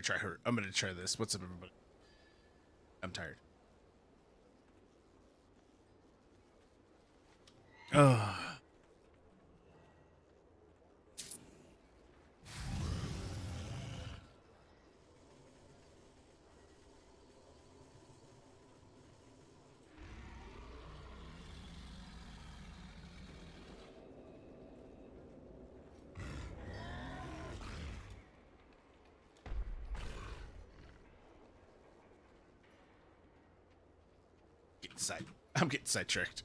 try her. I'm gonna try this. What's up, everybody? I'm tired. Oh. I'm getting sidetracked.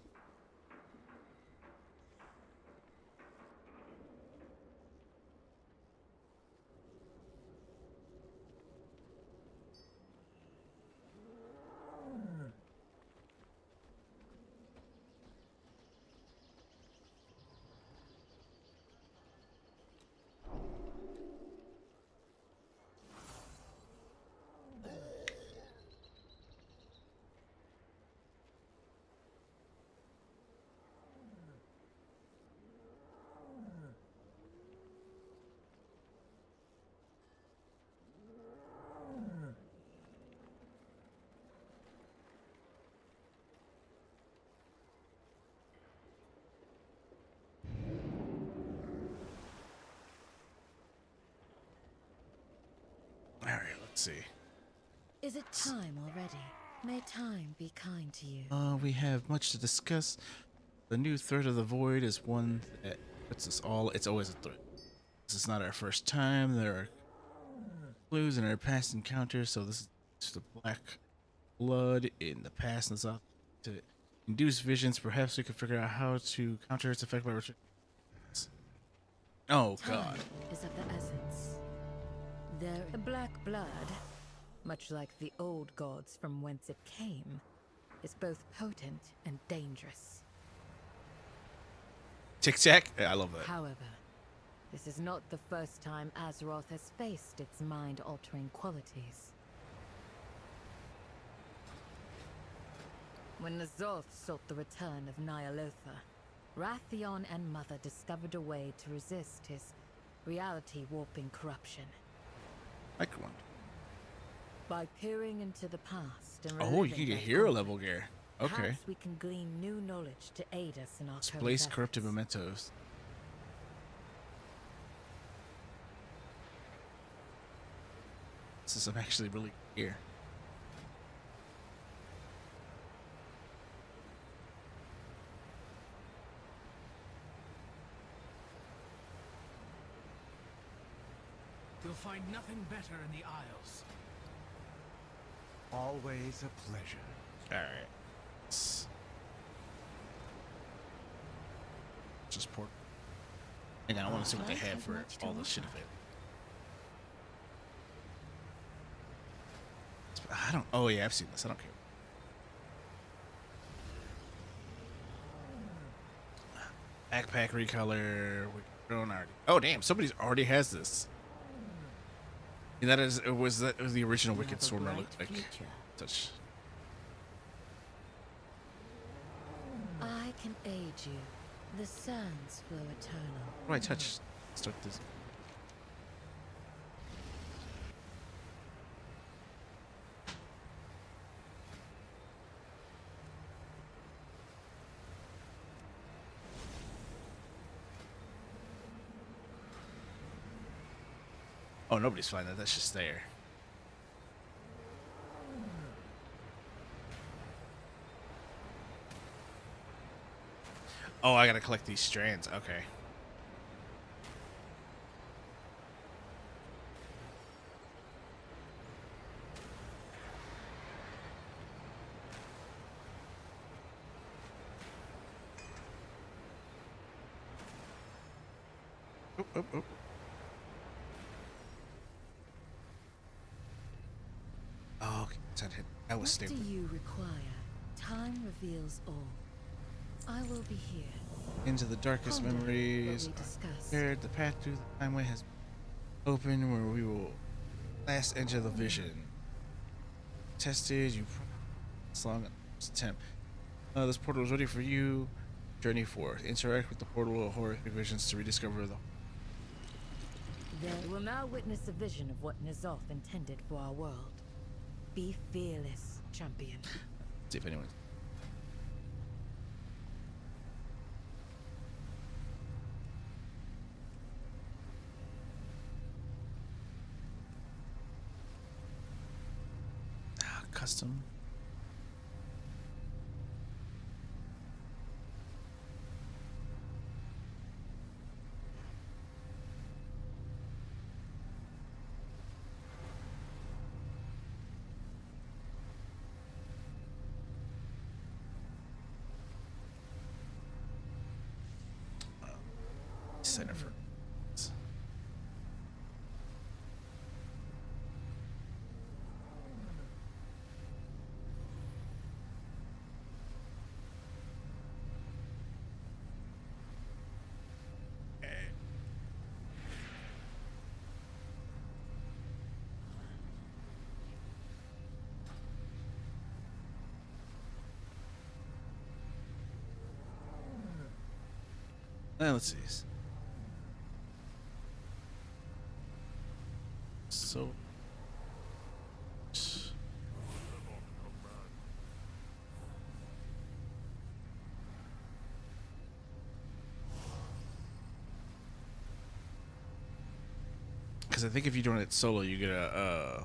All right, let's see. Is it time already? May time be kind to you. We have much to discuss. The new threat of the void is one that puts us all. It's always a threat. This is not our first time. There are clues in our past encounters, so this is the black blood in the past and stuff to induce visions. Perhaps we could figure out how to counter its effect by returning. Oh God! Time is of the essence. The black blood, much like the old gods from whence it came, is both potent and dangerous. Tic Tac. Yeah, I love that. However, this is not the first time Azeroth has faced its mind-altering qualities. When N'Zoth sought the return of Ny'alotha, Wrathion and Mother discovered a way to resist his reality-warping corruption. Like one. By peering into the past and Oh, you can get hero level gear. Okay. perhaps we can glean new knowledge to aid us in our Displace current corrupted efforts. mementos. This is some actually really good gear. You'll find nothing better in the Isles. Always a pleasure. All right. Just port. Hang on, I want to see what they have for all this shit available. I don't. Oh yeah, I've seen this. I don't care. Backpack recolor. We don't already. Oh damn! Somebody's already has this. And that is. Was the original You Wicked have a Sword bright looked like? future. Touch. I can aid you. The sands flow eternal. What do I touch? Start this. Oh, nobody's finding that. That's just there. Oh, I gotta collect these strands. Okay. Oh, oh, oh. Oh, okay. That was What stupid. do you require? Time reveals all. I will be here. Into the darkest Ponder memories. what we discussed. Prepared. The path through the timeway has opened where we will last enter the vision. Tested. You. As long as attempt. This portal is ready for you. Journey forth. Interact with the portal of horrific visions to rediscover the. They will now witness a vision of what N'Zoth intended for our world. Be fearless, champion. See if anyone's. Custom. Center for. Let's see. So. Because I think if you're doing it solo, you get a.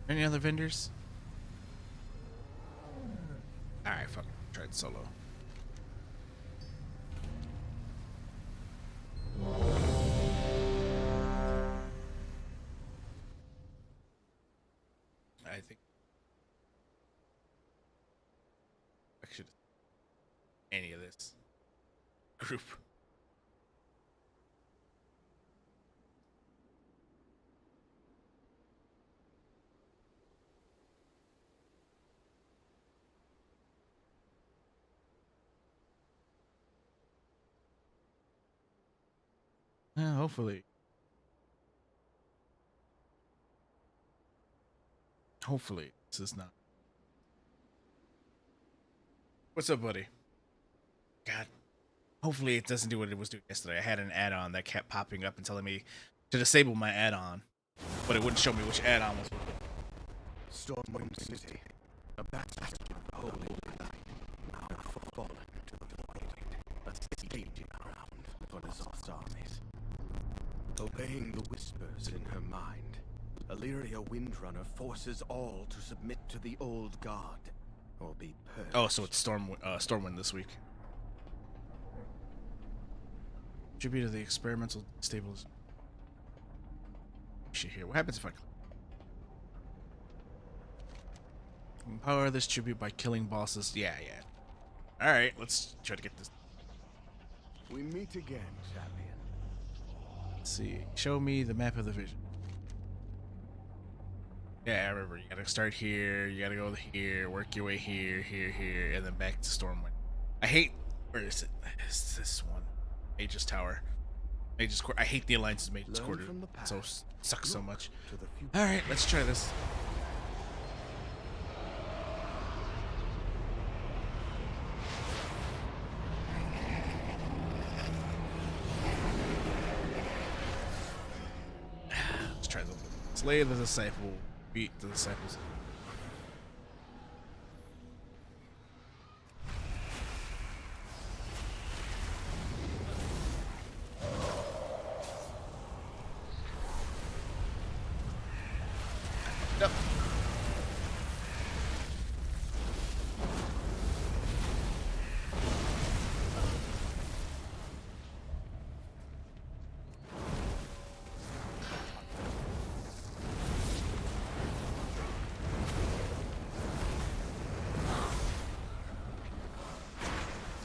Any other vendors? Alright, fuck. Tried solo. I think I should any of this group. Yeah, hopefully. Hopefully, this is not. What's up, buddy? God. Hopefully, it doesn't do what it was doing yesterday. I had an add-on that kept popping up and telling me to disable my add-on, but it wouldn't show me which add-on was. Stormwind City, a bastion of the holy light, now fallen to the void, a staging ground for N'Zoth's armies. Obeying the whispers in her mind, Illyria Windrunner forces all to submit to the old god, or be purged. Oh, so it's Stormwind this week. Tribute to the experimental stabilization. Shit here. What happens if I empower this tribute by killing bosses? Yeah. Alright, let's try to get this. We meet again, champion. Let's see. Show me the map of the vision. Yeah, I remember. You gotta start here, you gotta go here, work your way here, and then back to Stormwind. I hate. Where is it? It's this one. Mage's Tower. Mage's Quarter. I hate the Alliance's Mage's Quarter. So sucks so much. Alright, let's try this. Let's try the Slay the Disciple. Beat the Disciples. Yep.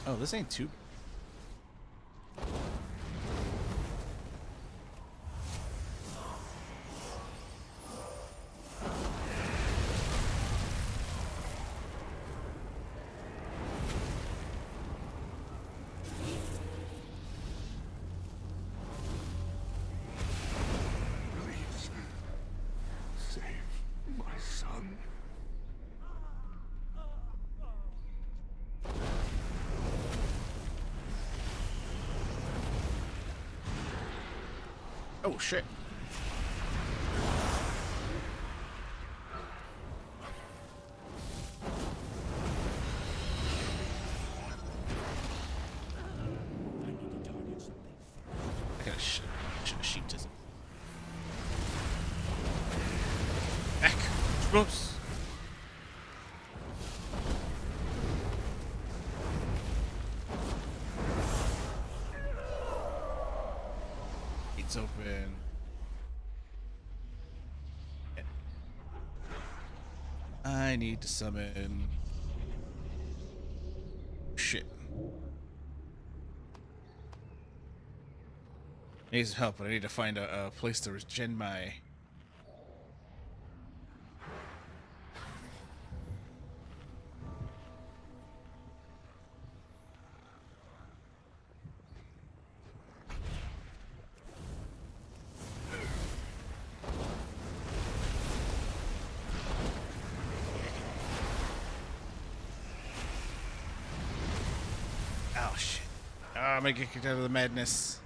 Oh, this ain't too. Oh shit. I gotta should have sheeped his back. Ropes. Gates open. I need to summon. Shit. I need some help, but I need to find a place to regen my. Oh shit. Oh, I'm gonna get kicked out of the madness.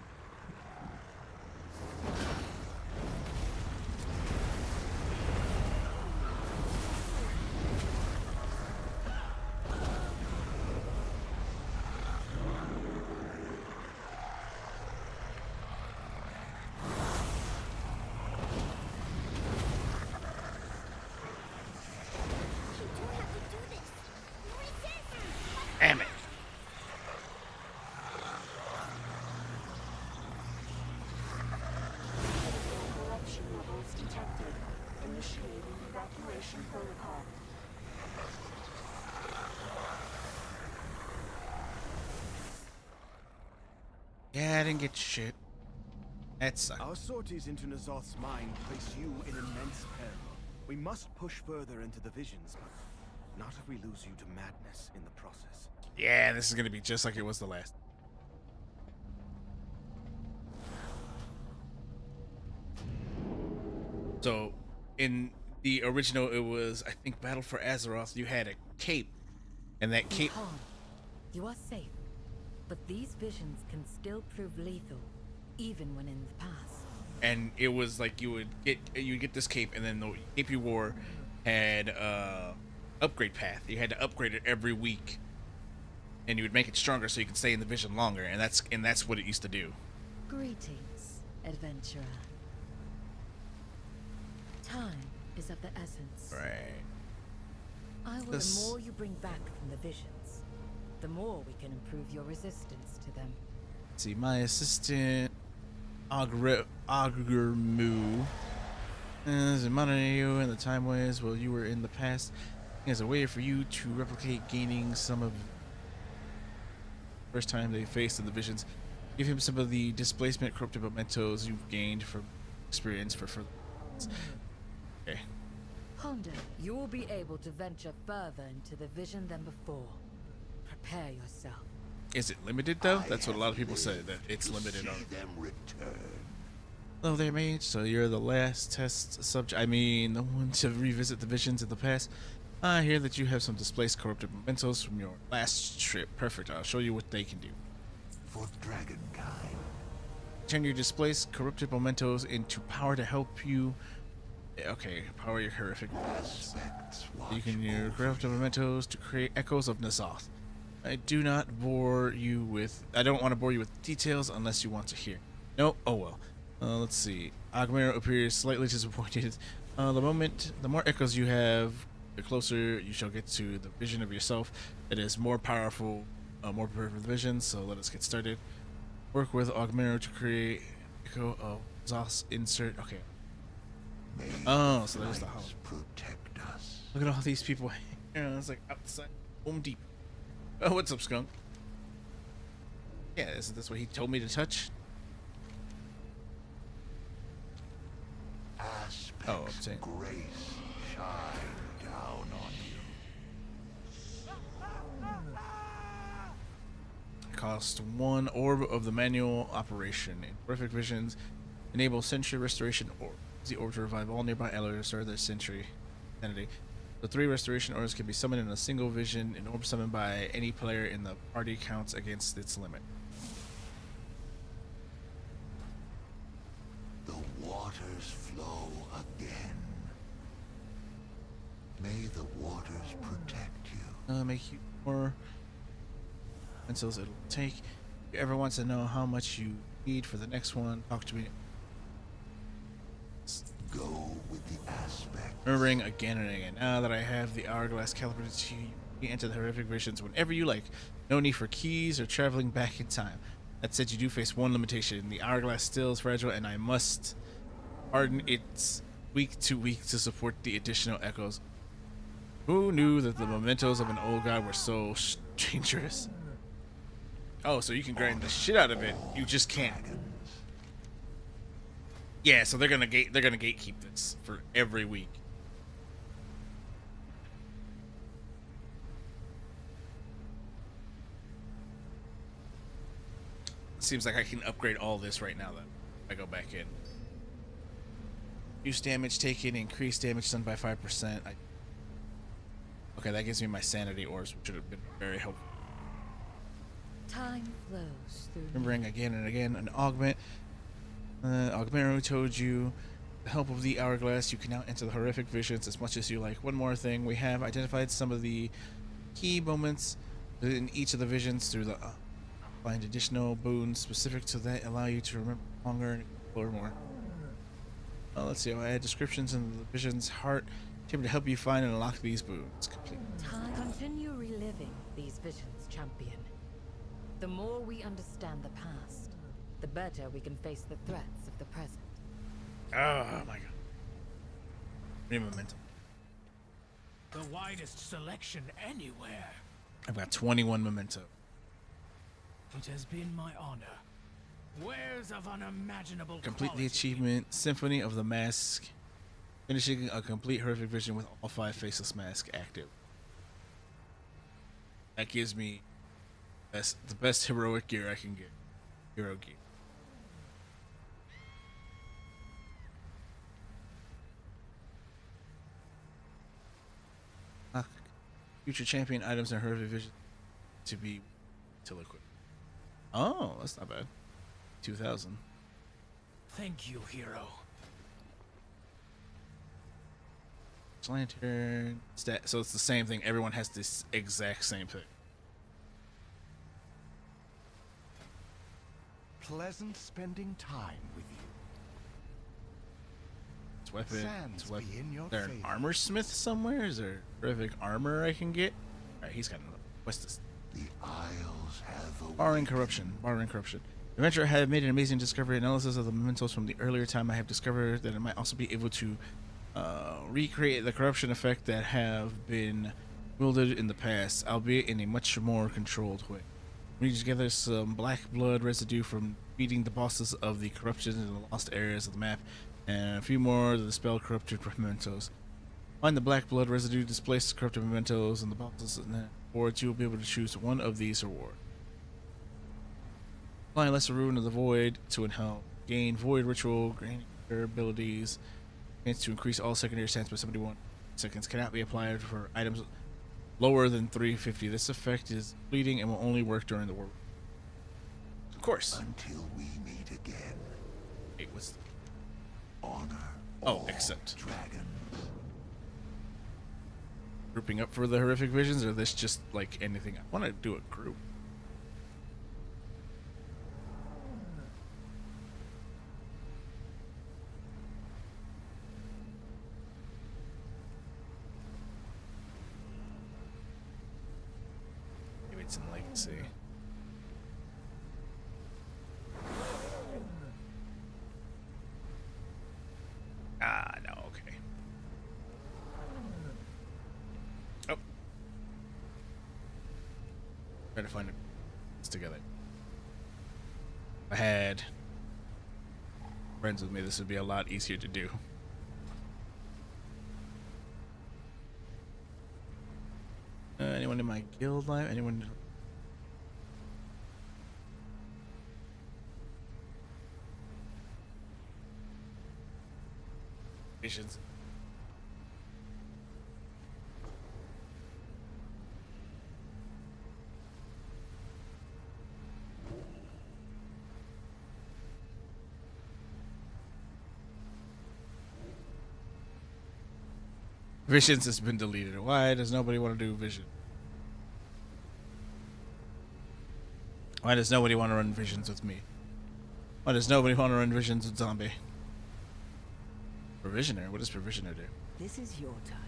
Damn it. Corruption levels detected. Initiating evacuation protocol. Yeah, I didn't get shit. That sucked. Our sorties into Nazoth's mind place you in immense peril. We must push further into the visions, but not if we lose you to madness in the process. Yeah, this is gonna be just like it was the last. So, in the original, it was, I think, Battle for Azeroth. You had a cape, and that cape. Be calm. You are safe, but these visions can still prove lethal, even when in the past. And it was like you would get this cape, and then the cape you wore had upgrade path. You had to upgrade it every week, and you would make it stronger so you could stay in the vision longer. And that's what it used to do. Greetings, adventurer. Time is of the essence. Right. The more you bring back from the visions, the more we can improve your resistance to them. Let's see, my assistant, Agurmu, is monitoring you in the time ways while you were in the past. As a way for you to replicate gaining some of first time they faced in the visions. Give him some of the displacement corrupted mementos you've gained from experience for further. Okay. Honda, you will be able to venture further into the vision than before. Prepare yourself. Is it limited though? That's what a lot of people say, that it's limited on. Them return. Hello there, mage. So you're the last test subject. I mean, the one to revisit the visions of the past. I hear that you have some displaced corrupted mementos from your last trip. Perfect. I'll show you what they can do. For dragonkind. Turn your displaced corrupted mementos into power to help you. Okay, power your horrific. Aspects You can watch use over corrupted you. mementos to create echoes of Nazoth. I don't want to bore you with details unless you want to hear. No. Oh well. Let's see. Agmero appears slightly disappointed. The more echoes you have, the closer you shall get to the vision of yourself. It is more powerful, more perfect vision. So let us get started. Work with Agmero to create echo of Zoth's insert. Okay. May Oh, so there's the hollow. lights protect us. Look at all these people. It's like outside Home Depot. Oh, what's up, skunk? Yeah, isn't this what he told me to touch? Aspects Oh, I'm saying. grace shine down on you. Cost 1 orb of the manual operation. In perfect visions, enable Sentry Restoration Orb. Use the orb to revive all nearby allies to restore their Sentry sanity. The 3 restoration orbs can be summoned in a single vision. An orb summoned by any player in the party counts against its limit. The waters flow again. May the waters protect you. Make you more until it'll take. If you ever want to know how much you need for the next one, talk to me. Go with the aspect. Remembering again and again. Now that I have the hourglass calibrated to you, you enter the horrific visions whenever you like. No need for keys or traveling back in time. That said, you do face one limitation. The hourglass still is fragile, and I must harden its week to week to support the additional echoes. Who knew that the mementos of an old god were so dangerous? Oh, so you can grind the shit out of it. You just can't. Yeah, so they're gonna gatekeep this for every week. Seems like I can upgrade all this right now, though. If I go back in. Reduce damage taken, increase damage done by 5%. Okay, that gives me my sanity ores, which would have been very helpful. Time flows through. Remembering again and again, an augment. Augmero told you, the help of the hourglass, you can now enter the horrific visions as much as you like. One more thing, we have identified some of the key moments in each of the visions through the find additional boons specific to that, allow you to remember longer and explore more. Let's see, I'll add descriptions in the vision's heart to help you find and unlock these boons. Complete. Continue reliving these visions, champion. The more we understand the past, the better we can face the threats of the present. Oh my god. Need momentum. The widest selection anywhere. I've got 21 memento. It has been my honor. Wares of unimaginable Complete the quality. achievement, Symphony of the Mask. Finishing a complete horrific vision with all 5 faceless masks active. That gives me the best heroic gear I can get. Hero gear. Future champion items and horrific vision to be till equipped. Oh, that's not bad. 2,000. Thank you, hero. Lantern stat. So it's the same thing. Everyone has this exact same thing. Pleasant spending time with you. It's weapon. Sands It's weapon. be in your Is there an favor. armor smith somewhere? Is there terrific armor I can get? Alright, he's got another. What's this? The Isles have Barring corruption. Barring corruption. The adventurer had made an amazing discovery analysis of the mementos from the earlier time. I have discovered that it might also be able to recreate the corruption effect that have been wielded in the past, albeit in a much more controlled way. We need together some black blood residue from beating the bosses of the corruption in the lost areas of the map, and a few more of the spell corrupted mementos. Find the black blood residue, displace the corrupted mementos, and the bosses in the board. You will be able to choose one of these rewards. Apply Lesser Rune of the Void to enhance. Gain Void Ritual, gain abilities. Chance to increase all secondary stats by 71 seconds. Cannot be applied for items lower than 350. This effect is fleeting and will only work during the war. Of course. until we meet again. Wait, what's the... Honor. Oh, all accept. dragons. Grouping up for the horrific visions, or this just like anything? I want to do a group. Maybe it's in Legacy. Ah, no, okay. Oh. Try to find it together. If I had friends with me, this would be a lot easier to do. Anyone in my guild life? Anyone? Patience. Visions has been deleted. Why does nobody want to do Vision? Why does nobody want to run Visions with me? Why does nobody want to run Visions with Zombie? Provisioner? What does Provisioner do? This is your time.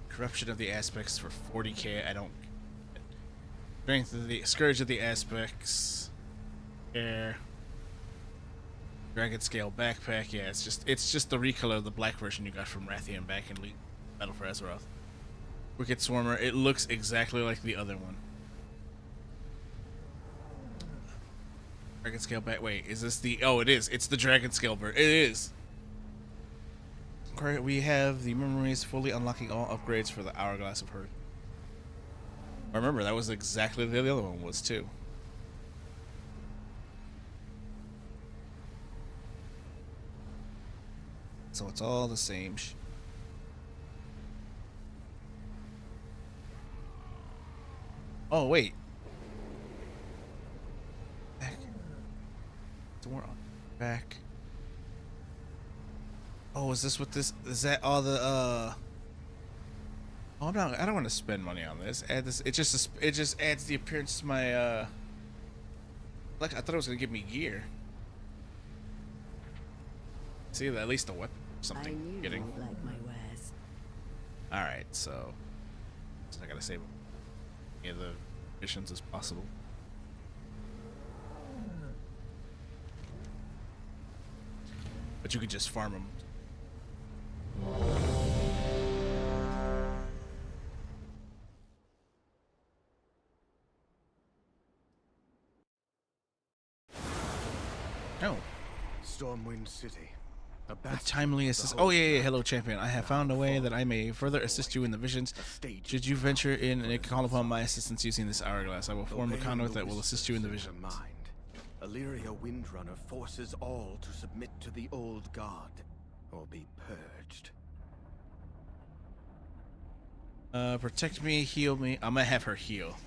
Corruption of the aspects for 40k. I don't. Strength of the Scourge of the aspects. Air. Dragon scale backpack. Yeah, it's just the recolor of the black version you got from Rathian back in Battle for Azeroth. Wicked Swarmer. It looks exactly like the other one. Dragon scale back. Wait, is this the? Oh, it is. It's the dragon scale version. It is. Correct. We have the memories fully unlocking all upgrades for the Hourglass of Hurt. Remember, that was exactly the other one was too. So it's all the same. Oh wait. Back. So we're on back. Oh, is this what this is? That all the Oh, I don't want to spend money on this. Add this. It just adds the appearance to my like I thought it was gonna give me gear. See, at least the what something I knew getting. you would like my wares. All right, so I gotta save any of the missions as possible. But you could just farm them. Oh. Stormwind City. A A bastion timely of the assist. Holy Oh yeah, Light. hello champion. I have found a way that I may further assist you in the visions. A stage Should you venture in and call upon my assistance using this hourglass, I will form a obeying conduit the that will assist you in the whispers of visions. her mind. Illyria Windrunner forces all to submit to the old god, or be purged. Protect me, heal me. I'm gonna have her heal.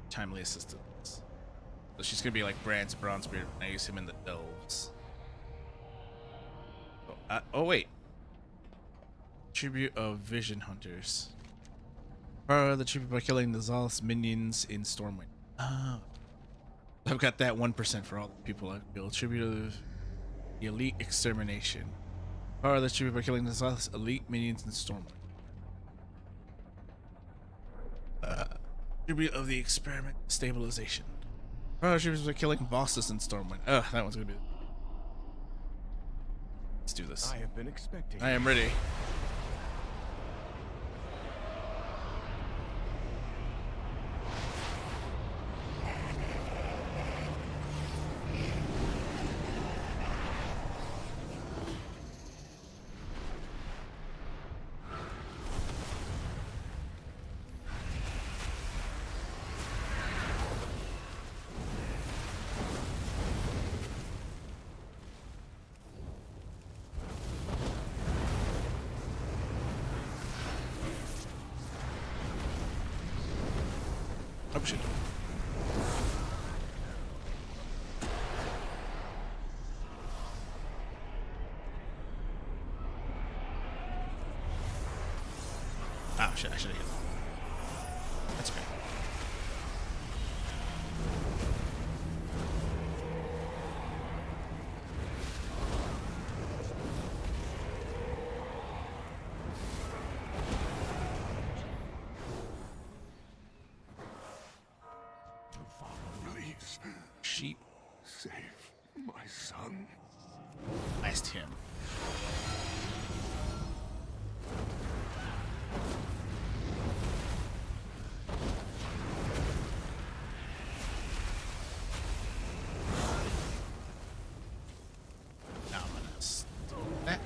Timely assistance. So she's gonna be like Brand's Bronzebeard when I use him in the Delves. Oh wait. Tribute of Vision Hunters. The tribute by killing the Zal's minions in Stormwind. Oh. I've got that 1% for all the people I kill. Tribute of the Elite Extermination. The tribute by killing the Zal's elite minions in Stormwind. Tribute of the Experiment Stabilization. Tribute by killing bosses in Stormwind. Ugh, that one's gonna be. Let's do this. I have been expecting. I am ready. Oh shit. Oh shit, I should have hit. That's okay. Please, Sheep. save my son. Blast him. Now I'm gonna do that.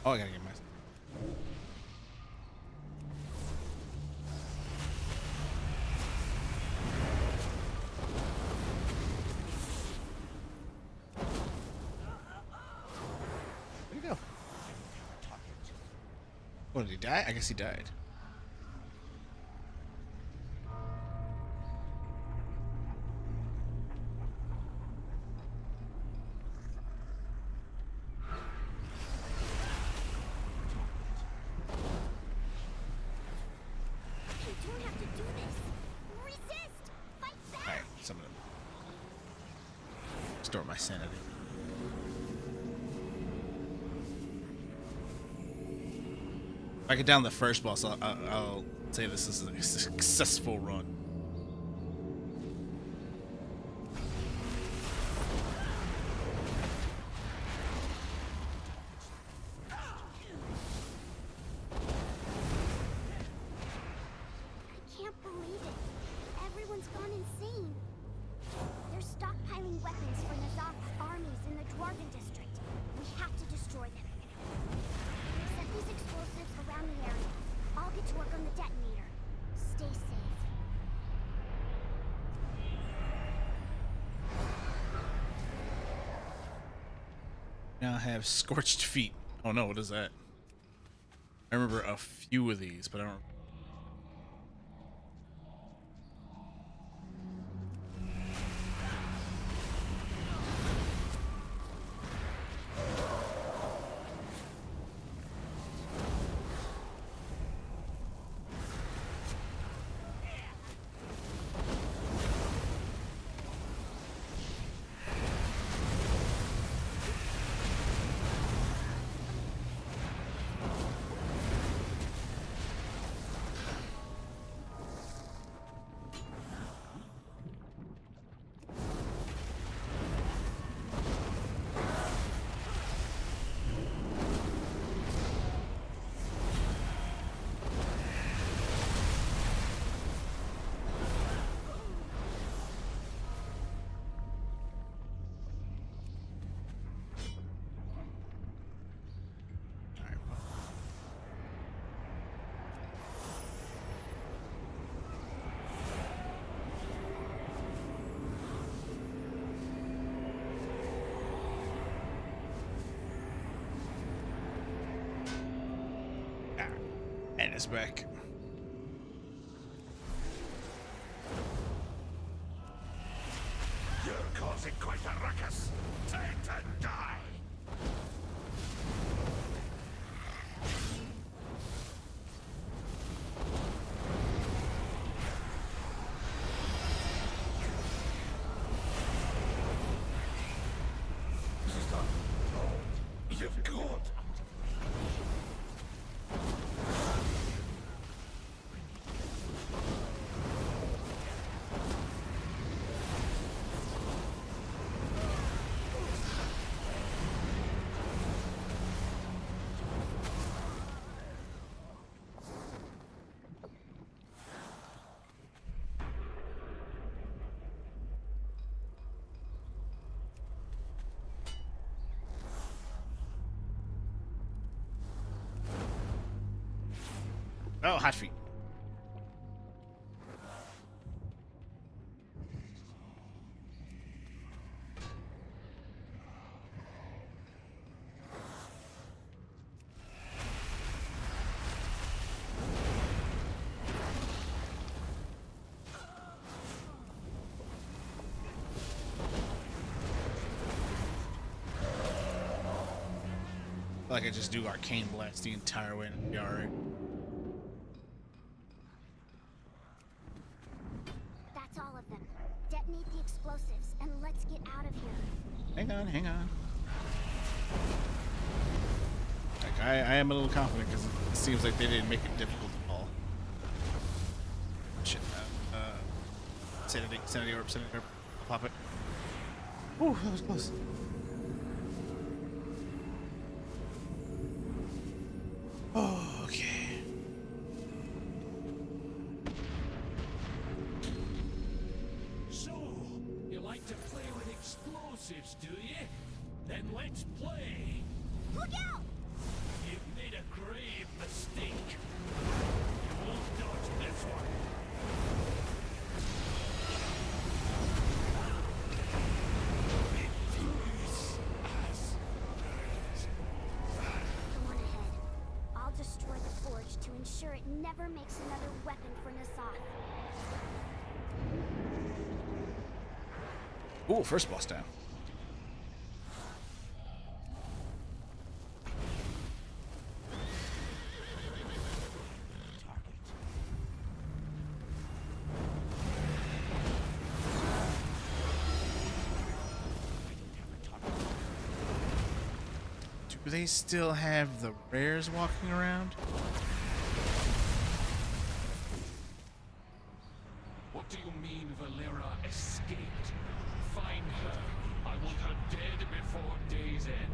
Oh, I gotta get my. Where'd he go? Oh, did he die? I guess he died. You don't have to do this. Resist. Fight back. Alright, summon him. Restore my sanity. If I get down the first boss, I'll say this is a successful run. I can't believe it. Everyone's gone insane. They're stockpiling weapons for Nazak's armies in the Dwarven district. We have to destroy them. Set these explosives around the area. I'll get to work on the detonator. Stay safe. Now I have scorched feet. Oh no, what is that? I remember a few of these, but I don't. And it's back. You're causing quite a ruckus. Take and die. Stop. You've got. Oh, hot feet. I feel like I just do arcane blast the entire way and it'll be alright. That's all of them. Detonate the explosives and let's get out of here. Hang on, hang on. Like, I am a little confident because it seems like they didn't make it difficult at all. Shit. Sanity orb, pop it. Ooh, that was close. Oh, okay. So, you like to play with explosives, do you? Then let's play. Look out! You sure it never makes another weapon for Nazoth. Ooh, first boss down. Do they still have the rares walking around? What do you mean Valera escaped? Find her. I want her dead before day's end.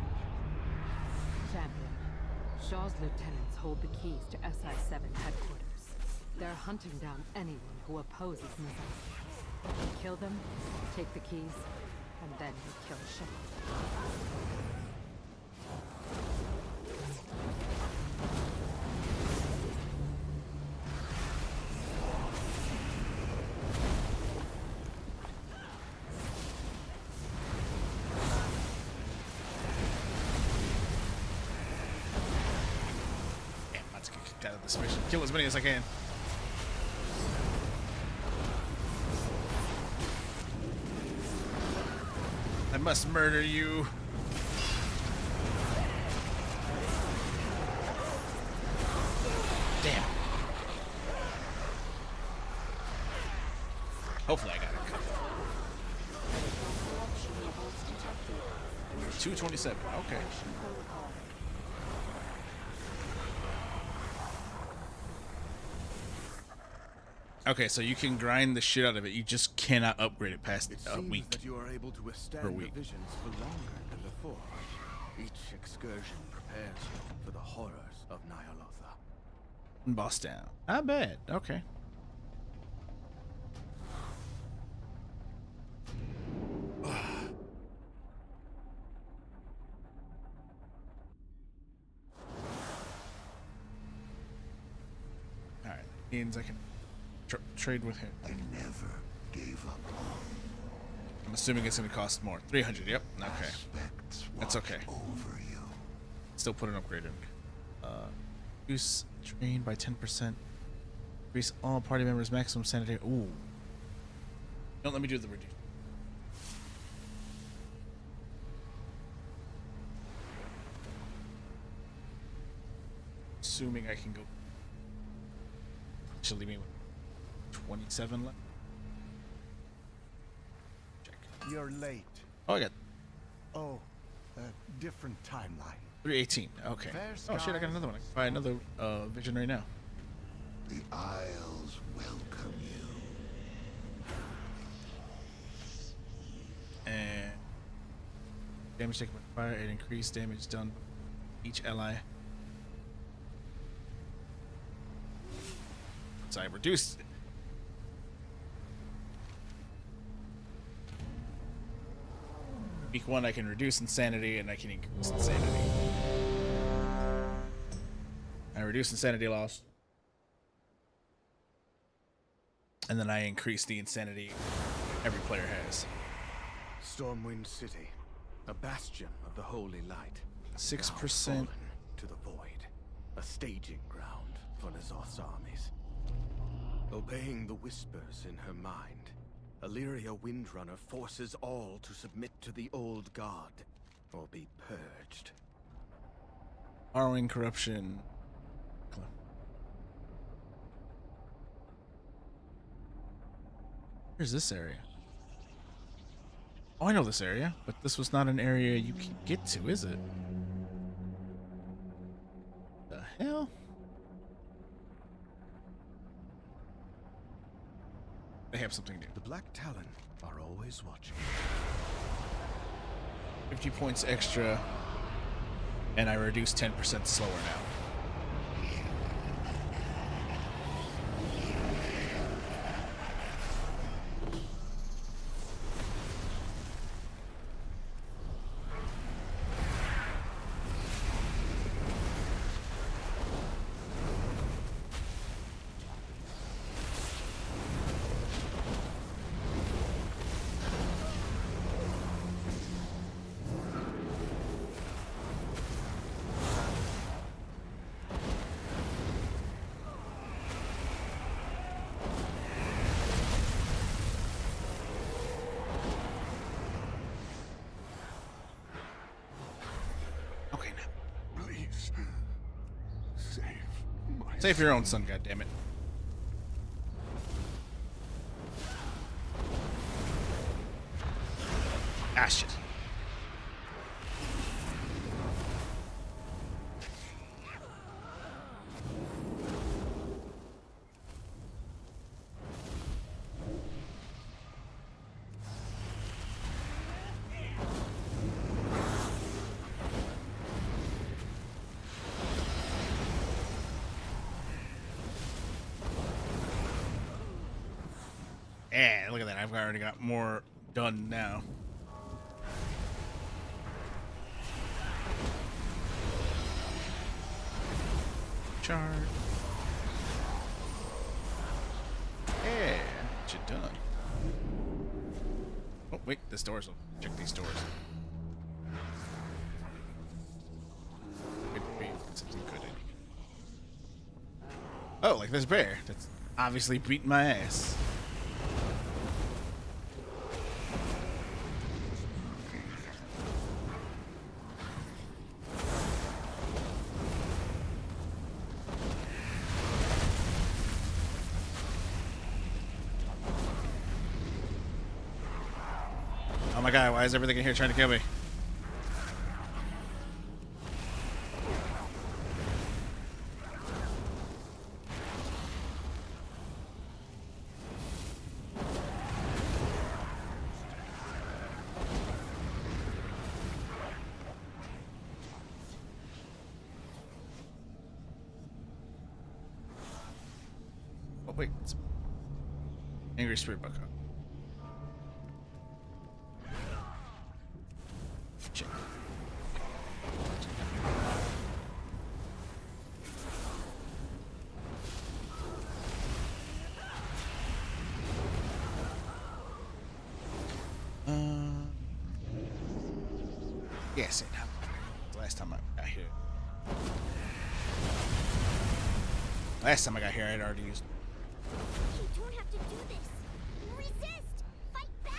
Champion, Shaw's lieutenants hold the keys to SI-7 headquarters. They're hunting down anyone who opposes Nazoth. Kill them, take the keys, and then you kill Shaw. Out of this mission. Kill as many as I can. I must murder you. Damn. Hopefully I got it. Corruption levels detected. 227. Okay. Protocol. Okay, so you can grind the shit out of it. You just cannot upgrade it past It a seems week. that you are able to withstand Per the week. visions for longer than before. Each excursion prepares you for the horrors of Nyalotha. Boss down. Not bad. Okay. Alright. Means I can trade with him. I never gave up. I'm assuming it's going to cost more. 300. Yep. Okay. Aspects That's okay. watch over you. Still put an upgrade in. Reduce train by 10%. Increase all party members' maximum sanity. Ooh. Don't let me do the reduce. Assuming I can go. She'll leave me with 27 left. Check. You're late. Oh, I got Oh, a different timeline. 318. Okay. Fair Oh shit! I got skies. another one. I can buy another vision right now. The Isles welcome you. And damage taken by fire and increased damage done by each ally. So I reduced. Week 1 I can reduce insanity and I can increase insanity. I reduce insanity loss. And then I increase the insanity every player has. Stormwind City, a bastion of the Holy Light. 6%. Now fallen to the void, a staging ground for Nazoth's armies. Obeying the whispers in her mind, Illyria Windrunner forces all to submit to the old god, or be purged. Borrowing corruption. Where's this area? Oh, I know this area, but this was not an area you can get to, is it? The hell? They have something new. The Black Talon are always watching. 50 points extra, and I reduce 10% slower now. Save your own son, goddammit. Ah, shit. Yeah, look at that. I've already got more done now. Charge. Yeah, what you done? Oh, wait, this door's open. Check these doors. Wait, something good. Oh, like this bear. That's obviously beating my ass. Oh my god, why is everything in here trying to kill me? Oh wait, it's Angry Spirit Buck. Shit. Yes, it happened. The last time I got here. Last time I got here, I'd already used. You don't have to do this. Resist. Fight back.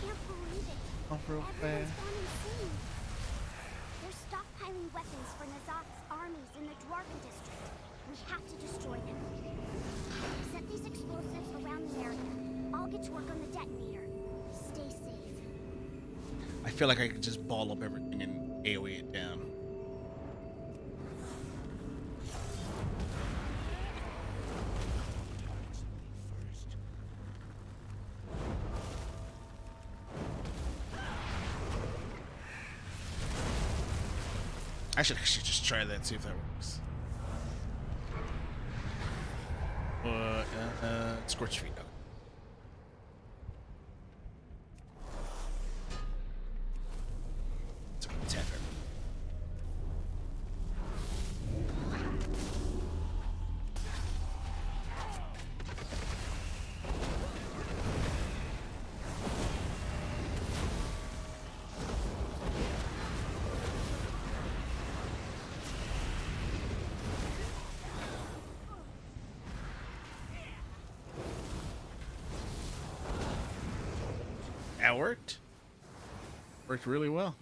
Can't believe it. Off real Everyone's fast. gone insane. They're stockpiling weapons for Nazoth's armies in the Dwarven district. We have to destroy them. Set these explosives around the area. I'll get to work on the detonator. Stay safe. I feel like I could just ball up everything and AoE it down. I should actually just try that and see if that works. Scorch feet. Okay. So tap everything. That worked. Worked really well.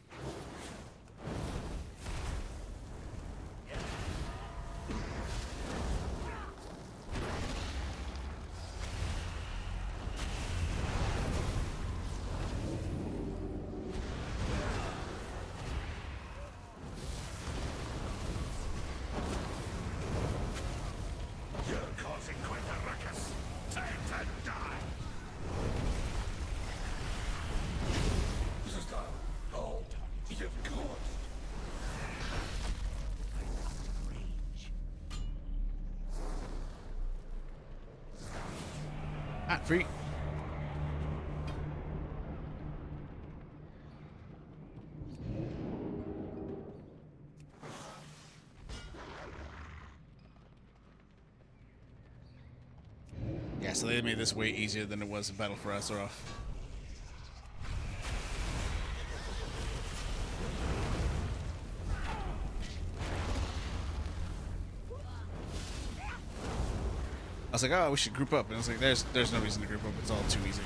You're causing quite a ruckus. Time to die. Hold. You've caused. Not free. Yeah, so they made this way easier than it was in Battle for Azeroth. I was like, oh, we should group up. And I was like, there's no reason to group up. It's all too easy.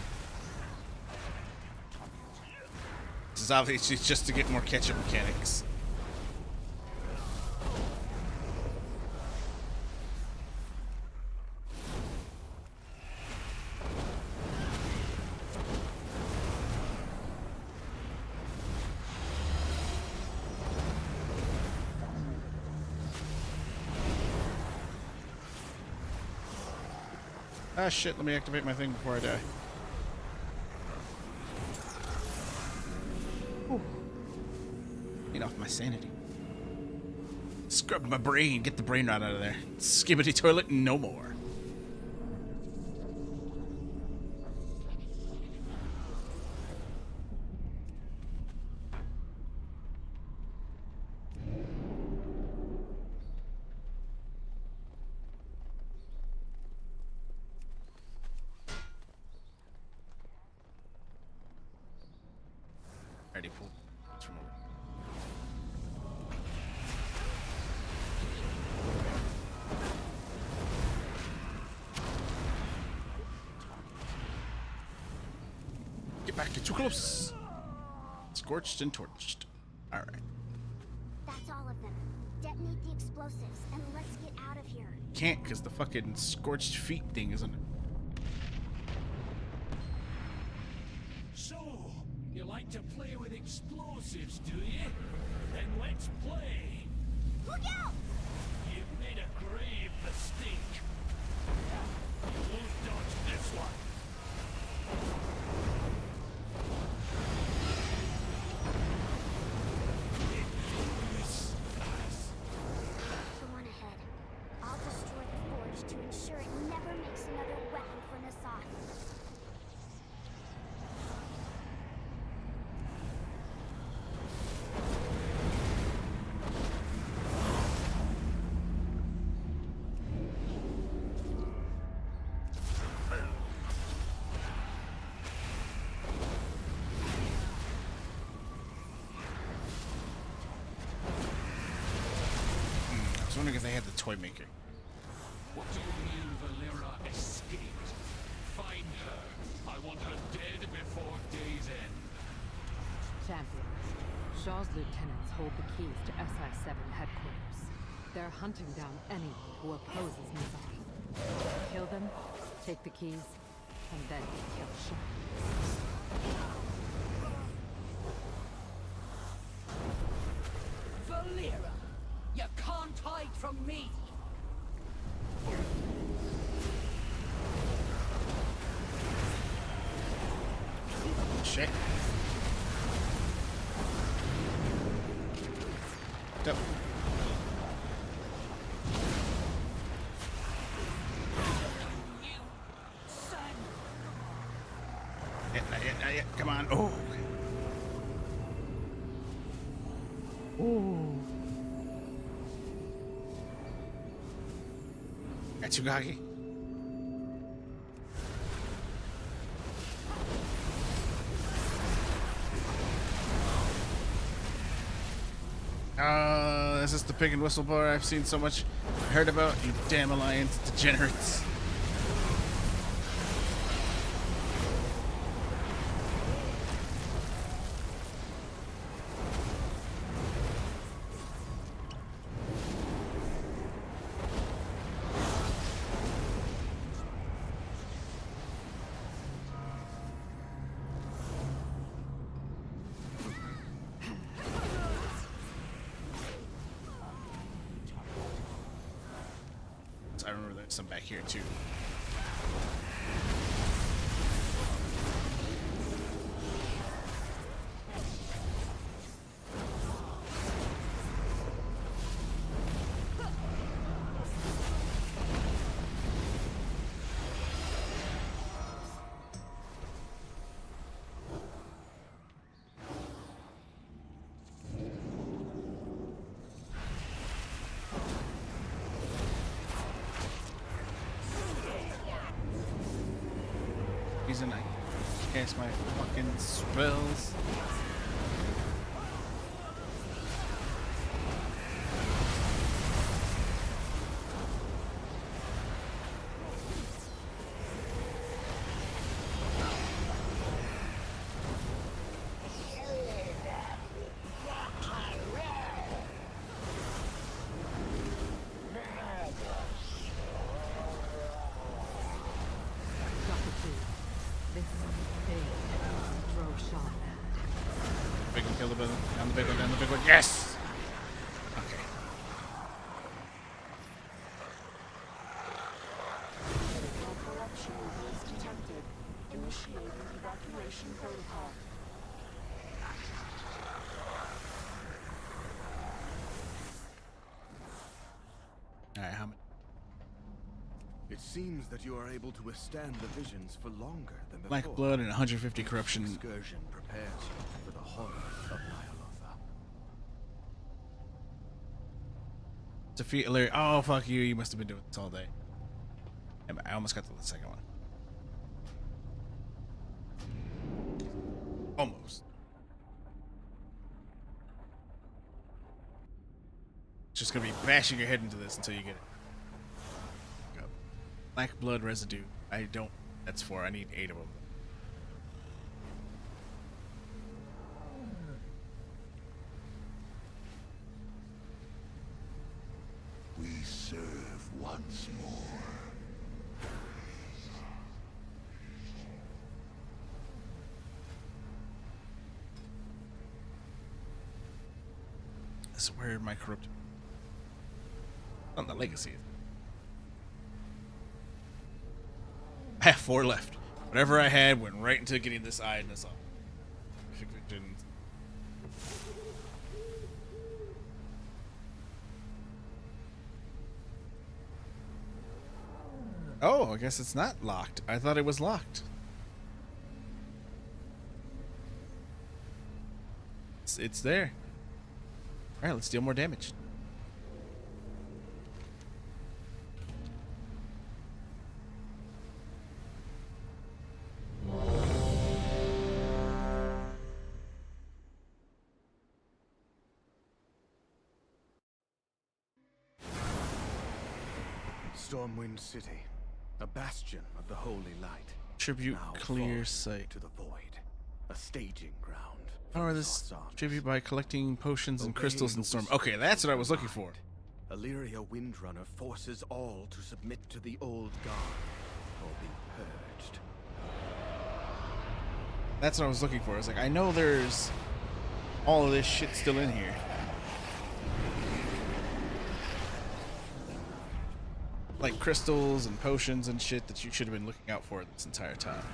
This is obviously just to get more catch-up mechanics. Ah, shit, let me activate my thing before I die. Get off my sanity. Scrub my brain, get the brain rot out of there. Skibbity toilet, no more. Ready for it's from over. Get back, get too close. Scorched and torched. Alright. That's all of them. Detonate the explosives and let's get out of here. Can't because the fucking scorched feet thing isn't. So, you like to play with explosives, do you? Then let's play. Look out! You've made a grave mistake. You won't dodge this one. The one ahead. I'll destroy the forge to ensure it never makes another weapon for Nazoth. I was wondering if they had the toy maker. What do you mean Valera escaped? Find her. I want her dead before day's end. Champion, Shaw's lieutenants hold the keys to SI-7 headquarters. They're hunting down anyone who opposes Nazoth. Kill them, take the keys, and then kill Shaw. Valera, you can't hide from me. Shit. Yep. Not yet. Come on. Oh. Ooh. Atsugagi. Is this the pig and whistle bar I've seen so much heard about? You damn Alliance degenerates. I remember there's some back here too. Reason I cast my fucking spells. going, yes! Okay. Corruption was detected. Initiating evacuation protocol. Alright, how many? It seems that you are able to withstand the visions for longer than before. Black blood and 150 corruption. Excursion prepares you for the horrors of Nyalotha. Defeat Illyria. Oh, fuck you. You must have been doing this all day. Damn it, I almost got to the second one. Almost. Just gonna be bashing your head into this until you get it. Go. Black blood residue. I don't. That's 4. I need 8 of them. We serve once more. This is where my corrupt. On the legacy. I have 4 left. Whatever I had went right into getting this eye and this off. Oh, I guess it's not locked. I thought it was locked. It's there. Alright, let's deal more damage. Stormwind City, a bastion of the Holy Light. Tribute Now clear fallen sight. to the void, a staging ground. Power for this Zot's armies. tribute by collecting potions and Obeying crystals the and storm. whisper Okay, that's of what I was the looking for. mind, Illyria Windrunner forces all to submit to the old god, or be purged. That's what I was looking for. I was like, I know there's all of this shit still in here. Like crystals and potions and shit that you should have been looking out for this entire time.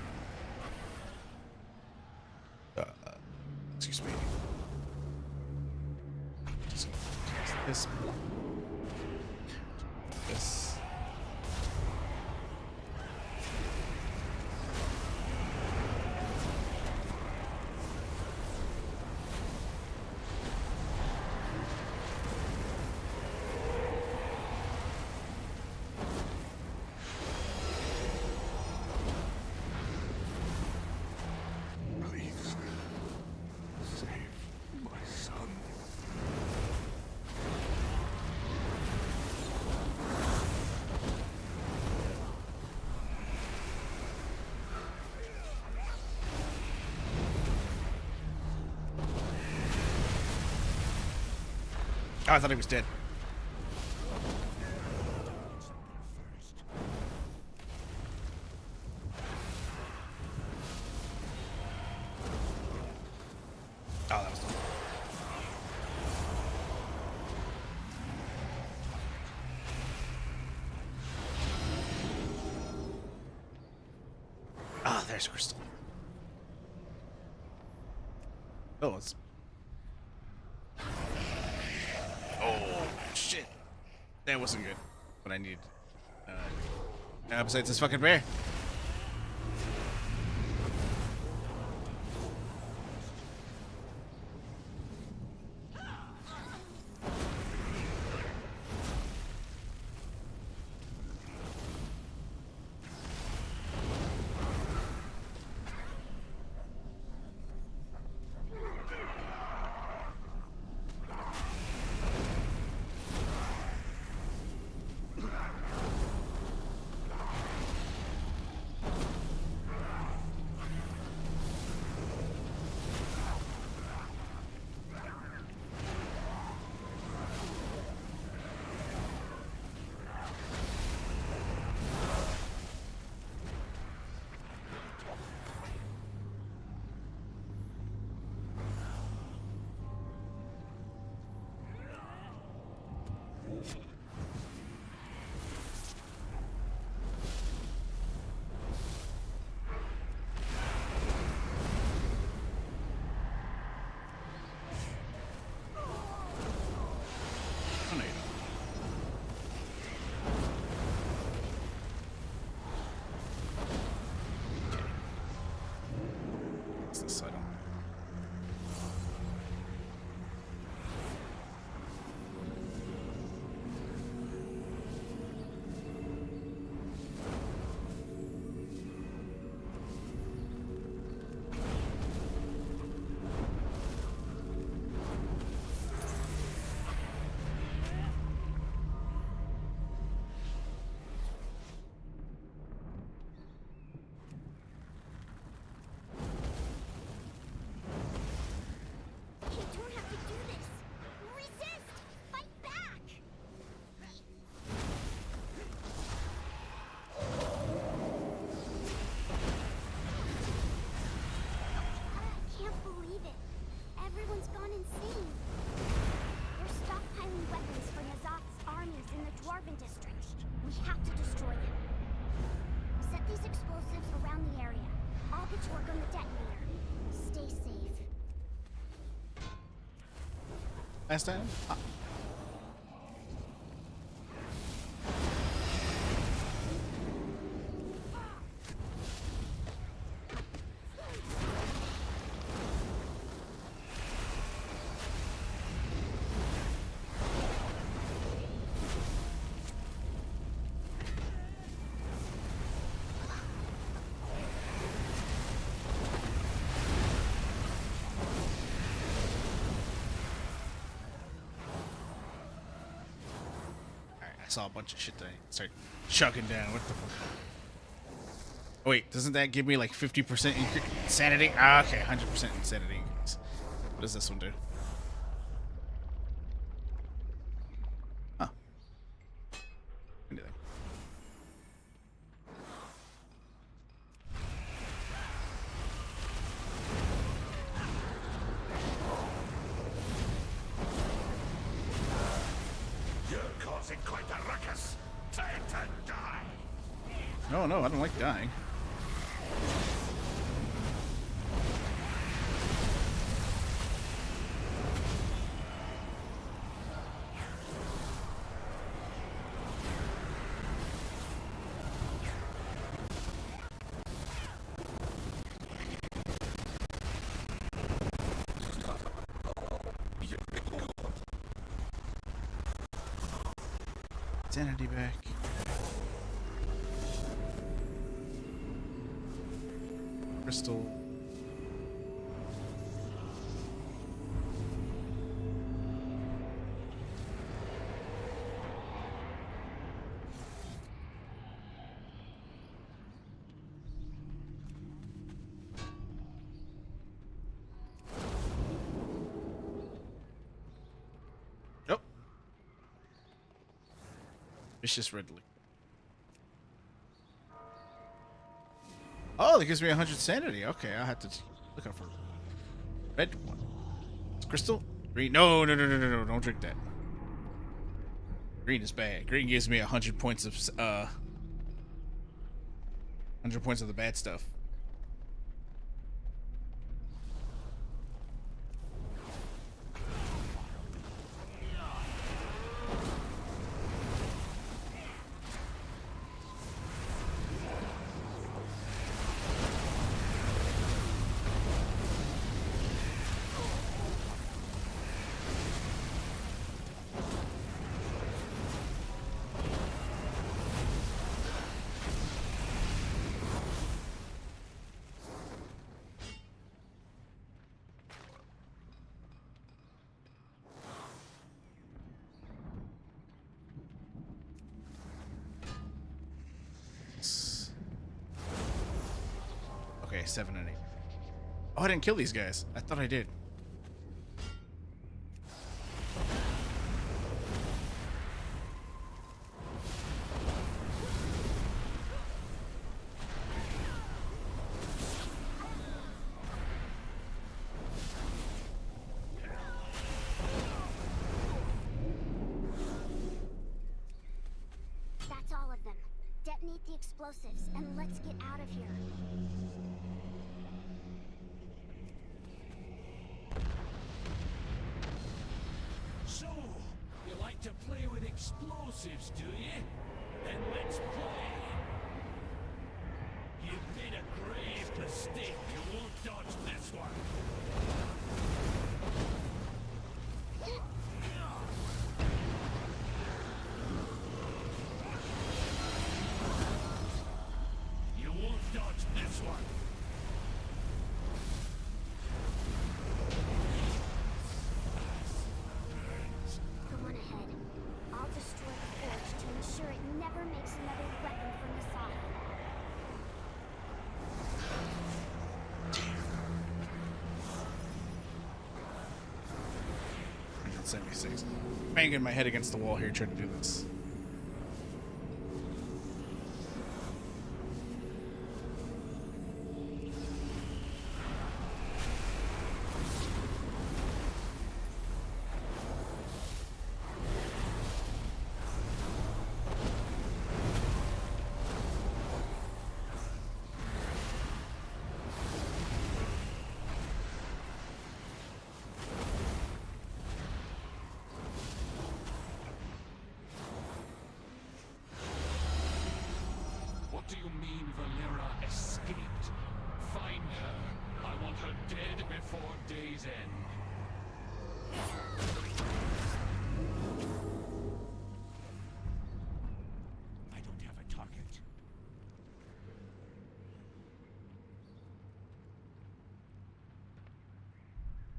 Excuse me. Just gonna cast this. This. Please, save my son. Oh, I thought he was dead. Oh, that was dumb. Ah, there's crystal. Oh, it's. Oh, shit. That wasn't good. But I need. Besides this fucking bear. Tornado. What's this? I don't. You don't have to do this. Resist. Fight back. I can't believe it. Everyone's gone insane. They're stockpiling weapons for Nazoth's armies in the Dwarven district. We have to destroy them. Set these explosives around the area. I'll get to work on the detonator. Stay safe. Last time? Ah. I saw a bunch of shit that I start chugging down. What the fuck? Oh, wait, doesn't that give me like 50% insanity? Ah, okay, 100% insanity increase. What does this one do? Huh. Anything. You're causing quite a ruckus. Time to die. No, no, I don't like dying. Sanity back. Crystal. Nope. Vicious red liquid. Oh, that gives me 100 sanity. Okay, I'll have to look out for red one. It's crystal? Green? No, no, no, no, no, no. Don't drink that. Green is bad. Green gives me 100 points of 100 points of the bad stuff. Okay, 7 and 8. Oh, I didn't kill these guys. I thought I did. detonate the explosives and let's get out of here. So, you like to play with explosives, do you? Then let's play. You've made a grave mistake. You won't dodge this one. You won't dodge this one. Go on ahead. I'll destroy the forge to ensure it never makes another weapon for Nazath. Damn. 76. Banging my head against the wall here trying to do this. What do you mean Valera escaped? Find her. I want her dead before day's end. I don't have a target.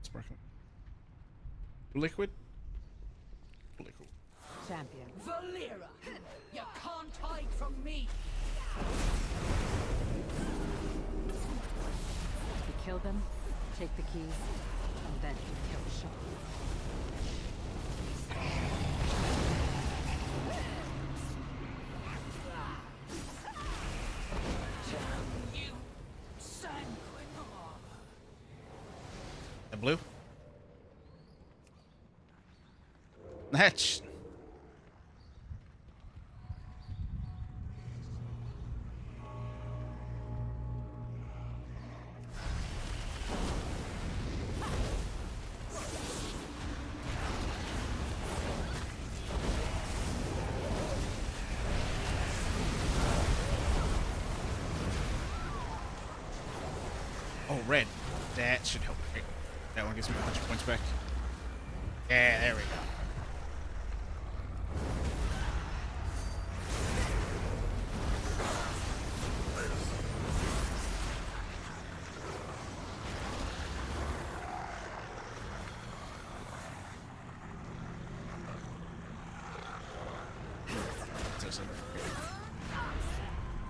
Sparkling. Liquid? Liquid. Champion. Valera! You can't hide from me! You kill them, take the keys, and then you kill Shaw. Damn you! Sanguine! And blue? Hatch. Oh, red. That should help. Okay. That one gives me 100 points back. Yeah, there we go.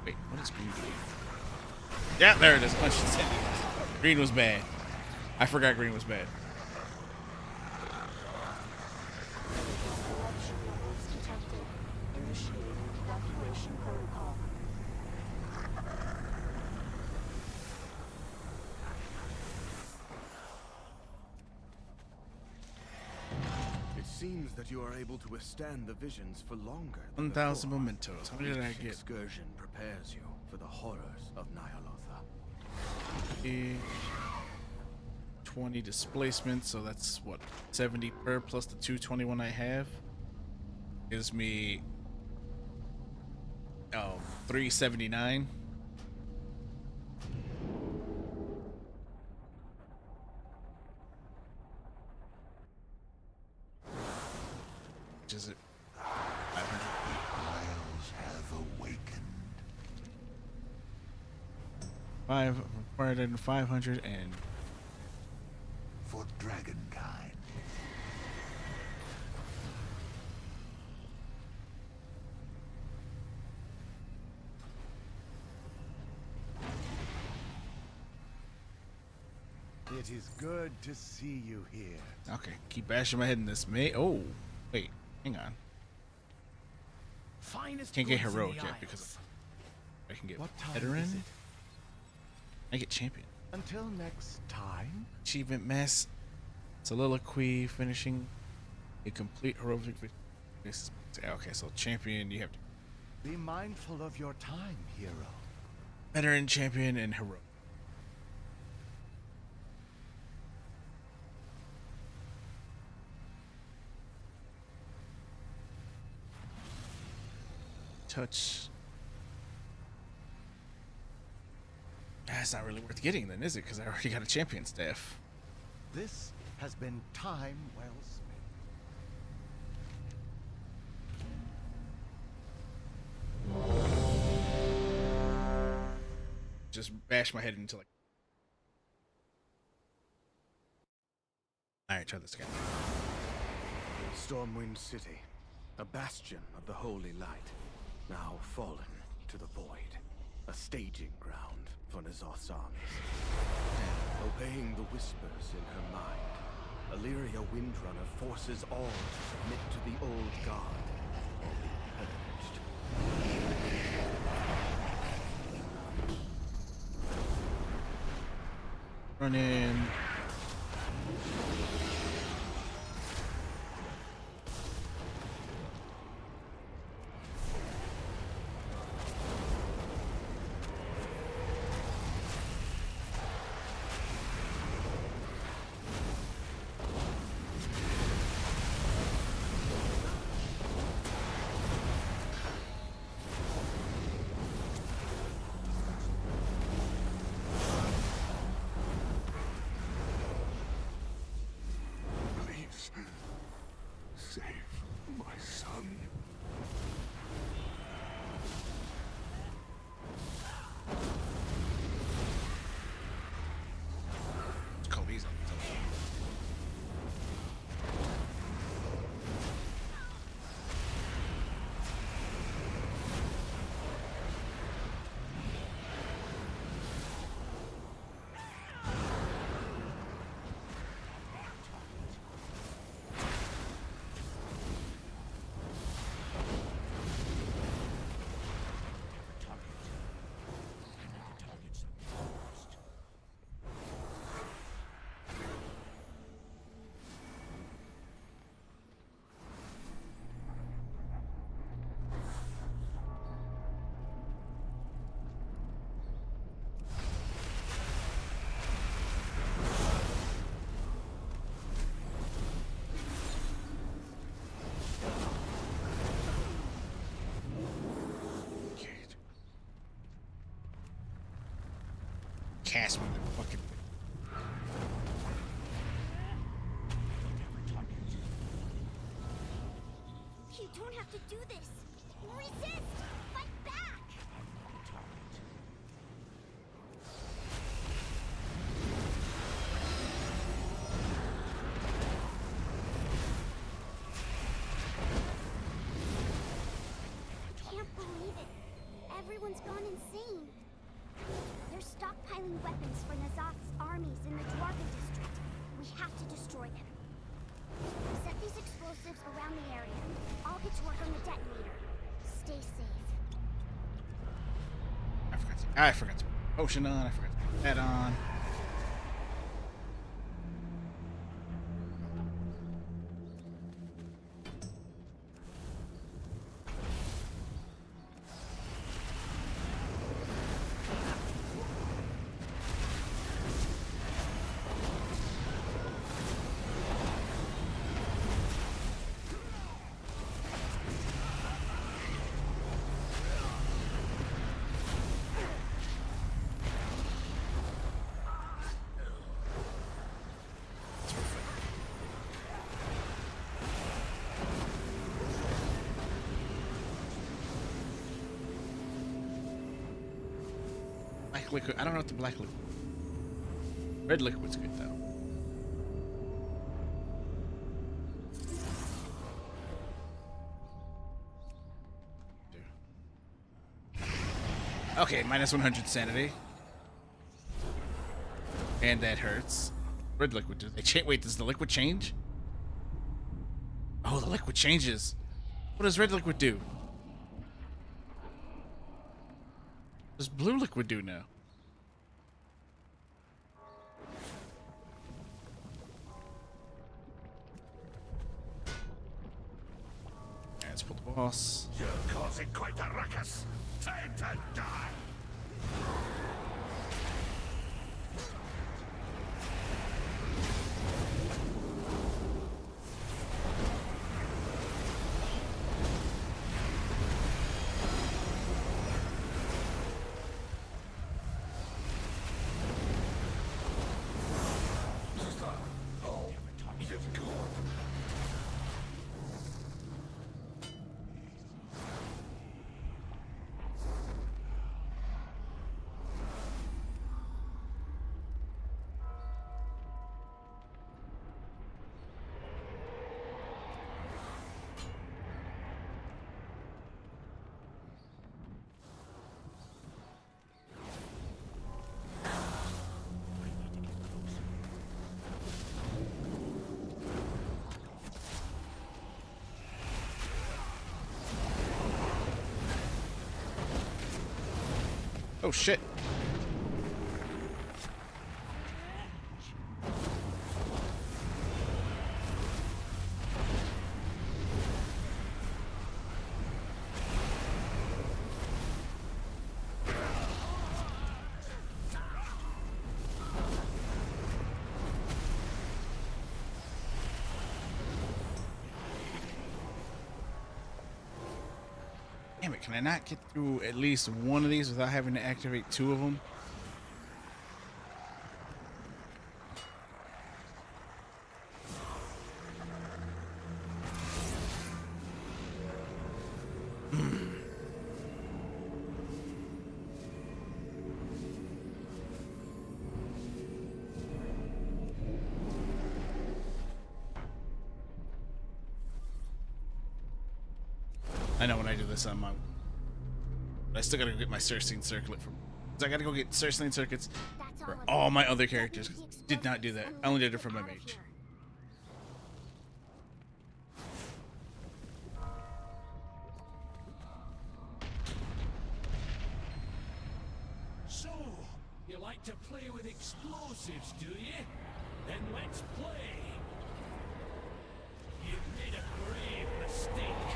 Wait, what is green doing? Yeah, there it is. Punch it. Green was bad. I forgot green was bad. Corruption levels detected. Initiating evacuation protocol. It seems that you are able to withstand the visions for longer. than 1,000 before. mementos. How many did I Each get? excursion prepares you for the horrors of Nyalotha. 20 displacement, so that's what, 70 per plus the 221 I have. Gives me 379. Which is it? 500. Isles have awakened. 500 and For dragonkind. It is good to see you here. okay, keep bashing my head in this. Oh, wait, hang on. Finest Can't get goods in heroic the yet Isles. because I can get What time veteran. is it? I get champion. Until next time. Achievement mass soliloquy finishing a complete heroic victory. Okay, so champion you have to Be mindful of your time, hero. Veteran, champion, and hero. Touch. That's not really worth getting then, is it? Because I already got a champion staff. This has been time well spent. Just bash my head into like. Alright, try this again. Stormwind City, a bastion of the Holy Light, now fallen to the void. A staging ground for N'Zoth's armies. Obeying the whispers in her mind, Illyria Windrunner forces all to submit to the old god, or be purged. Run in. Please, save my son. It's Kobe's on the telephone. Cast me the fucking thing. You don't have to do this. Resist! Fight back! I can't believe it. Everyone's gone insane. They're stockpiling weapons for N'Zoth's armies in the Dwarven district. We have to destroy them. Set these explosives around the area. I'll get to work on the detonator. Stay safe. I forgot to put potion on. I forgot to put that on. Black liquid. I don't know what the black liquid. Red liquid's good though. Okay, minus 100 sanity. And that hurts. Red liquid. Do they change? Wait, does the liquid change? Oh, the liquid changes. What does red liquid do? What does blue liquid do now? Multiple boss. You're causing quite a ruckus. Time to die. Oh, you've gone. Oh shit. Damn it, can I not get through at least one of these without having to activate two of them? I know when I do this on my... But I still gotta go get my Cersei circlet from... I gotta go get Cersei circuits for all my other characters. Did not do that. I only did it for my mage. So, you like to play with explosives, do you? Then let's play. You've made a grave mistake.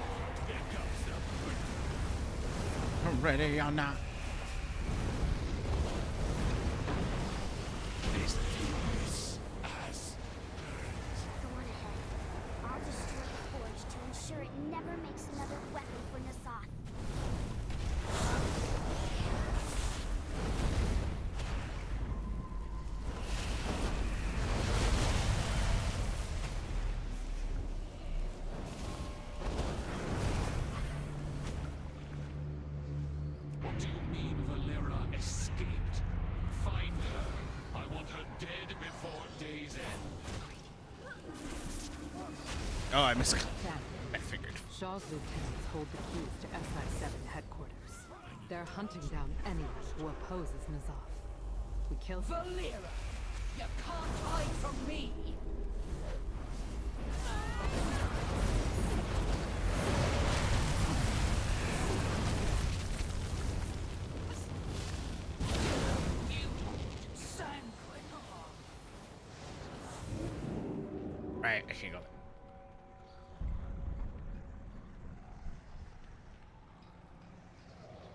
Here comes the... I'm ready or not. This Go on ahead. I'll destroy the forge to ensure it never makes another weapon for Nazoth. What do you mean Valera escaped? Find her. I want her dead before day's end. Oh, I missed. Champion. I figured. Shaw's lieutenants hold the keys to SI-7 headquarters. They're hunting down anyone who opposes Nazoth. We kill Valera! You can't hide from me! You sanguine. Right, I can't go there.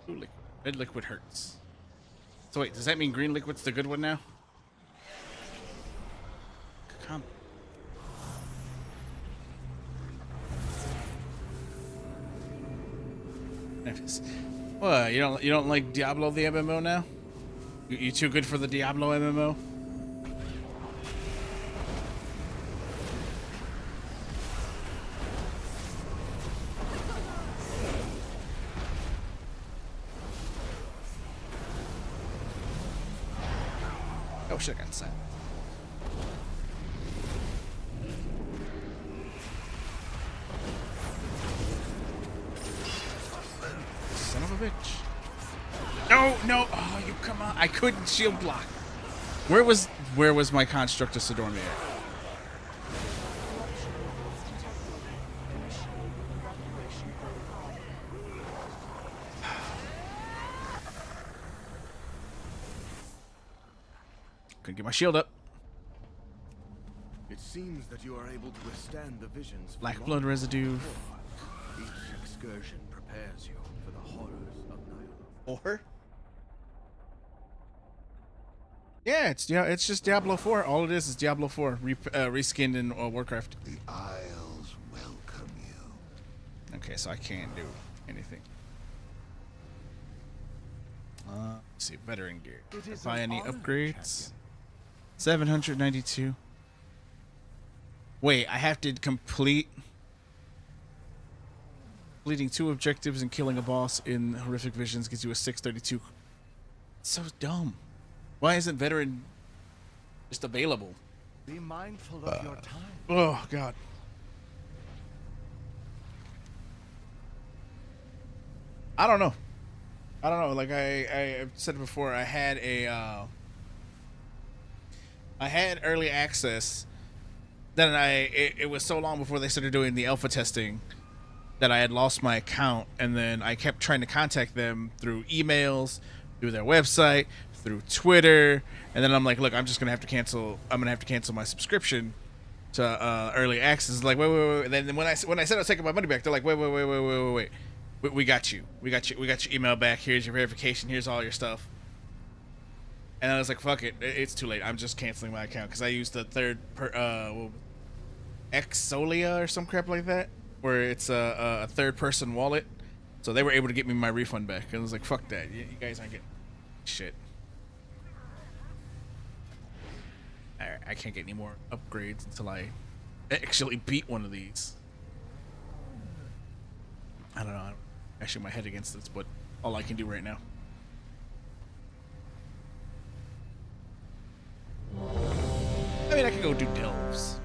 Blue liquid. Red liquid hurts. So wait, does that mean green liquid's the good one now? Come. What? You don't like Diablo the MMO now? You too good for the Diablo MMO? Oh shit, I got inside. Son of a bitch. No, no. Oh, you come on. I couldn't shield block. Where was my construct of Sidormia? Couldn't get my shield up. It seems that you are able to withstand the visions. Black blood residue. Each excursion prepares you for the horrors of Nihil. Or? Yeah, it's just Diablo 4. All it is Diablo 4 reskinned in Warcraft. The Isles welcome you. Okay, so I can't do anything. Let's see, veteran gear. Buy any upgrades? 792. Wait, I have to completing 2 objectives and killing a boss in Horrific Visions gives you a 632. It's so dumb. Why isn't veteran just available? Be mindful of your time. Oh god. I don't know. Like I said before, I had early access. Then it was so long before they started doing the alpha testing that I had lost my account, and then I kept trying to contact them through emails, through their website, through Twitter, and then I'm like, look, I'm gonna have to cancel my subscription to early access. Like, wait. And then when I said I was taking my money back, they're like, wait. We got you. We got your email back. Here's your verification. Here's all your stuff. And I was like, fuck it. It's too late. I'm just canceling my account because I used the Exolia or some crap like that, where it's a third-person wallet. So they were able to get me my refund back. And I was like, fuck that. You guys aren't getting shit. I can't get any more upgrades until I actually beat one of these. I don't know. I'm bashing my head against this, but all I can do right now. I mean, I could go do delves.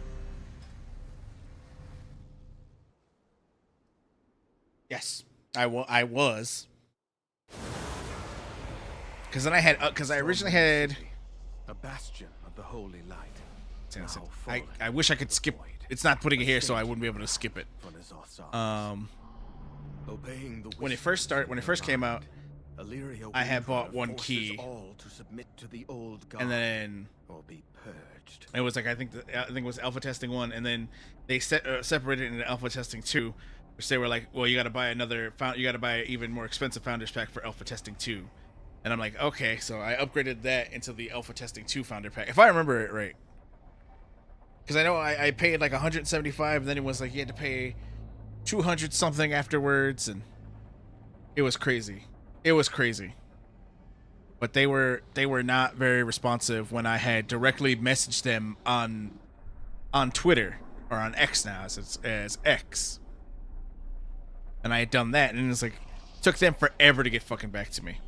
Yes, I was. Because then I had, because I originally had a bastion of the holy light. I wish I could skip. It's not putting it here, so I wouldn't be able to skip it. When it first came out, I had bought one key, and then it was like I think it was alpha testing 1, and then they separated it into alpha testing 2, which they were like, well, you got to buy an even more expensive founders pack for alpha testing 2, and I'm like, okay, so I upgraded that into the alpha testing 2 founder pack, if I remember it right, because I know I paid like 175, and then it was like you had to pay 200 something afterwards, and it was crazy. But they were not very responsive when I had directly messaged them on Twitter, or on X now as X. And I had done that, and it was like took them forever to get fucking back to me.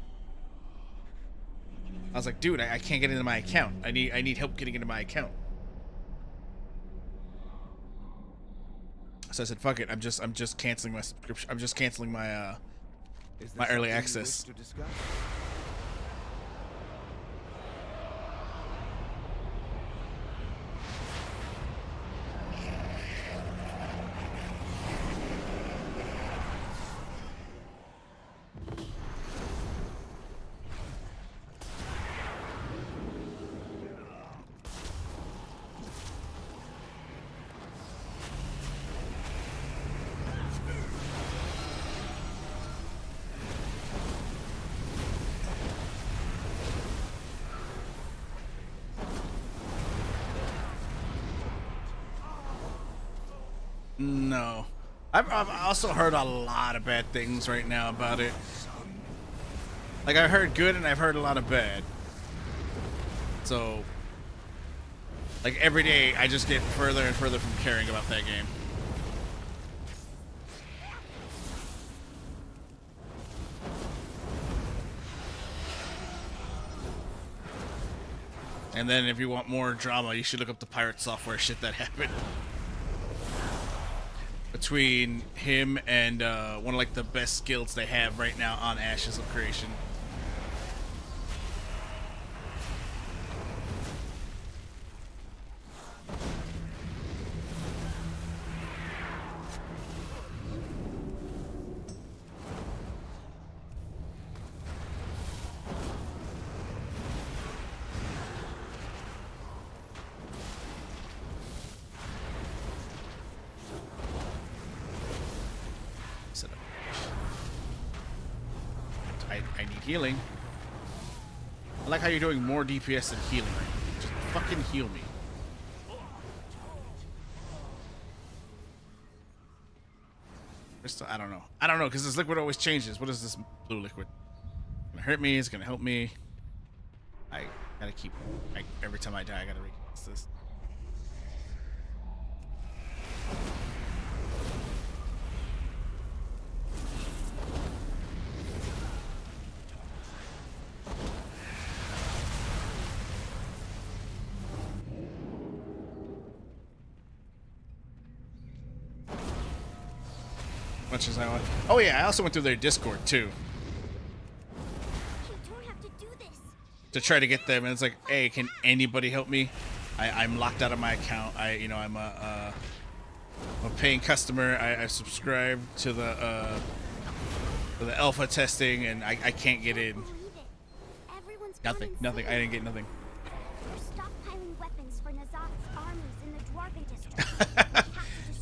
I was like, dude, I can't get into my account. I need help getting into my account. So I said, fuck it. I'm just canceling my subscription. I'm just canceling my my early access. No. I've also heard a lot of bad things right now about it. Like, I've heard good and I've heard a lot of bad. So, like, every day I just get further and further from caring about that game. And then if you want more drama, you should look up the pirate software shit that happened between him and one of like the best skills they have right now on Ashes of Creation. I need healing. I like how you're doing more DPS than healing right now. Just fucking heal me. Crystal, I don't know. I don't know, because this liquid always changes. What is this blue liquid? It's gonna hurt me, it's gonna help me. I gotta keep, every time I die, I gotta recast this. Much as I want. Oh yeah, I also went through their Discord too. You don't have to do this. To try to get them, and it's like, hey, can anybody help me? I'm locked out of my account. I'm a paying customer. I subscribe to the alpha testing, and I can't get in. Everyone's Nothing. I didn't get nothing. They're stockpiling weapons for Nazoth's armies in the Dwarven district.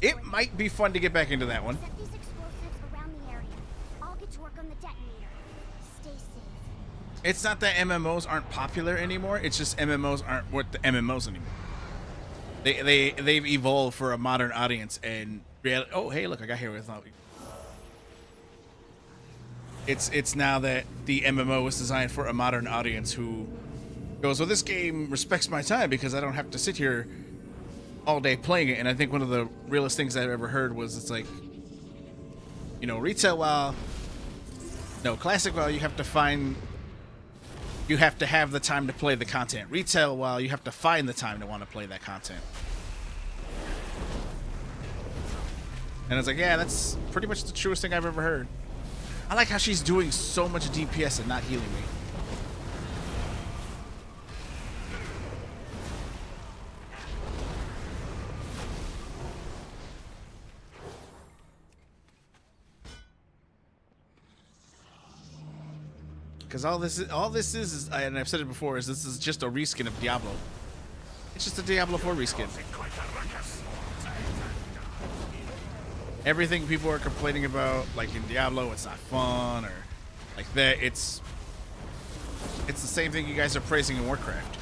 It might be fun to get back into that one. Set these explosives around the area. I'll get to work on the detonator. Stay safe. It's not that MMOs aren't popular anymore. It's just MMOs aren't what the MMOs anymore. They've evolved for a modern audience, and reality. Oh, hey, look, I got here without. It's now that the MMO was designed for a modern audience who goes, well, this game respects my time because I don't have to sit here all day playing it. And I think one of the realest things I've ever heard was, it's like, you know, retail WoW, no, classic WoW, you have to have the time to play the content. Retail WoW, you have to find the time to want to play that content. And it's like, yeah, that's pretty much the truest thing I've ever heard. I like how she's doing so much DPS and not healing me. Because all this is, and I've said it before, is this is just a reskin of Diablo. It's just a Diablo 4 reskin. Everything people are complaining about, like in Diablo, it's not fun, or like that, it's the same thing you guys are praising in Warcraft.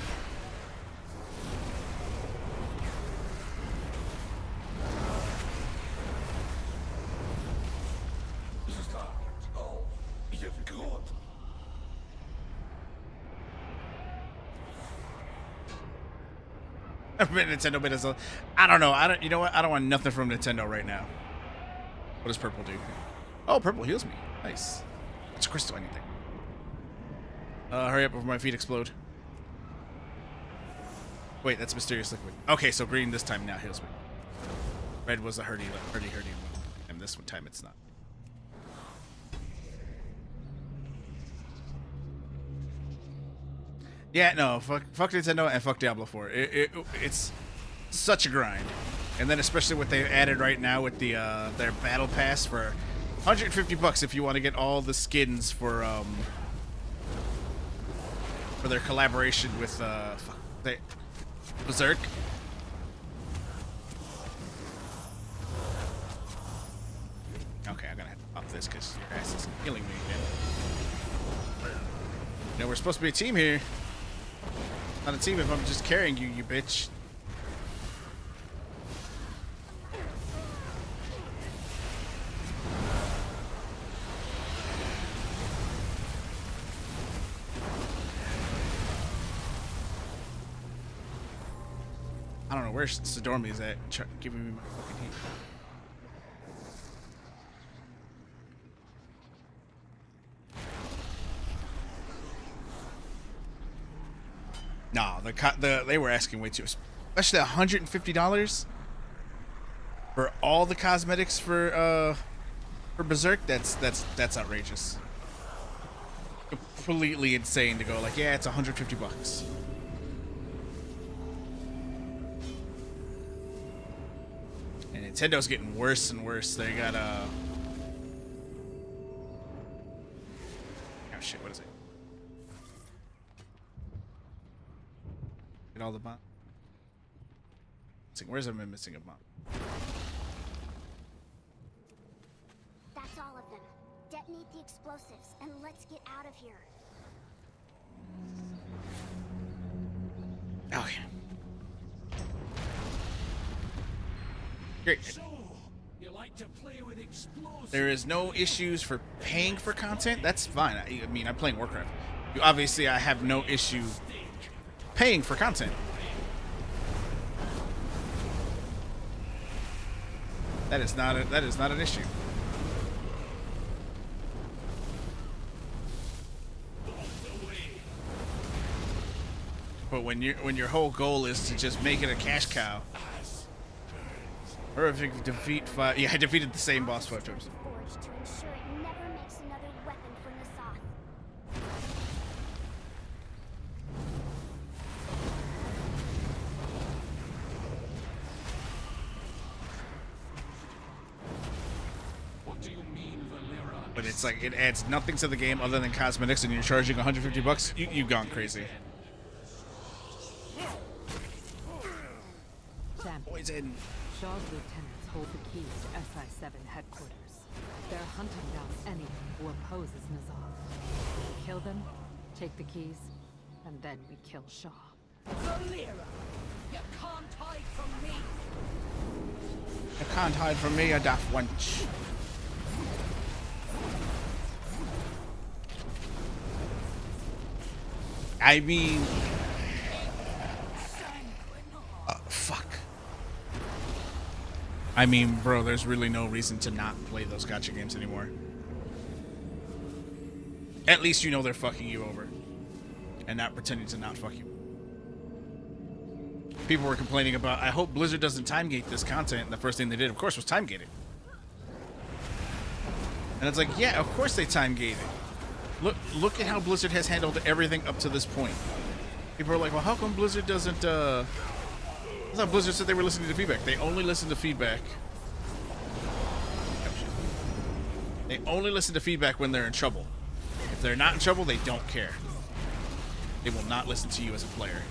Nintendo bit is I don't know. You know what? I don't want nothing from Nintendo right now. What does purple do? Oh, purple heals me. Nice. It's a crystal. Anything. Hurry up before my feet explode. Wait, that's mysterious liquid. Okay, so green this time now heals me. Red was a hurdy one, and this one time it's not. Yeah, no, fuck Nintendo and fuck Diablo 4. It's such a grind. And then especially what they've added right now with the their battle pass for $150 if you want to get all the skins for their collaboration with Berserk. Okay, I'm gonna have to pop this because your ass is killing me again. You know, we're supposed to be a team here. Not a team if I'm just carrying you, you bitch. I don't know where Sidormi is at, giving me my fucking heat. No, they were asking way too, especially $150 for all the cosmetics for Berserk. That's outrageous. Completely insane to go like, yeah, it's $150. And Nintendo's getting worse and worse. They got oh shit, what is it? Get all the bomb. Where's I missing a bomb? That's all of them. Detonate the explosives and let's get out of here. Okay. Great. So, you like to play with explosives? There is no issues for paying for content. That's fine. I mean, I'm playing Warcraft. Obviously, I have no issue paying for content. That is not an issue. But when your whole goal is to just make it a cash cow, or if you defeat five, yeah, I defeated the same boss 5 times. Forge to ensure it never makes another weapon for Nazoth. What do you mean, Valera? But it's like it adds nothing to the game other than cosmetics, and you're charging 150 bucks. You've gone crazy. Champion. Poison. Shaw's lieutenants hold the keys to SI-7 headquarters. They're hunting down anyone who opposes Nazoth. We kill them, take the keys, and then we kill Shaw. Valera, you can't hide from me. You can't hide from me, a daft wench. I mean, fuck. I mean, bro, there's really no reason to not play those gacha games anymore. At least you know they're fucking you over. And not pretending to not fuck you. People were complaining about, I hope Blizzard doesn't timegate this content. And the first thing they did, of course, was timegate it. And it's like, yeah, of course they timegate it. Look at how Blizzard has handled everything up to this point. People are like, well, how come Blizzard doesn't, I thought Blizzard said they were listening to feedback. They only listen to feedback. They only listen to feedback when they're in trouble. If they're not in trouble, they don't care. They will not listen to you as a player.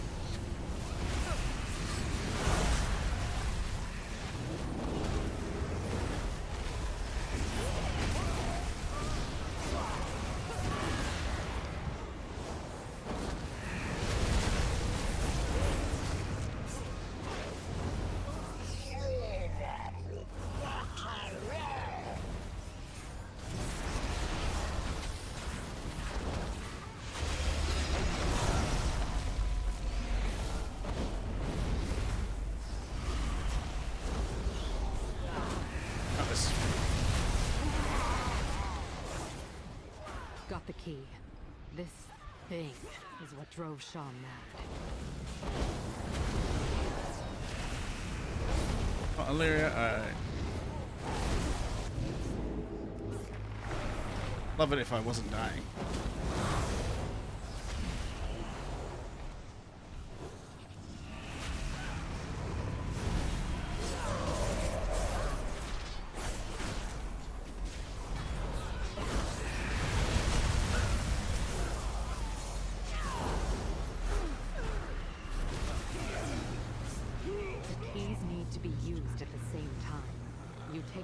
Got the key. This thing is what drove Shaw mad. Oh, Illyria, love it if I wasn't dying.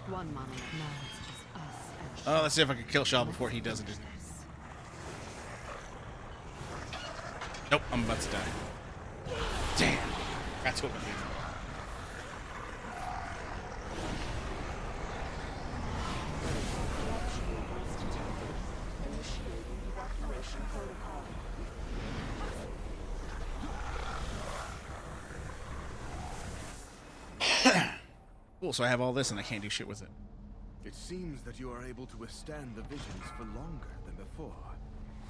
One monolith, now it's just us and Oh, let's see if I can kill Shaw before he does it. Nope, I'm about to die. Damn. That's what we need. Cool, so I have all this and I can't do shit with it. It seems that you are able to withstand the visions for longer than before.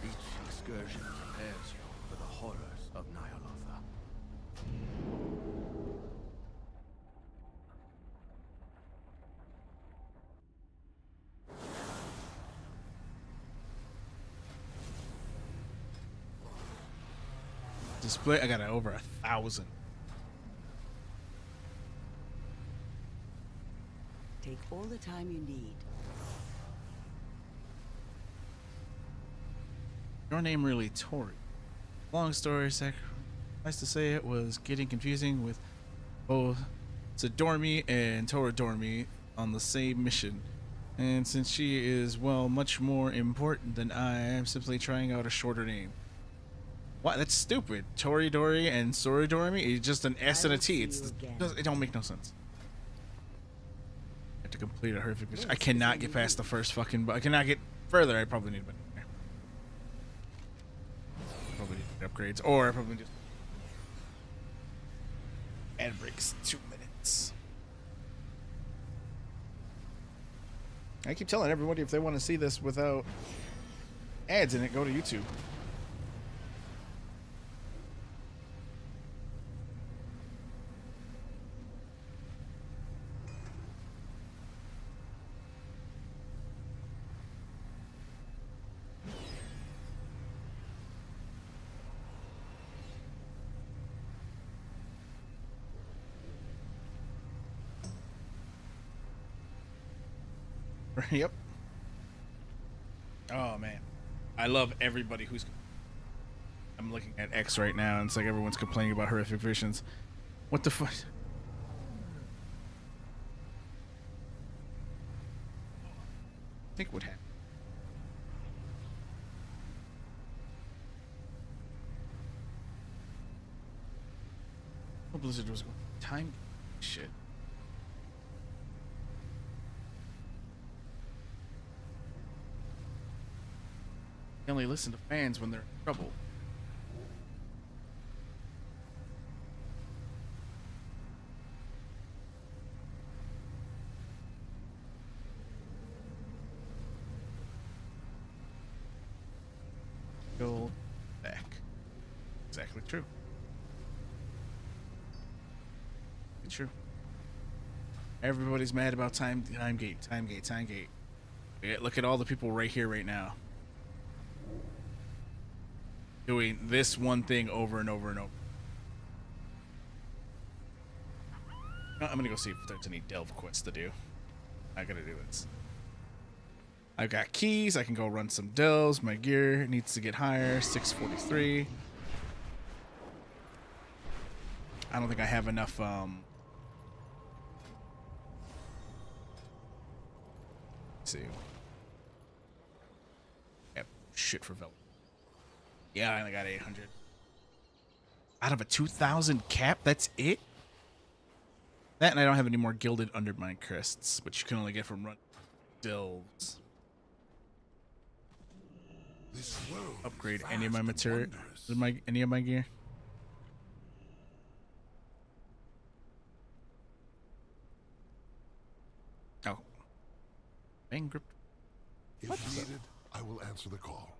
Each excursion prepares you for the horrors of Nyalotha. Display, I got it over 1,000. Take all the time you need. Your name really Tori. Long story, nice to say it was getting confusing with both Sidormi and Toradormi on the same mission. And since she is, well, much more important than I am simply trying out a shorter name. What? That's stupid. Toridori and Soridorimi is just an S and a T. It don't make no sense. I have to complete a horrific mission. I cannot get past the first fucking, but I cannot get further. I probably need probably need upgrades, or I probably just ad breaks 2 minutes. I keep telling everybody if they want to see this without ads in it, go to YouTube. Yep. Oh man, I love everybody who's. I'm looking at X right now, and it's like everyone's complaining about horrific visions. What the fuck? Think what happened. Oh, Blizzard was going time shit. They only listen to fans when they're in trouble. Go back. Exactly true. It's true. Everybody's mad about time gate. Yeah, look at all the people right here, right now, doing this one thing over and over and over. I'm gonna go see if there's any delve quests to do. I gotta do this. I've got keys. I can go run some delves. My gear needs to get higher. 643. I don't think I have enough. Let's see. Yep. Shit for velvet. Yeah, I only got 800. Out of a 2,000 cap, that's it? That, and I don't have any more gilded undermine crests, which you can only get from run delves. Upgrade any of my material, any of my gear. Oh, bang grip. If needed, I will answer the call.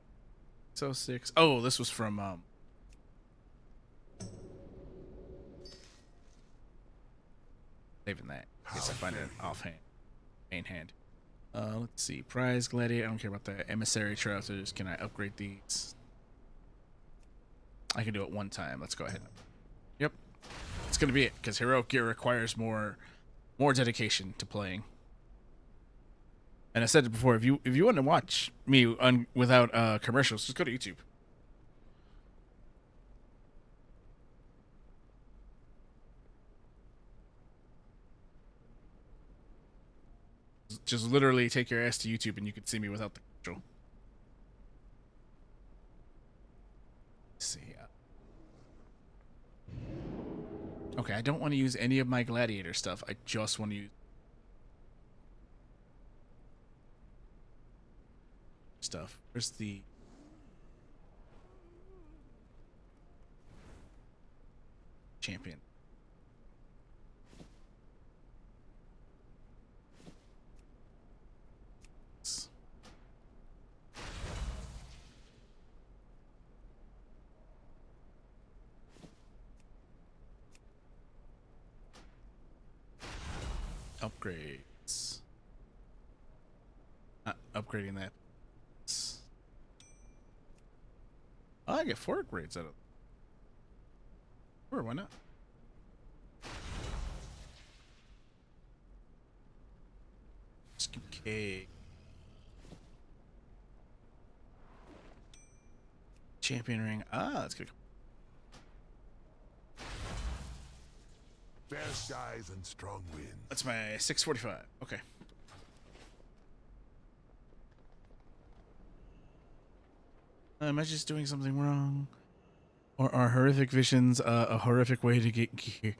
So 6. Oh, this was from saving that. I guess I find it offhand, main hand. Let's see. Prize gladiator. I don't care about the emissary trousers. Can I upgrade these? I can do it one time. Let's go ahead. Yep, it's gonna be it because heroic gear requires more dedication to playing. And I said it before. If you want to watch me without commercials, just go to YouTube. Just literally take your ass to YouTube and you can see me without the commercial. Let's see. Okay, I don't want to use any of my gladiator stuff. I just want to use stuff. Where's the champion? Upgrades. Not upgrading that. Oh, I get 4 upgrades out of it. Sure, why not? Okay. Champion ring. Ah, that's good. Fair skies and strong winds. That's my 645. Okay. Am I just doing something wrong? Or are horrific visions a horrific way to get gear?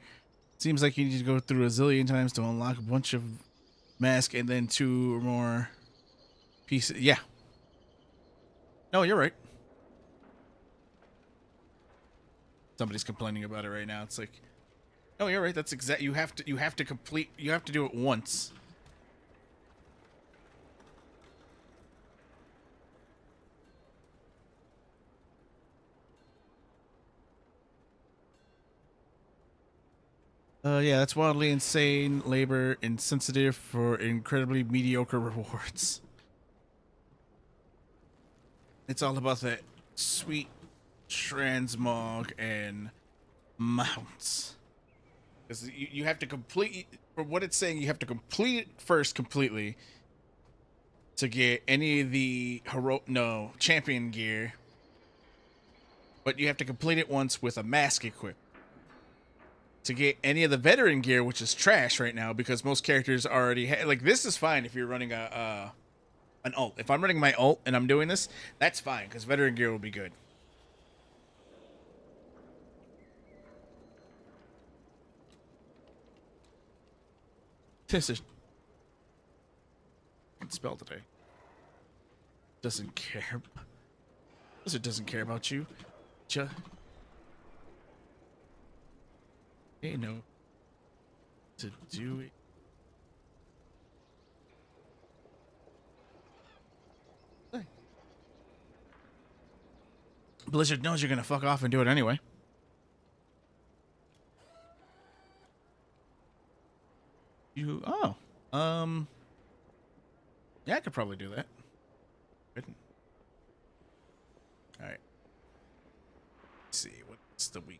Seems like you need to go through a zillion times to unlock a bunch of masks and then 2 or more pieces. Yeah. No, you're right. Somebody's complaining about it right now. It's like, oh, you're right. That's exact. You have to complete. You have to do it once. Yeah, that's wildly insane, labor insensitive for incredibly mediocre rewards. It's all about that sweet transmog and mounts. Because you have to complete, for what it's saying, you have to complete it first completely to get any of the champion gear. But you have to complete it once with a mask equipped. To get any of the veteran gear, which is trash right now because most characters already like this is fine if you're running an ult. If I'm running my ult and I'm doing this, that's fine because veteran gear will be good. This is spell today. Doesn't care. Blizzard doesn't care about you. They know to do it. Blizzard knows you're gonna fuck off and do it anyway. Yeah, I could probably do that. Alright. Let's see, what's the week?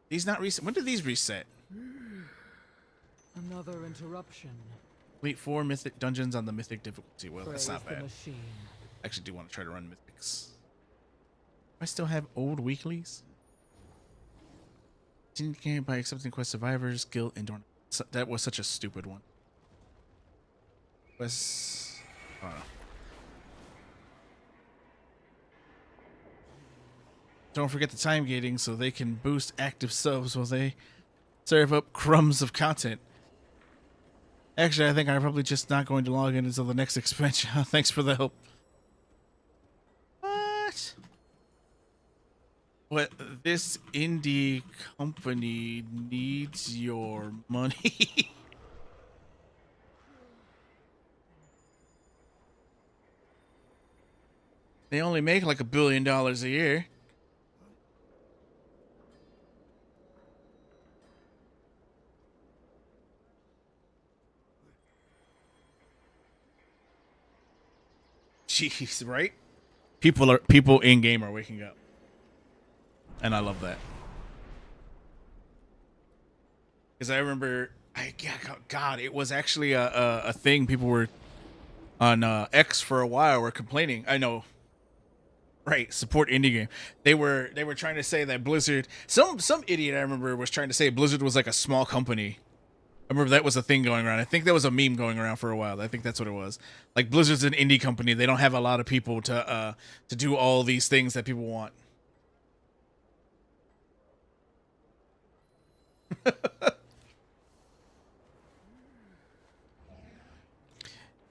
These not reset. When did these reset? Another interruption. Wait, 4 mythic dungeons on the mythic difficulty. Well, that's not Praise the bad. machine. I actually do want to try to run mythics. I still have old weeklies. Didn't gain by accepting quest survivors, guild, and dorm. That was such a stupid one. Was I don't know. Don't forget the time gating so they can boost active subs while they serve up crumbs of content. Actually, I think I'm probably just not going to log in until the next expansion. Thanks for the help. What? This indie company needs your money. They only make like $1 billion a year. Jeez, right? People in game are waking up, and I love that because I remember, God, it was actually a thing. People were on X for a while were complaining. I know, right? Support indie game. They were trying to say that Blizzard. Some idiot I remember was trying to say Blizzard was like a small company. I remember that was a thing going around. I think that was a meme going around for a while. I think that's what it was. Like Blizzard's an indie company. They don't have a lot of people to do all these things that people want.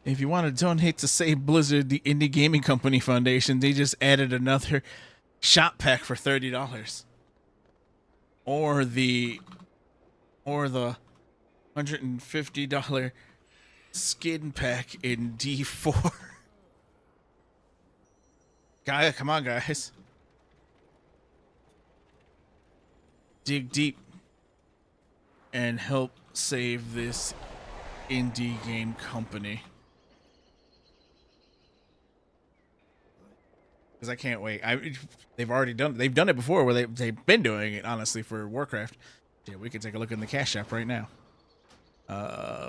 If you want to donate to Save Blizzard, the Indie Gaming Company Foundation, they just added another shop pack for $30. Or the $150 skin pack in D4. Come on, guys. Dig deep and help save this indie game company. Because I can't wait. They've done it before where they've been doing it, honestly, for Warcraft. Yeah, we can take a look in the cash app right now.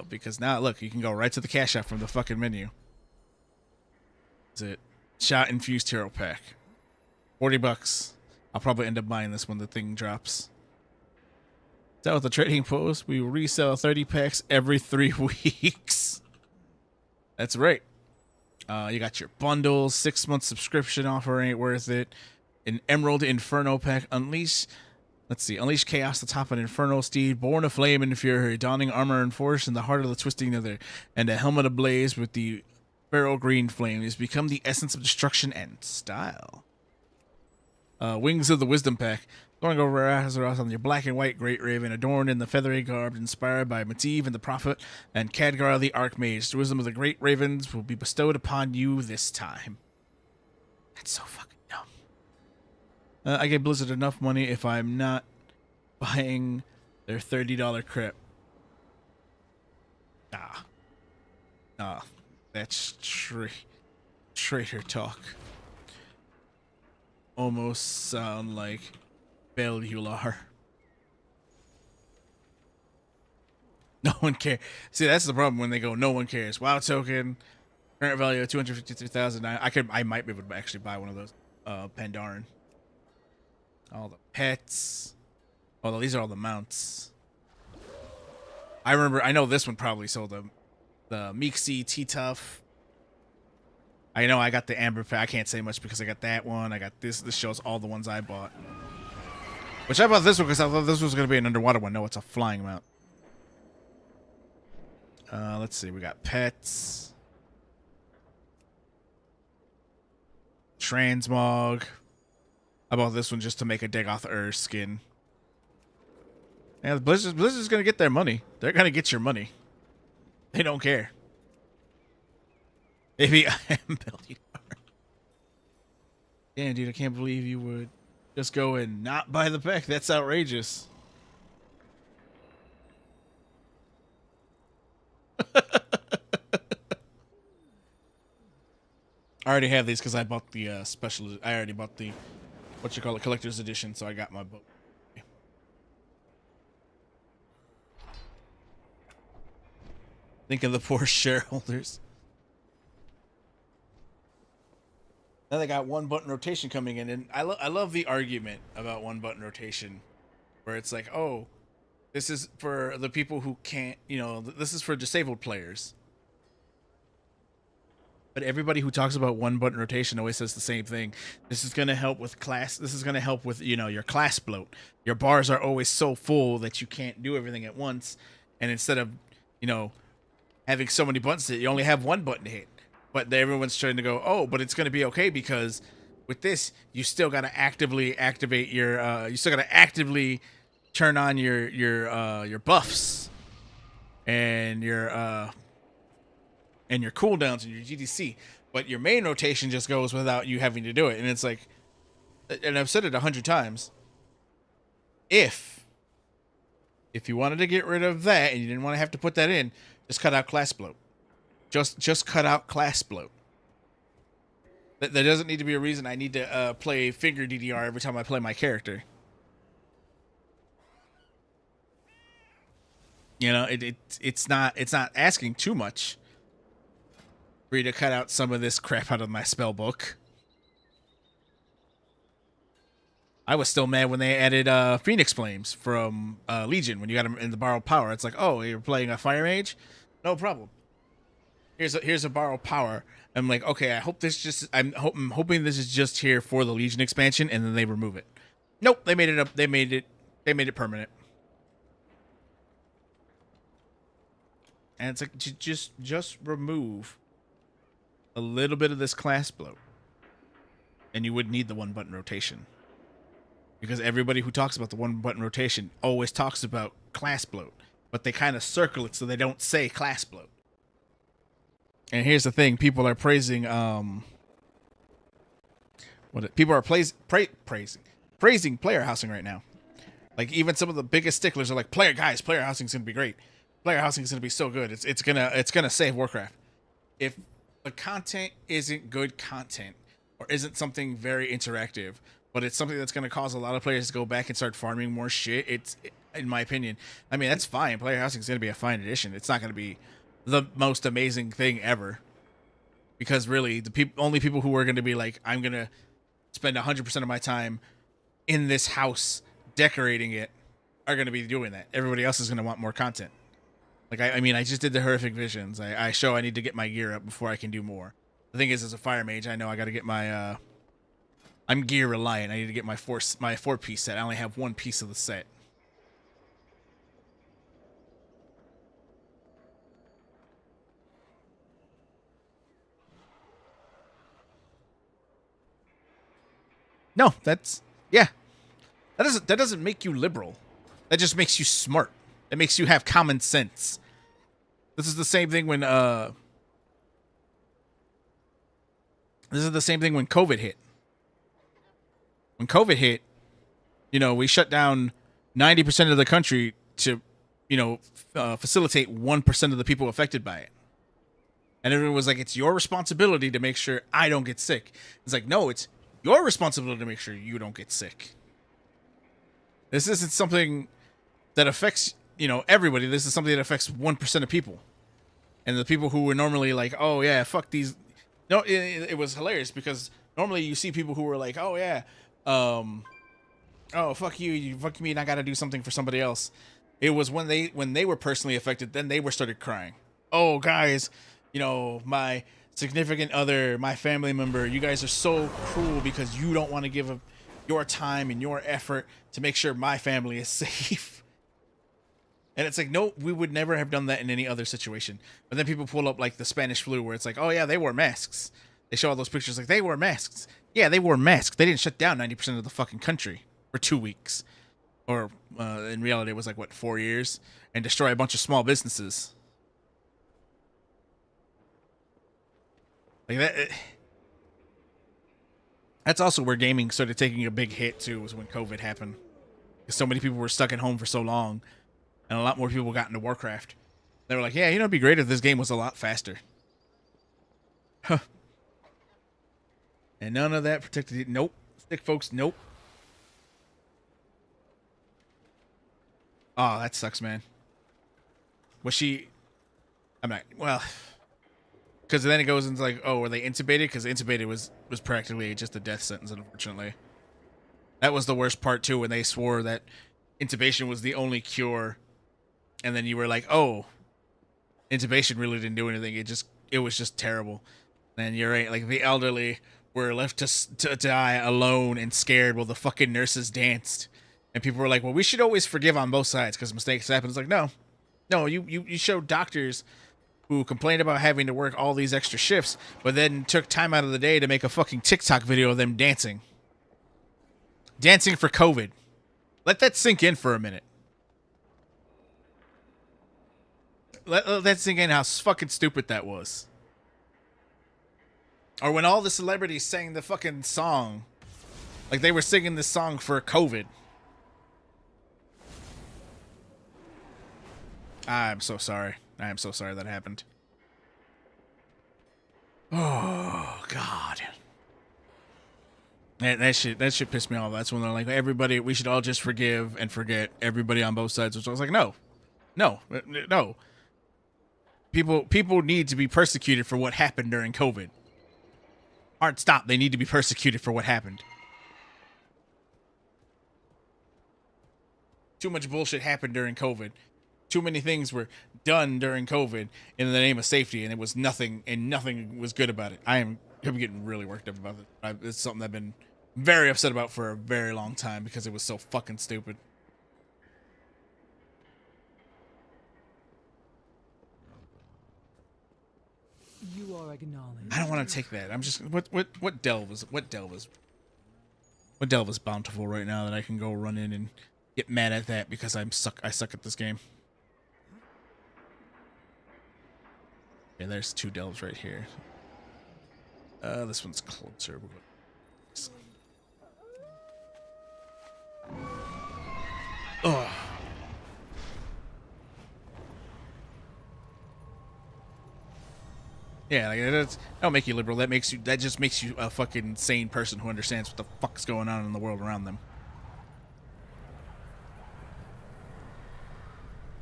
Because now, look, you can go right to the cash app from the fucking menu. Is it Shot Infused Hero Pack? $40. I'll probably end up buying this when the thing drops. Is that with the trading post? We resell 30 packs every 3 weeks. That's right. You got your bundles, 6-month subscription offer ain't worth it. An Emerald Inferno pack. Unleash chaos atop an infernal steed, born of flame and fury, donning armor and force in the heart of the twisting nether, and a helmet ablaze with the beryl green flames. Become the essence of destruction and style. Wings of the Wisdom pack. Soaring over Azeroth on your black and white Great Raven, adorned in the feathery garb inspired by Mativ and the Prophet and Khadgar the Archmage. The wisdom of the Great Ravens will be bestowed upon you this time. That's so fucking dumb. I gave Blizzard enough money if I'm not buying their $30 crap. That's traitor talk. Almost sound like Bellular. No one cares. See, that's the problem when they go, no one cares. WoW token, current value of 253,000. I might be able to actually buy one of those. Pandaren. All the pets. Although these are all the mounts. I know this one probably sold them. The Meeksy T-Tuff. I know I got the Amber pack. I can't say much because I got that one. I got this. This shows all the ones I bought. Which I bought this one because I thought this was going to be an underwater one. No, it's a flying mount. Let's see. We got pets. Transmog. I bought this one just to make a Dagoth Ur skin. Yeah, Blizzard's going to get their money. They're going to get your money. They don't care. Maybe I am Bellular. Damn, dude, I can't believe you would just go and not buy the pack. That's outrageous. I already have these because I bought the special. I already bought the collector's edition, so I got my book. Think of the poor shareholders. Now they got one button rotation coming in, and I love the argument about one button rotation, where it's like, oh, this is for the people who can't, this is for disabled players. But everybody who talks about one button rotation always says the same thing. This is going to help with class. This is going to help with, your class bloat. Your bars are always so full that you can't do everything at once. And instead of, having so many buttons to hit, you only have one button to hit. But everyone's trying to go, oh, but it's going to be okay because with this, you still got to actively activate your, you still got to actively turn on your buffs and your cooldowns and your GDC. But your main rotation just goes without you having to do it. And it's like, and I've said it 100 times, if you wanted to get rid of that and you didn't want to have to put that in, just cut out class bloat. Just cut out class bloat. There doesn't need to be a reason I need to play finger DDR every time I play my character. It's not asking too much for you to cut out some of this crap out of my spell book. I was still mad when they added Phoenix Flames from Legion when you got them in the borrowed power. It's like, oh, you're playing a Fire Mage? No problem. Here's a borrowed power. I'm like, okay, I hope this I'm hoping this is just here for the Legion expansion, and then they remove it. Nope, they made it up. They made it permanent. And it's like, just remove a little bit of this class bloat, and you would need the one button rotation. Because everybody who talks about the one button rotation always talks about class bloat, but they kind of circle it so they don't say class bloat. And here's the thing: people are praising praising player housing right now. Like even some of the biggest sticklers are like, player housing is gonna be great. Player housing is gonna be so good. It's gonna save Warcraft. If the content isn't good content or isn't something very interactive, but it's something that's gonna cause a lot of players to go back and start farming more shit, in my opinion. I mean, that's fine. Player housing is gonna be a fine addition. It's not gonna be the most amazing thing ever, because really the only people who are going to be like, I'm going to spend 100% of my time in this house decorating it are going to be doing that. Everybody else is going to want more content. Like, I mean, I just did the horrific visions. I need to get my gear up before I can do more. The thing is, as a fire mage, I know I got to get my. I'm gear reliant. I need to get my four-piece set. I only have one piece of the set. No, that's yeah. That doesn't make you liberal. That just makes you smart. It makes you have common sense. This is the same thing when COVID hit. When COVID hit, you know, we shut down 90% of the country to, you know, facilitate 1% of the people affected by it. And everyone was like, it's your responsibility to make sure I don't get sick. It's like, no, it's your responsibility to make sure you don't get sick. This isn't something that affects, you know, everybody. This is something that affects 1% of people. And the people who were normally like, oh, yeah, fuck these. No, it was hilarious because normally you see people who were like, oh, yeah, oh, fuck you fuck me, and I got to do something for somebody else. It was when they were personally affected, then they started crying. Oh, guys, you know, my significant other, my family member, you guys are so cruel because you don't want to give up your time and your effort to make sure my family is safe. And it's like, no, we would never have done that in any other situation. But then people pull up like the Spanish flu where it's like, oh yeah, they wore masks. They show all those pictures like they wore masks. Yeah, they wore masks. They didn't shut down 90% of the fucking country for 2 weeks. Or in reality, it was like, what, 4 years? And destroy a bunch of small businesses. Like that. That's also where gaming started taking a big hit too, was when COVID happened. Because so many people were stuck at home for so long, and a lot more people got into Warcraft. They were like, yeah, you know, it'd be great if this game was a lot faster. Huh. And none of that protected it. Nope. Stick folks, nope. Oh, that sucks, man. Was she... I'm not... Well... Because then it goes into like, oh, were they intubated? Because intubated was practically just a death sentence, unfortunately. That was the worst part, too, when they swore that intubation was the only cure. And then you were like, oh, intubation really didn't do anything. It was just terrible. And you're right, like the elderly were left to die alone and scared while the fucking nurses danced. And people were like, well, we should always forgive on both sides because mistakes happen. It's like, no, you showed doctors who complained about having to work all these extra shifts, but then took time out of the day to make a fucking TikTok video of them dancing. Dancing for COVID. Let that sink in for a minute. Let that sink in how fucking stupid that was. Or when all the celebrities sang the fucking song. Like they were singing this song for COVID. I'm so sorry. I am so sorry that happened. Oh, God. That shit pissed me off. That's when they're like, everybody, we should all just forgive and forget everybody on both sides. Which I was like, no. People need to be persecuted for what happened during COVID. Hard stop. They need to be persecuted for what happened. Too much bullshit happened during COVID. Too many things were done during COVID in the name of safety, and it was nothing, and nothing was good about it. I'm getting really worked up about it. It's something I've been very upset about for a very long time because it was so fucking stupid. You are acknowledged. I don't want to take that. I'm just what delve is bountiful right now that I can go run in and get mad at that because I suck at this game. Okay, there's 2 delves right here. This one's closer. Oh. Yeah, like that'll make you liberal. That just makes you a fucking sane person who understands what the fuck's going on in the world around them.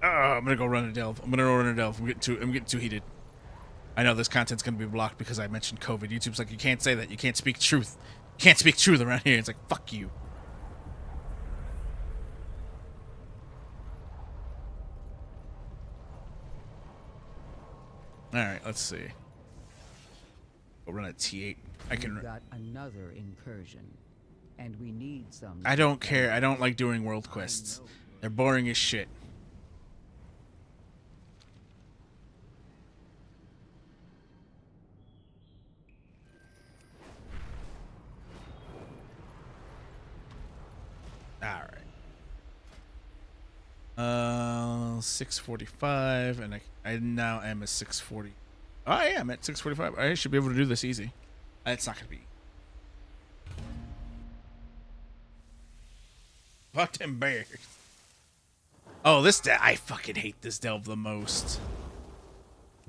I'm gonna go run a delve. I'm getting too heated. I know this content's gonna be blocked because I mentioned COVID. YouTube's like, you can't say that. You can't speak truth. You can't speak truth around here. It's like, fuck you. All right, let's see. I'll run a T8. I can. We've got another incursion, and we need some. I don't care. I don't like doing world quests. They're boring as shit. All right. 6:45, and I now am at 6:40. Oh, I am at 6:45. I should be able to do this easy. It's not gonna be. Fucking bears. Oh, I fucking hate this delve the most.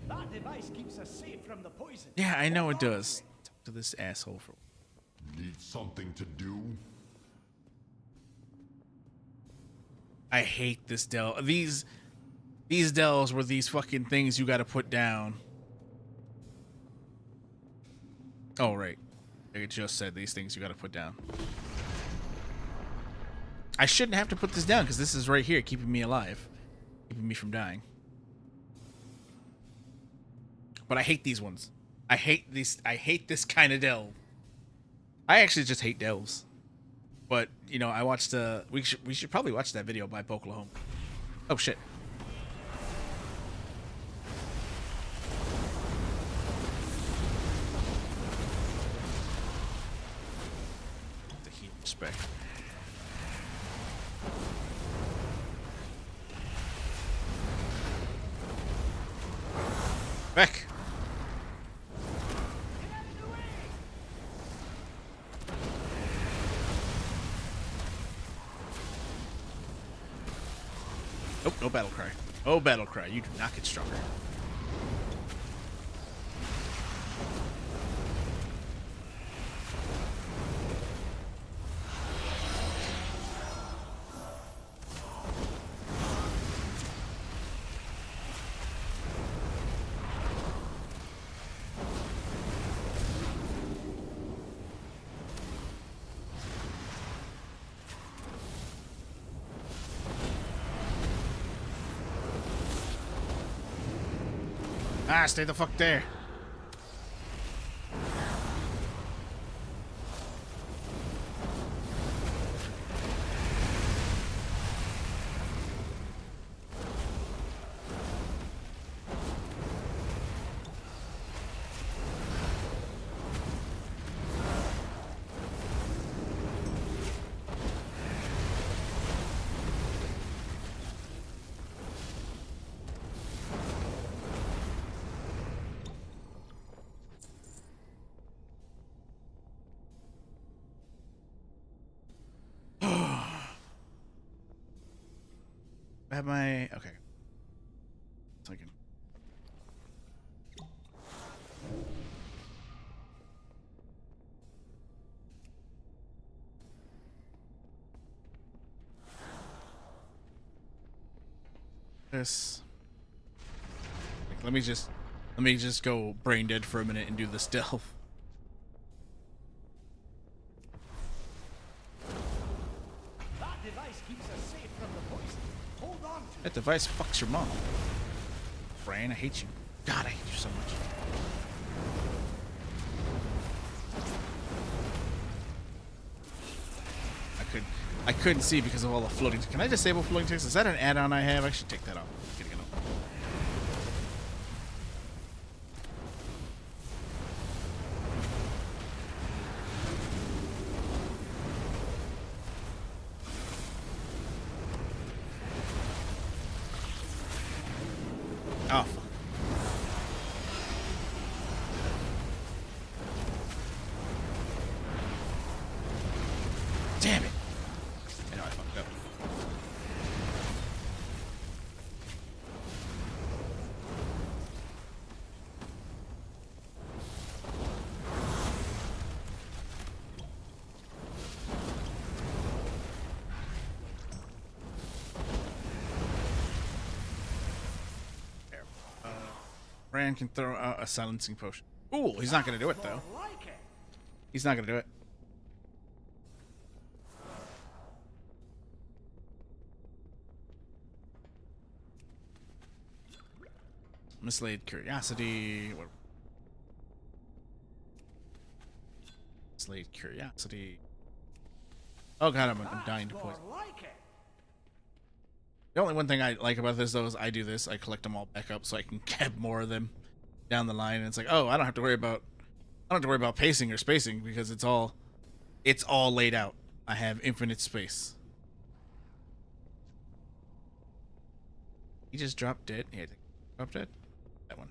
That device keeps us safe from the poison. Yeah, I know it does. Talk to this asshole for. Need something to do? I hate this delve. These delves were these fucking things you gotta put down. Oh, right. Like it just said these things you gotta put down. I shouldn't have to put this down because this is right here keeping me alive. Keeping me from dying. But I hate these ones. I hate this kind of delve. I actually just hate delves. But, you know, I watched we should probably watch that video by Oklahoma. Oh shit. The heat respect. Back. Nope, no battle cry. Oh, battle cry. You do not get stronger. Ah, stay the fuck there. Have my okay. Second. This. Like, let me just go brain dead for a minute and do this delve. That device keeps us safe from the poison. Hold on to That device fucks your mom. Fran, I hate you. God, I hate you so much. I couldn't see because of all the floating. Can I disable floating text? Is that an add-on I have? I should take that off. Getting it off. Oh, fuck. Damn it. I know I fucked up. There. Rand can throw out a silencing potion. Ooh, he's not gonna do it though. He's not gonna do it. Mislaid curiosity. What? Slate curiosity. Oh god, I'm dying to poison. Like it. The only one thing I like about this though is I do this. I collect them all back up so I can get more of them down the line. And it's like, oh, I don't have to worry about pacing or spacing because it's all laid out. I have infinite space. He just dropped dead. Yeah, dropped dead. That one.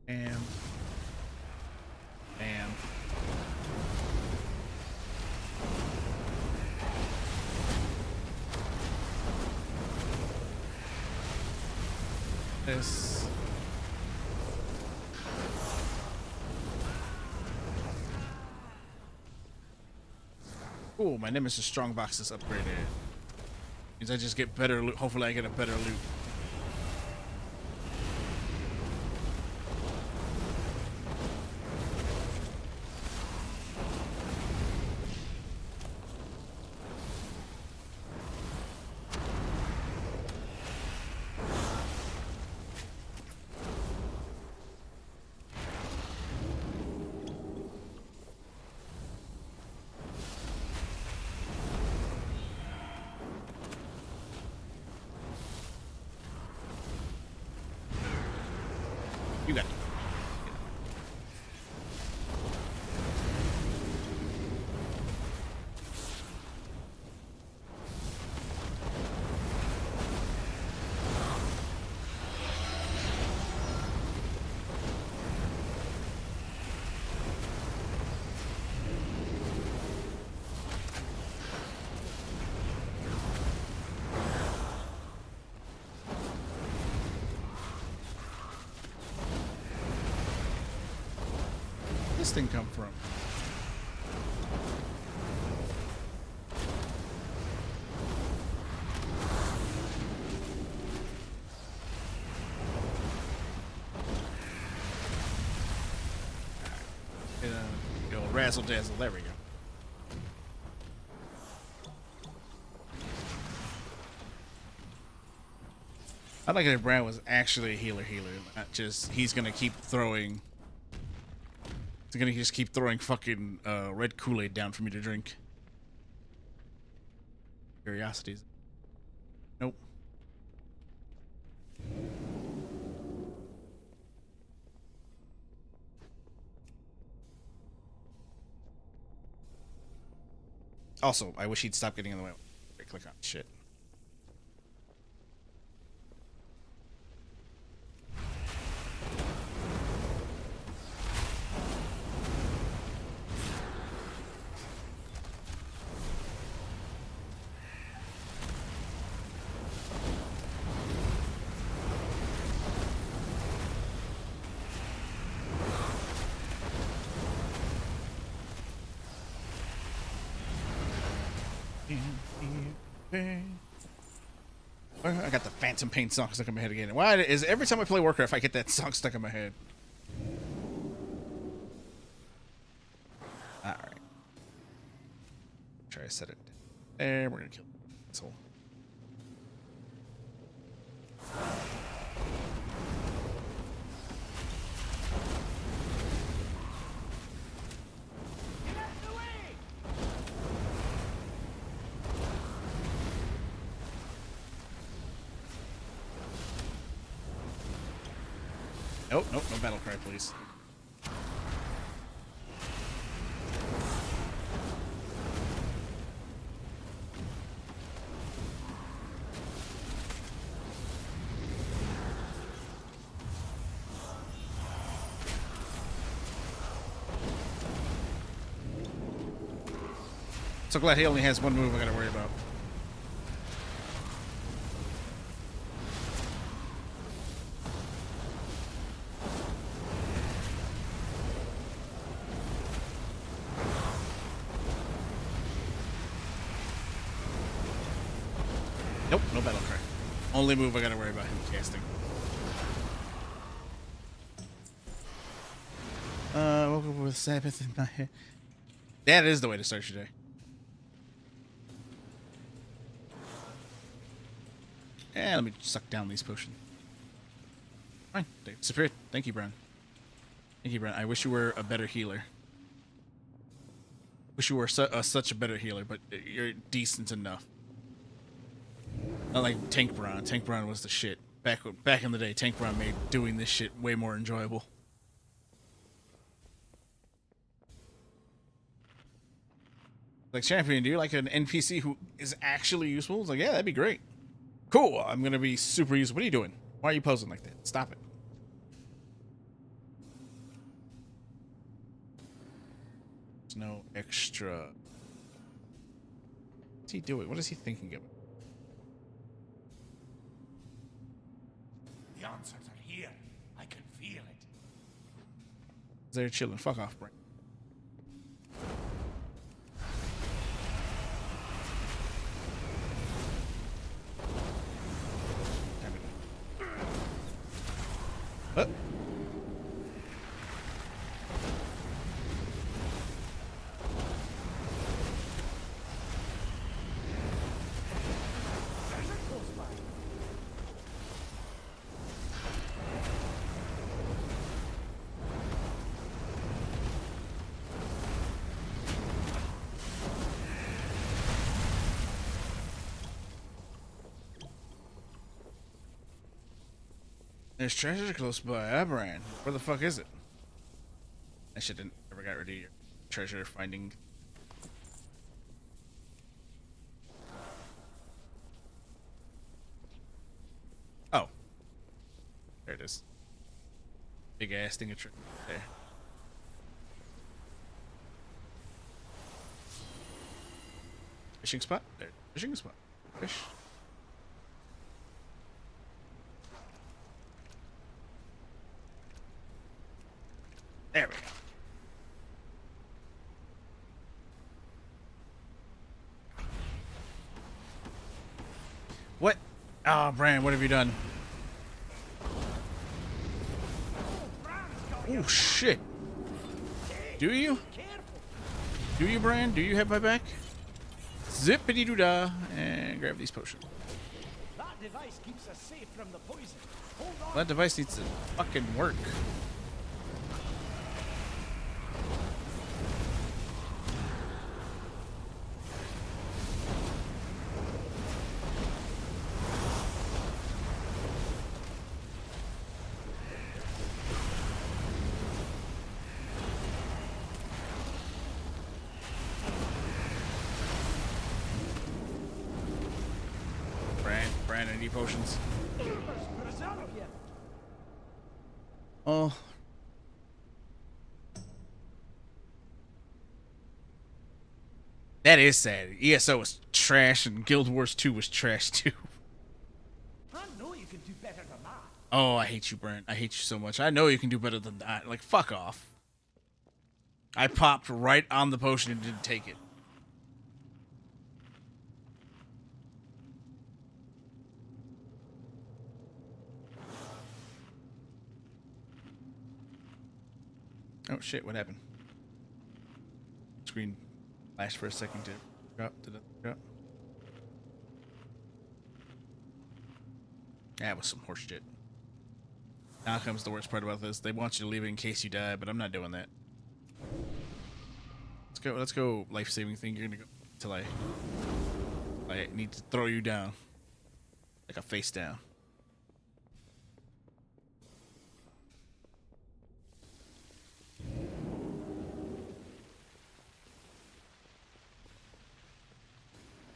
Bam. Bam. This. Ooh, my Nemesis Strongbox is upgraded. Means I just get better loot. Hopefully I get a better loot. You got it. This thing come from? Go razzle dazzle. There we go. I'd like it if Brad was actually a healer, not just he's gonna keep throwing. He's gonna just keep throwing fucking red Kool-Aid down for me to drink. Curiosities. Nope. Also, I wish he'd stop getting in the way. Click on shit. I got the Phantom Pain song stuck in my head again. Why is every time I play Warcraft, I get that song stuck in my head? All right. Try to set it there. We're gonna kill this hole. Nope, nope, no battle cry, please. So glad he only has one move I gotta worry about. Nope, no battle cry. Only move I gotta worry about him casting. Woke up with Sabbath in my head. That is the way to start your day. And let me suck down these potions. Fine, they disappeared. Thank you, Brian. Thank you, Brent. I wish you were a better healer. Wish you were such a better healer, but you're decent enough. Not like Tank Braun. Tank Braun was the shit. Back in the day, Tank Braun made doing this shit way more enjoyable. Like, champion, do you like an NPC who is actually useful? It's like, yeah, that'd be great. Cool, I'm gonna be super useful. What are you doing? Why are you posing like that? Stop it. There's no extra. What's he doing? What is he thinking of? The answers are here. I can feel it. They're chilling. Fuck off, Brent. What? There's treasure close by, Abraham. Where the fuck is it? I should have never got rid of your treasure finding. Oh. There it is. Big ass thing of treasure there. Fishing spot? There. Fishing spot. Fish. There we go. What? Oh, Bran, what have you done? Oh, shit. Do you? Do you, Bran? Do you have my back? Zippity-doo-dah. And grab these potions. That device keeps us safe from the poison. Hold on. That device needs to fucking work. Bran, I need potions. Oh. That is sad. ESO was trash and Guild Wars 2 was trash too. I know you can do better than that. Oh, I hate you, Brent. I hate you so much. I know you can do better than that. Like, fuck off. I popped right on the potion and didn't take it. Oh shit, what happened? Screen flashed for a second. Did it drop? Did it drop? That was some horse shit. Now comes the worst part about this. They want you to leave it in case you die, but I'm not doing that. Let's go life-saving thing. You're gonna go till I need to throw you down. Like a face down.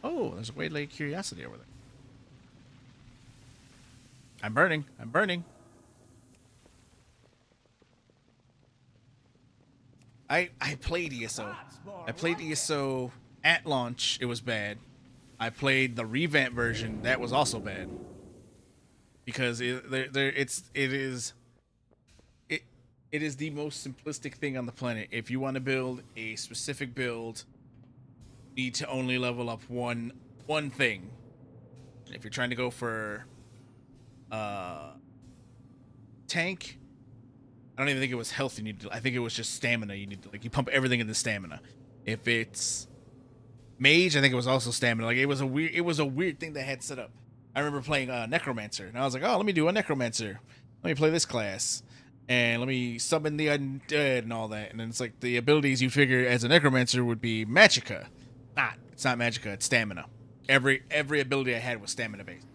Oh, there's a waylaid curiosity over there. I'm burning. I'm burning. I played ESO. I played ESO at launch. It was bad. I played the revamp version. That was also bad. Because it is the most simplistic thing on the planet. If you want to build a specific build, you need to only level up one thing. If you're trying to go for tank, I don't even think it was health you need to. I think it was just stamina you need to, like, you pump everything into stamina. If it's mage, I think it was also stamina. Like, it was a weird thing they had set up. I remember playing Necromancer, and I was like, oh, let me do a Necromancer. Let me play this class. and let me summon the undead and all that. And then it's like the abilities you figure as a necromancer would be magicka. It's not magicka, it's stamina. Every ability I had was stamina based.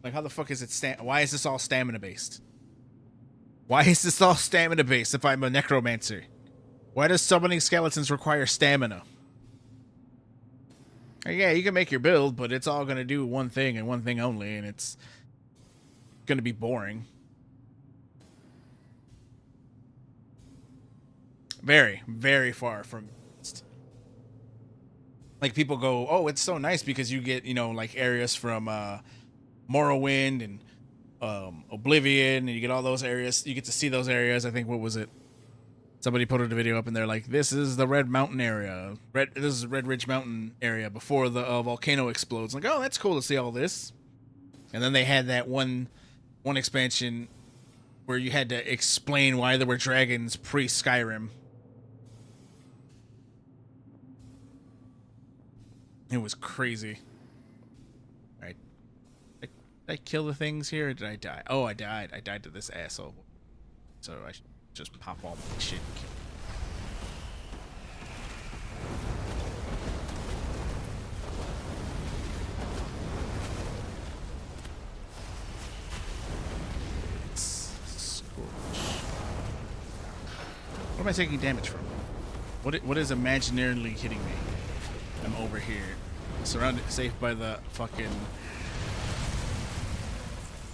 Like, how the fuck is it why is this all stamina based? Why is this all stamina based if I'm a necromancer? Why does summoning skeletons require stamina? Yeah, you can make your build, but it's all going to do one thing and one thing only, and it's going to be boring. Very, very far from... Like, people go, oh, it's so nice because you get, you know, like, areas from Morrowind and Oblivion, and you get all those areas. You get to see those areas. I think, what was it? Somebody put a video up and they're like, this is the Red Mountain area. This is Red Ridge Mountain area before the volcano explodes. Like, oh, that's cool to see all this. And then they had that one expansion where you had to explain why there were dragons pre-Skyrim. It was crazy. Alright. Did I kill the things here or did I die? Oh, I died. I died to this asshole. So I should just pop all my shit and kill. Scorch. What am I taking damage from? What is imaginarily hitting me? I'm over here, surrounded, safe by the fucking...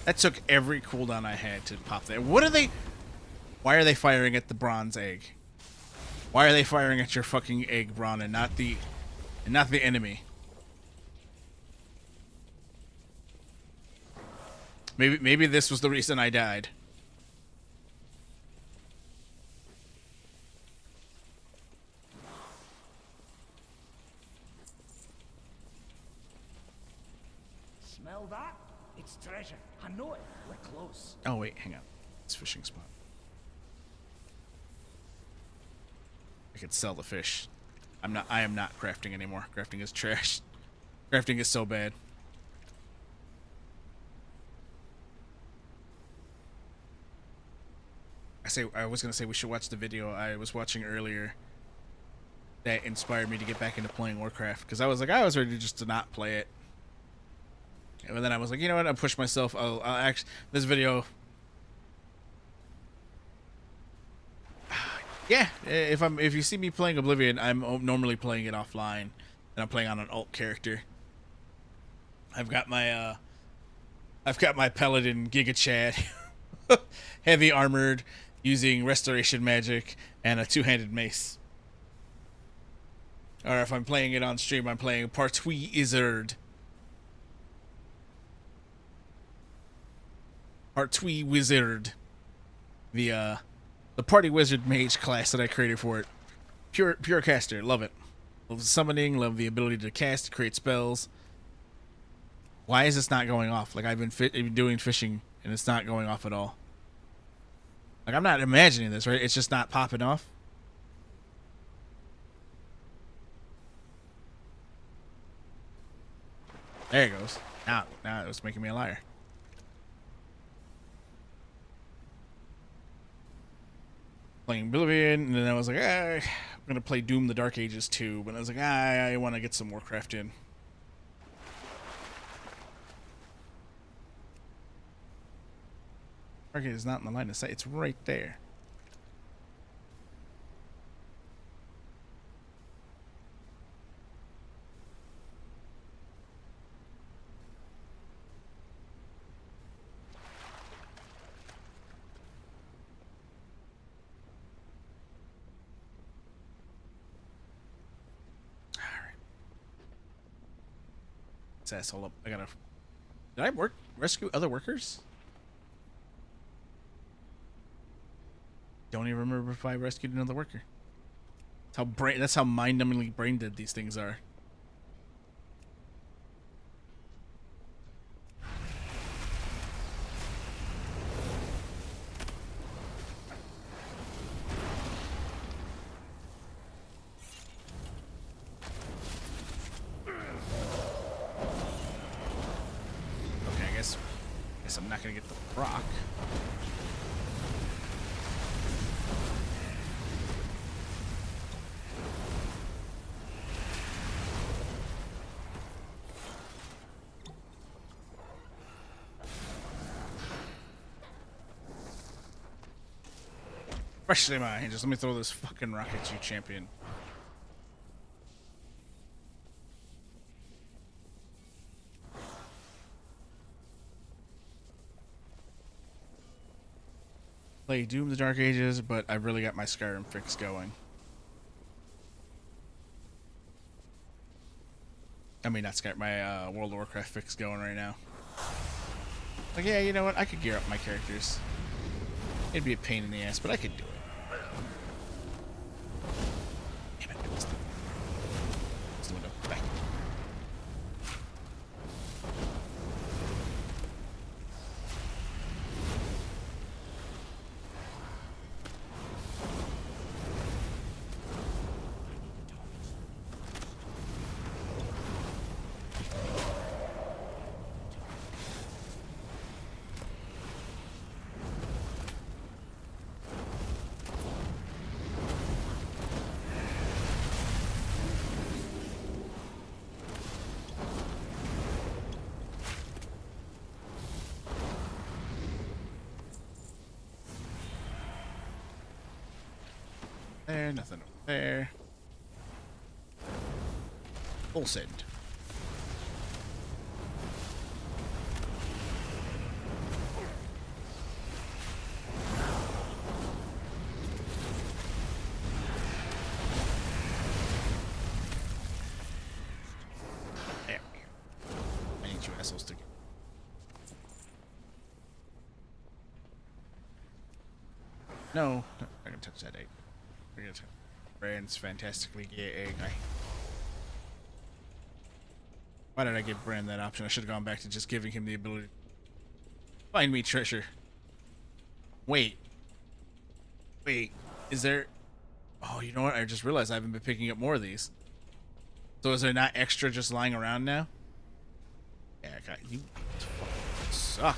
That took every cooldown I had to pop that. What are they... Why are they firing at the bronze egg? Why are they firing at your fucking egg, Bron, and not the enemy? Maybe this was the reason I died. Smell that? It's treasure. I know it. We're close. Oh wait, hang on. It's fishing spot. I could sell the fish. I am not crafting anymore. Crafting is trash. Crafting is so bad. I was gonna say we should watch the video I was watching earlier that inspired me to get back into playing Warcraft, because I was ready just to not play it. And then I was like, you know what? I'll push myself. I'll actually, this video. Yeah, if you see me playing Oblivion, I'm normally playing it offline, and I'm playing on an alt character. I've got my Paladin Giga Chad, heavy armored, using restoration magic and a two-handed mace. Or if I'm playing it on stream, I'm playing Partui Izzard. Partui Wizard. The party wizard mage class that I created for it. Pure caster, love it. Love summoning, love the ability to cast, create spells. Why is this not going off? Like, I've been doing fishing and it's not going off at all. Like, I'm not imagining this, right? It's just not popping off. There it goes. Now it was making me a liar. Playing Oblivion, and then I was like, I'm gonna play Doom the Dark Ages 2, but I was like, I want to get some Warcraft in. Target is not in the line of sight. It's right there. Asshole up. Did I rescue other workers? Don't even remember if I rescued another worker. That's how mind-numbingly brain dead these things are. I'm not gonna get the rock. Freshly mine. Just let me throw this fucking rocket at you, champion. Play Doom the Dark Ages, but I've really got my Skyrim fix going. I mean, not Skyrim, my World of Warcraft fix going right now. Like, yeah, you know what? I could gear up my characters. It'd be a pain in the ass, but I could do it. Damn it, I missed it. Close the window. Back. There, nothing over there. Full send. There. I need you assholes to get. No, not gonna touch that egg. We're gonna touch Brand's fantastically gay egg. Why did I give Brand that option? I should have gone back to just giving him the ability to find me treasure. Wait. Wait. Is there... Oh, you know what? I just realized I haven't been picking up more of these. So is there not extra just lying around now? Yeah, God, you fucking suck.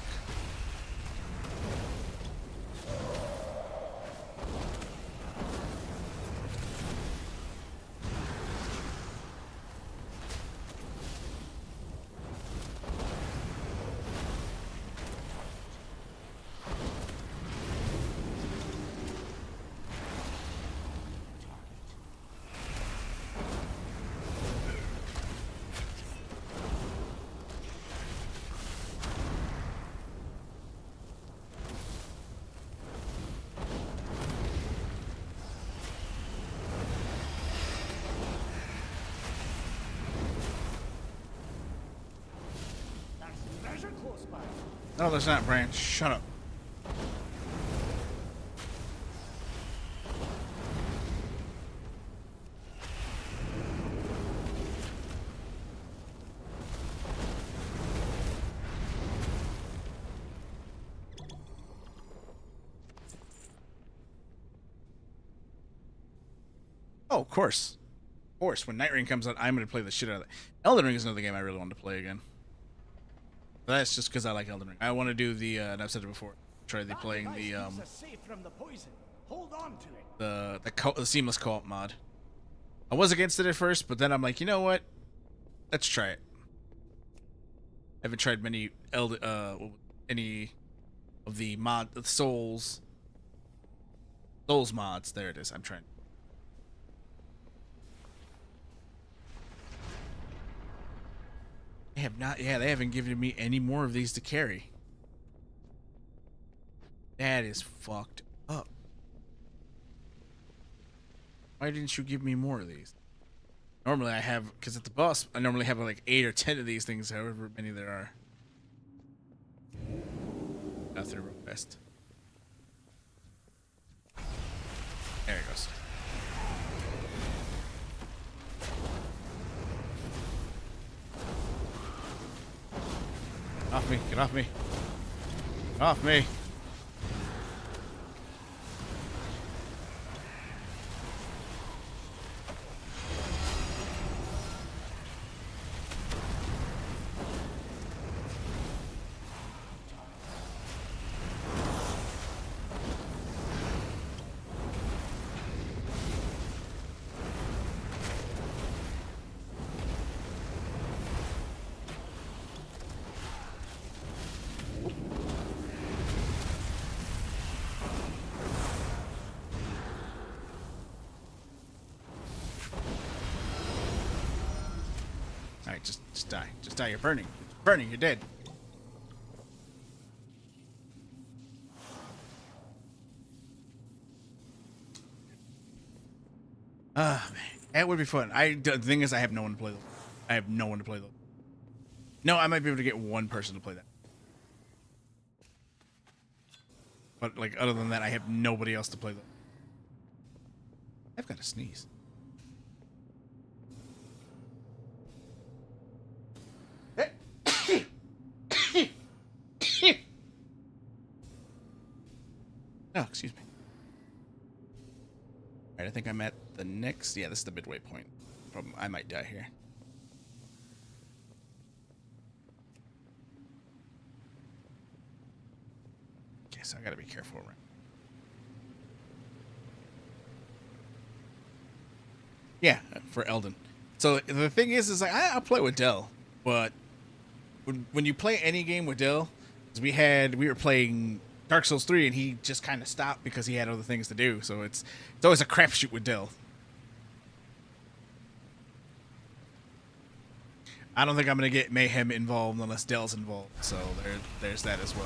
No, there's not, Brand. Shut up. Oh, of course. Of course. When Night Ring comes out, I'm going to play the shit out of it. Elden Ring is another game I really want to play again. But that's just because I like Elden Ring. I want to do the, and I've said it before, try playing the, the seamless co-op mod. I was against it at first, but then I'm like, you know what? Let's try it. I haven't tried any of the Souls mods. There it is. I'm trying. They have not. Yeah, they haven't given me any more of these to carry. That is fucked up. Why didn't you give me more of these? Normally I have, because at the boss, I normally have like 8 or 10 of these things, however many there are. Got through real fast. There it goes. Off me, get off me. Off me. Just die. Just die. You're burning. You're burning. You're dead. Ah, man. That would be fun. The thing is, I have no one to play those. I have no one to play those. No, I might be able to get one person to play that. But, like, other than that, I have nobody else to play those. I've got to sneeze. Oh, excuse me. Alright, I think I'm at the next... Yeah, this is the midway point. I might die here. Okay, so I gotta be careful around. Yeah, for Elden. So the thing is like, I'll play with Dell, but when you play any game with Dell, we were playing Dark Souls 3 and he just kind of stopped because he had other things to do. So it's always a crapshoot with Dell. I don't think I'm gonna get Mayhem involved unless Dell's involved. So there's that as well.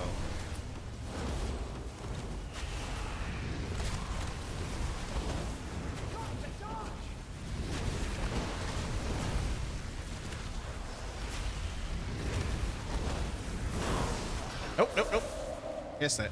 Nope. Guess that.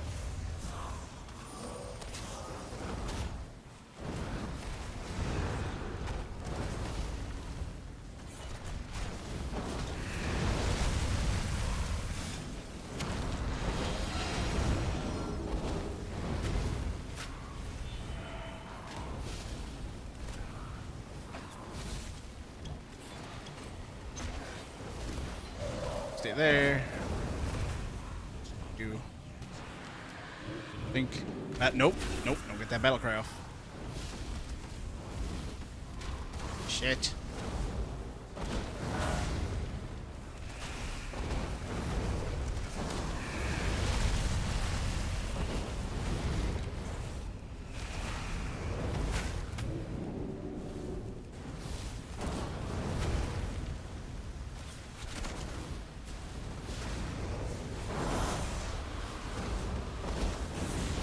Stay there. You think nope, don't get that battle cry off. Shit.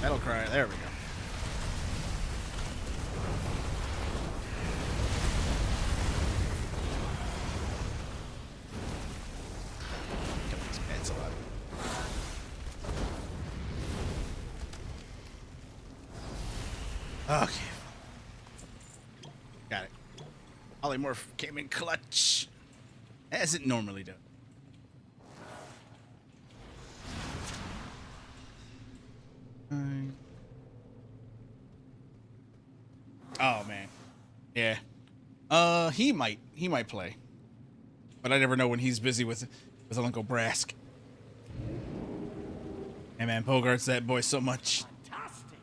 Battle cry, there we go. Get these pets alive. Okay. Got it. Polymorph came in clutch, as it normally does. Oh man, yeah. He might play, but I never know when he's busy with Uncle Brask. Hey man, Bogart's that boy so much. Fantastic.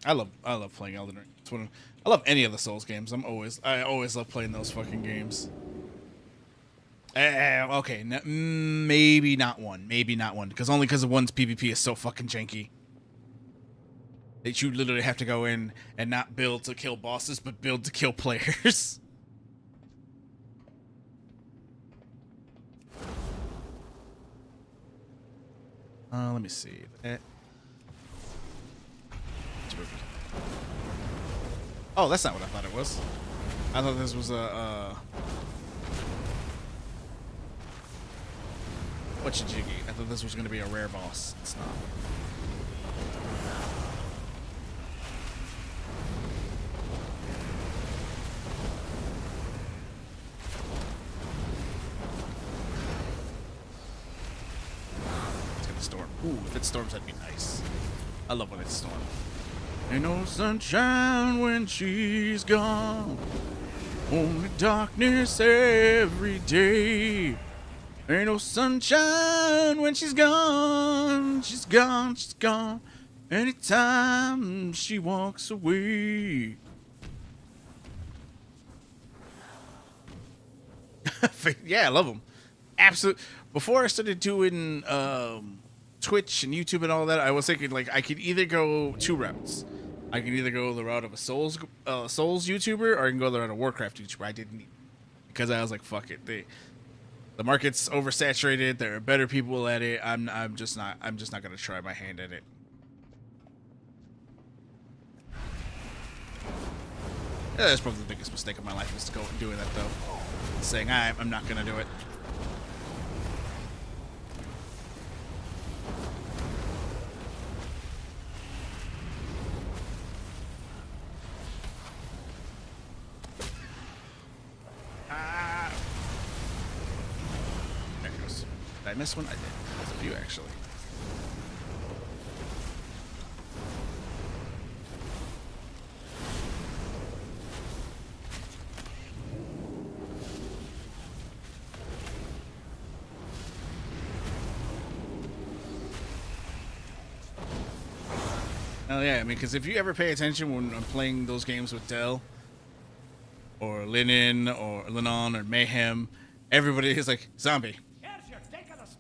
I love playing Elden Ring. It's I love any of the Souls games. I always love playing those fucking games. Okay, maybe not one, because one's PvP is so fucking janky that you literally have to go in and not build to kill bosses, but build to kill players. Let me see. Oh, that's not what I thought it was. I thought this was a whatcha-jiggy. I thought this was going to be a rare boss. It's not. It's going to storm. Ooh, if it storms, that'd be nice. I love when it storms. Ain't no sunshine when she's gone. Only darkness every day. Ain't no sunshine when she's gone. She's gone, she's gone. Anytime she walks away. Yeah, I love them. Absolutely. Before I started doing Twitch and YouTube and all that, I was thinking like I could either go two routes. I can either go the route of a Souls YouTuber, or I can go the route of Warcraft YouTuber. I didn't, because I was like, fuck it. The market's oversaturated. There are better people at it. I'm just not gonna try my hand at it. Yeah, that's probably the biggest mistake of my life, is to go doing that though. Saying I'm not gonna do it. There it goes. Did I miss one? I did. There's a few actually. Oh yeah, I mean, because if you ever pay attention when I'm playing those games with Dell, or Linen, or Linon, or Mayhem, everybody is like, zombie,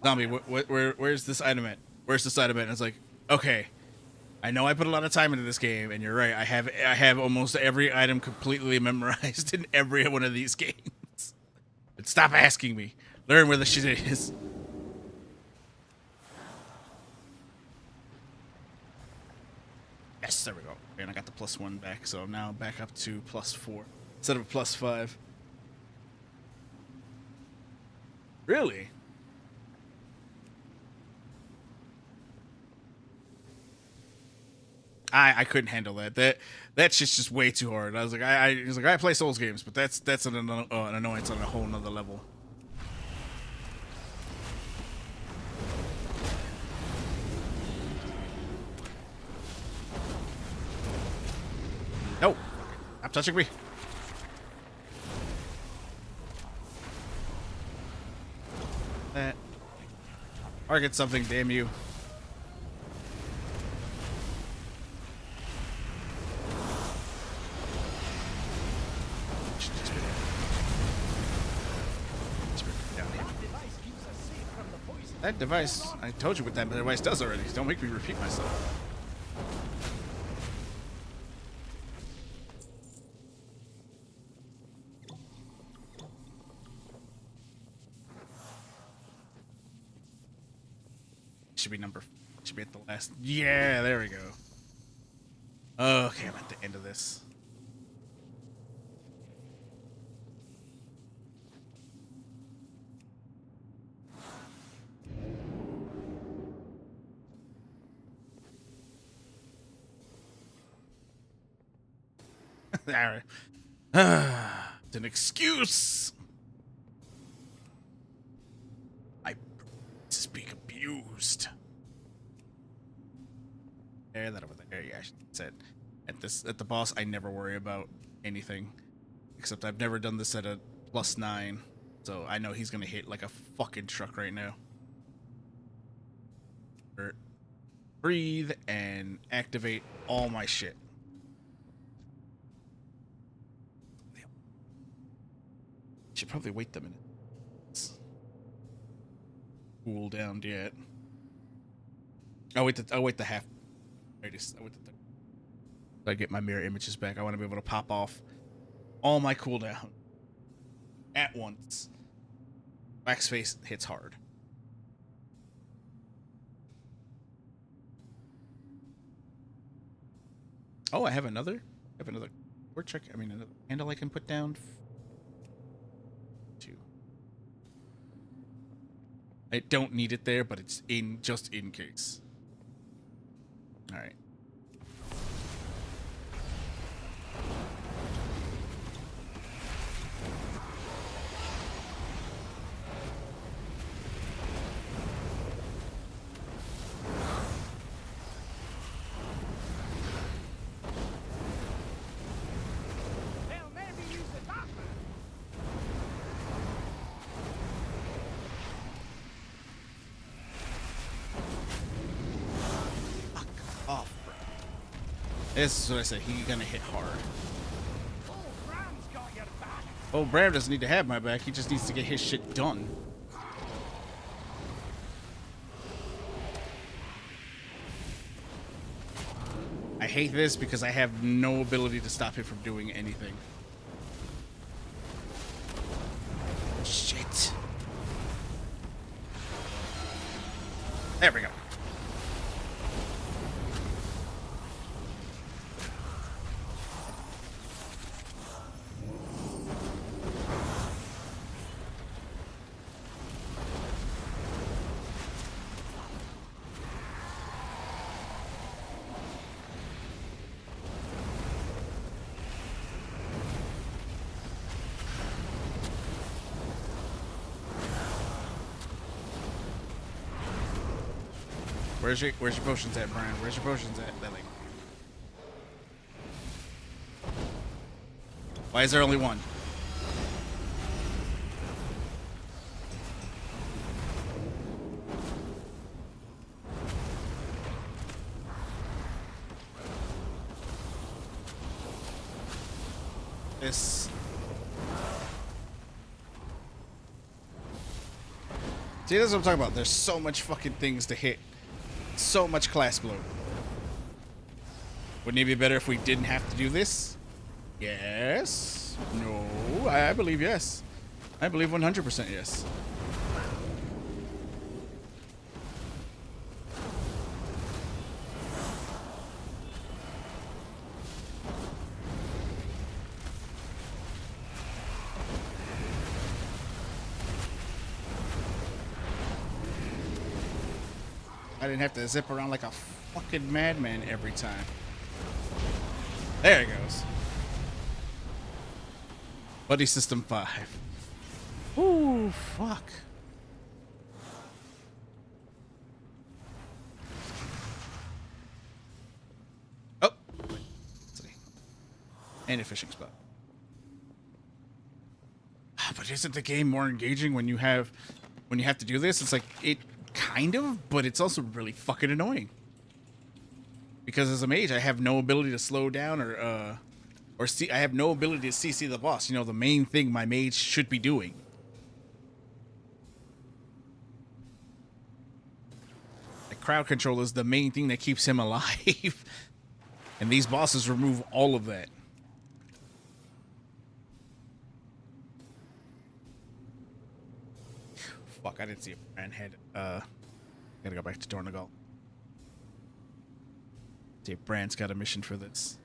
zombie. Where's this item at? Where's this item at? And it's like, okay, I know I put a lot of time into this game, and you're right. I have almost every item completely memorized in every one of these games. But stop asking me. Learn where the shit is. Yes, there we go. And I got the +1 back, so I'm now back up to +4 instead of +5. Really? I couldn't handle that. That shit's just way too hard. I was like, I was like, I play Souls games, but that's an annoyance on a whole nother level. No! Stop touching me! Target something, damn you. That device, I told you what that device does already. Don't make me repeat myself. Should be at the last. Yeah, there we go. Okay, I'm at the end of this. Alright. It's an excuse. I speak abused. There, that over there. Yeah, that's it. At the boss, I never worry about anything, except I've never done this at a +9, so I know he's gonna hit like a fucking truck right now. Breathe and activate all my shit. Should probably wait the minute. Cool down yet. I'll wait the half. I get my mirror images back. I want to be able to pop off all my cooldown at once. Wax face hits hard. Oh, I have another word check. I mean, another handle I can put down. 2. I don't need it there, but it's just in case. All right. They'll never use the doctor. Off, bro. This is what I said. He's gonna hit hard. Oh, Bram's got your back. Oh, Bram doesn't need to have my back. He just needs to get his shit done. I hate this because I have no ability to stop it from doing anything. Shit. There we go. Where's your potions at, Brian? Where's your potions at, Lily? Why is there only one? This. See, that's what I'm talking about. There's so much fucking things to hit. So much class bloat. Wouldn't it be better if we didn't have to do this? Yes. No. I believe yes. I believe 100% yes. I didn't have to zip around like a fucking madman every time. There it goes. Buddy System 5. Ooh, fuck. Oh. Let's see. And a fishing spot. But isn't the game more engaging when you have to do this? It's like it kind of, but it's also really fucking annoying. Because as a mage, I have no ability to slow down or see. I have no ability to CC the boss. You know, the main thing my mage should be doing. Like crowd control is the main thing that keeps him alive, and these bosses remove all of that. Fuck, I didn't see a brand head. Gotta go back to Dornagal. See if Brand's got a mission for this.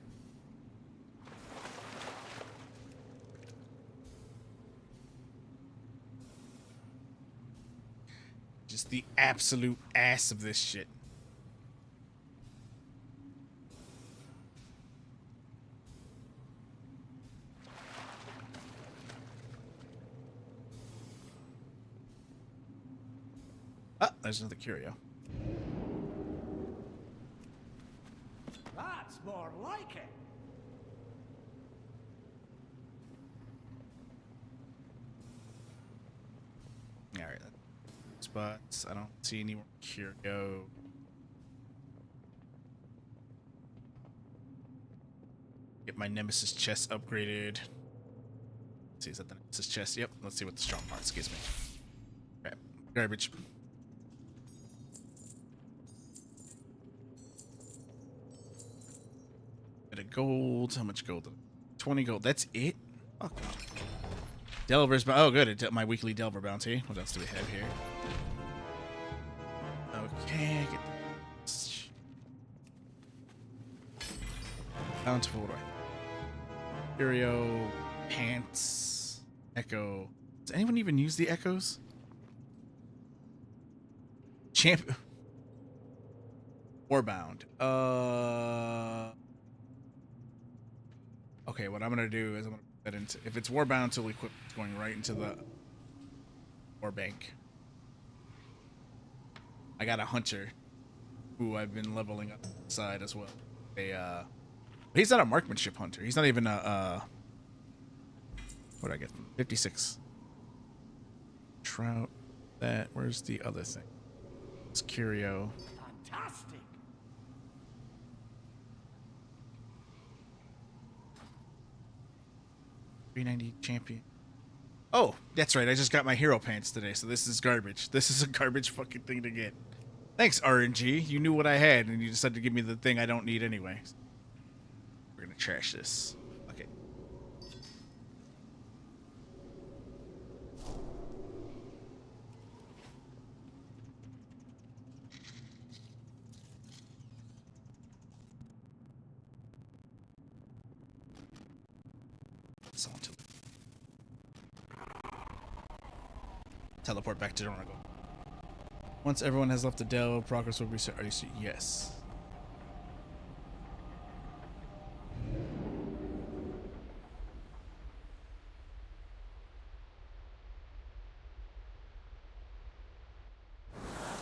Just the absolute ass of this shit. Ah, there's another curio. That's more like it. All right, spots. I don't see any more curio. Get my Nemesis chest upgraded. Let's see, is that the Nemesis chest? Yep. Let's see what the strong parts gives me. Crap. Garbage. Bit of gold. How much gold? 20 gold. That's it? Fuck. Delver's bounty. Oh, good. My weekly Delver bounty. What else do we have here? Okay. Get this. Bountiful. What do I? Curio. Pants. Echo. Does anyone even use the echoes? Champ. Warbound. Okay, what I'm gonna do is I'm gonna put that into. If it's Warbound till equipped, it's going right into the War Bank. I got a hunter who I've been leveling up side as well. He's not a marksmanship hunter. He's not even a what did I get? 56. Trout. That. Where's the other thing? It's curio. Fantastic. $390 champion. Oh, that's right. I just got my hero pants today, so this is garbage. This is a garbage fucking thing to get. Thanks, RNG. You knew what I had, and you decided to give me the thing I don't need anyway. trash this. Okay. Someone to teleport back to Donegal. Once everyone has left the delve, progress will reset. Are you serious? Yes.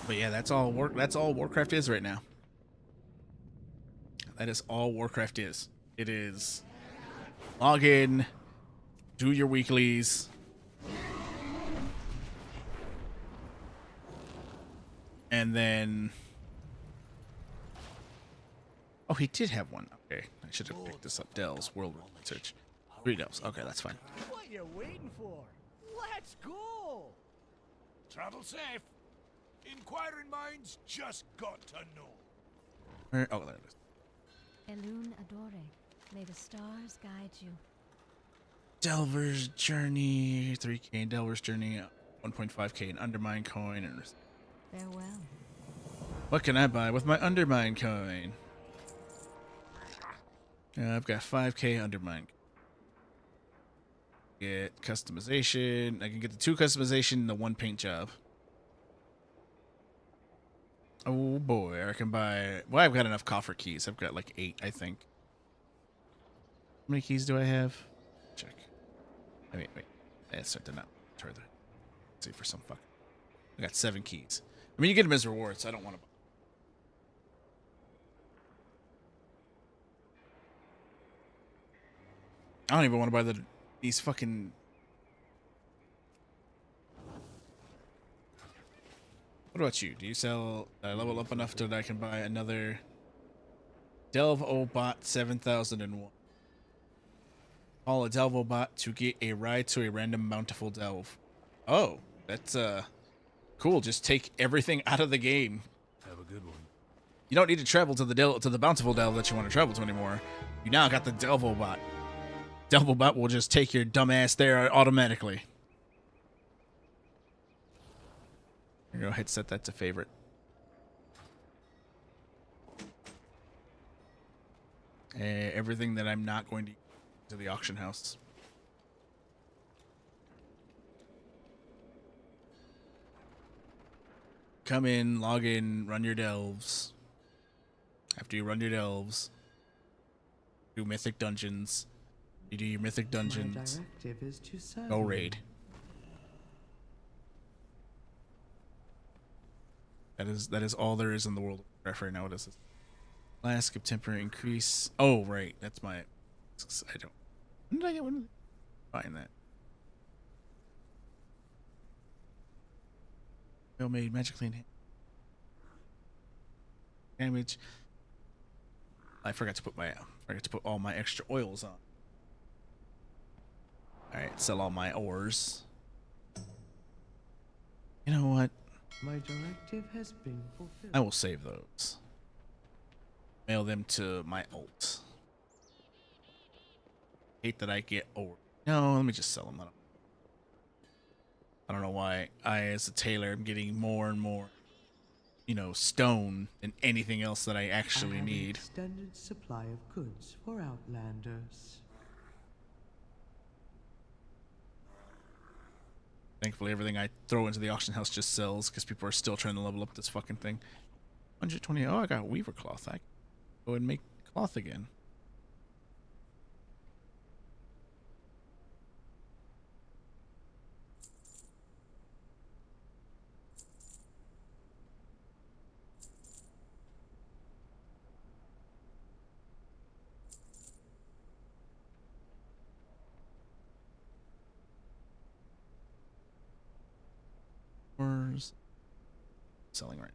But yeah, that's all Warcraft is right now. That is all Warcraft is. It is log in, do your weeklies, and then oh, he did have one. Okay, I should have picked this up. Delves World Research. 3 delves. Okay, that's fine. What you waiting for? Let's go! Travel safe. Inquiring minds just got to know. Where, oh, there it is. Elune Adore. May the stars guide you. Delver's Journey, 3K in Delver's Journey, 1.5K in Undermine coin. And Farewell. what can I buy with my Undermine coin? I've got 5K Undermine. Get customization. I can get the 2 customization and the 1 paint job. Oh boy, I can buy. Well, I've got enough coffer keys. I've got like 8, I think. How many keys do I have? Check. Wait. That's something not further. Let's see for some fuck. I got 7 keys. I mean, you get them as rewards, so I don't want to. I don't even want to buy these fucking. What about you? Do you sell level up enough that I can buy another Delve Obot 7001? Call a Delve Obot to get a ride to a random bountiful delve. Oh, that's cool. Just take everything out of the game. Have a good one. You don't need to travel to the bountiful delve that you want to travel to anymore. You now got the Delve Obot. Delve Obot will just take your dumb ass there automatically. Go ahead, set that to favorite. Everything that I'm not going to the auction house. Come in, log in, run your delves. After you run your delves, do mythic dungeons. You do your mythic dungeons. Go raid. That is all there is in the world of Warcraft right now. What is this? Flask of temporary increase. Oh, right. That's my. I don't. When did I get one? Find that. Well made, magically enhanced. Damage. I forgot to put all my extra oils on. All right, sell all my ores. You know what? My directive has been fulfilled. I will save those. Mail them to my alt. Hate that I get ore. No, let me just sell them. I don't know why I, as a tailor, am getting more and more, stone than anything else that I actually need. Extended supply of goods for Outlanders. Thankfully, everything I throw into the auction house just sells because people are still trying to level up this fucking thing. 120. Oh, I got weaver cloth. I can go ahead and make cloth again. Selling right.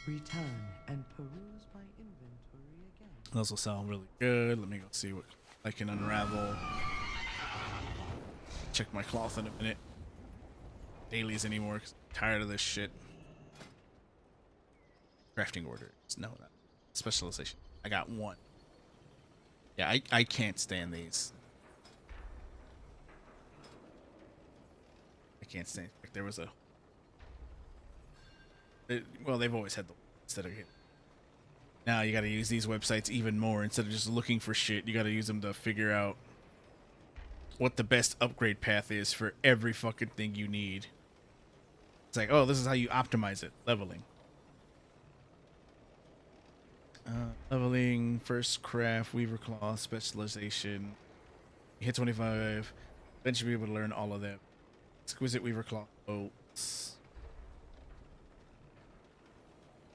Return and peruse my inventory again. Those will sound really good. Let me go see what I can unravel. Check my cloth in a minute. Dailies anymore, 'cause I'm tired of this shit. Crafting orders. No, not specialization. I got 1. Yeah, I can't stand these. I can't stand. Like there was a. Well, they've always had the ones that are hit. Now you got to use these websites even more. Instead of just looking for shit, you got to use them to figure out what the best upgrade path is for every fucking thing you need. It's like, oh, this is how you optimize it. Leveling. Leveling, first craft, weaver claw, specialization. You hit 25. Then you'll be able to learn all of them. Exquisite weaver claw bolts.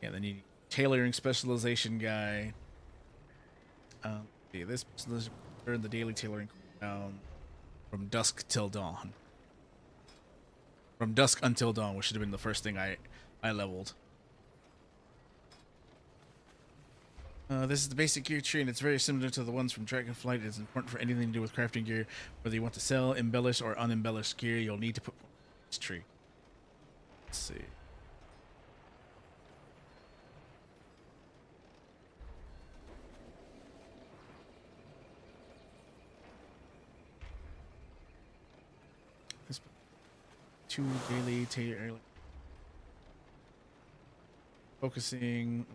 Yeah, then you need tailoring specialization guy. Yeah, this learn the daily tailoring down from dusk till dawn. From dusk until dawn, which should have been the first thing I leveled. This is the basic gear tree, and it's very similar to the ones from Dragonflight. It is important for anything to do with crafting gear. Whether you want to sell, embellish, or unembellished gear, you'll need to put this tree. Let's see. This 2 daily tailor focusing.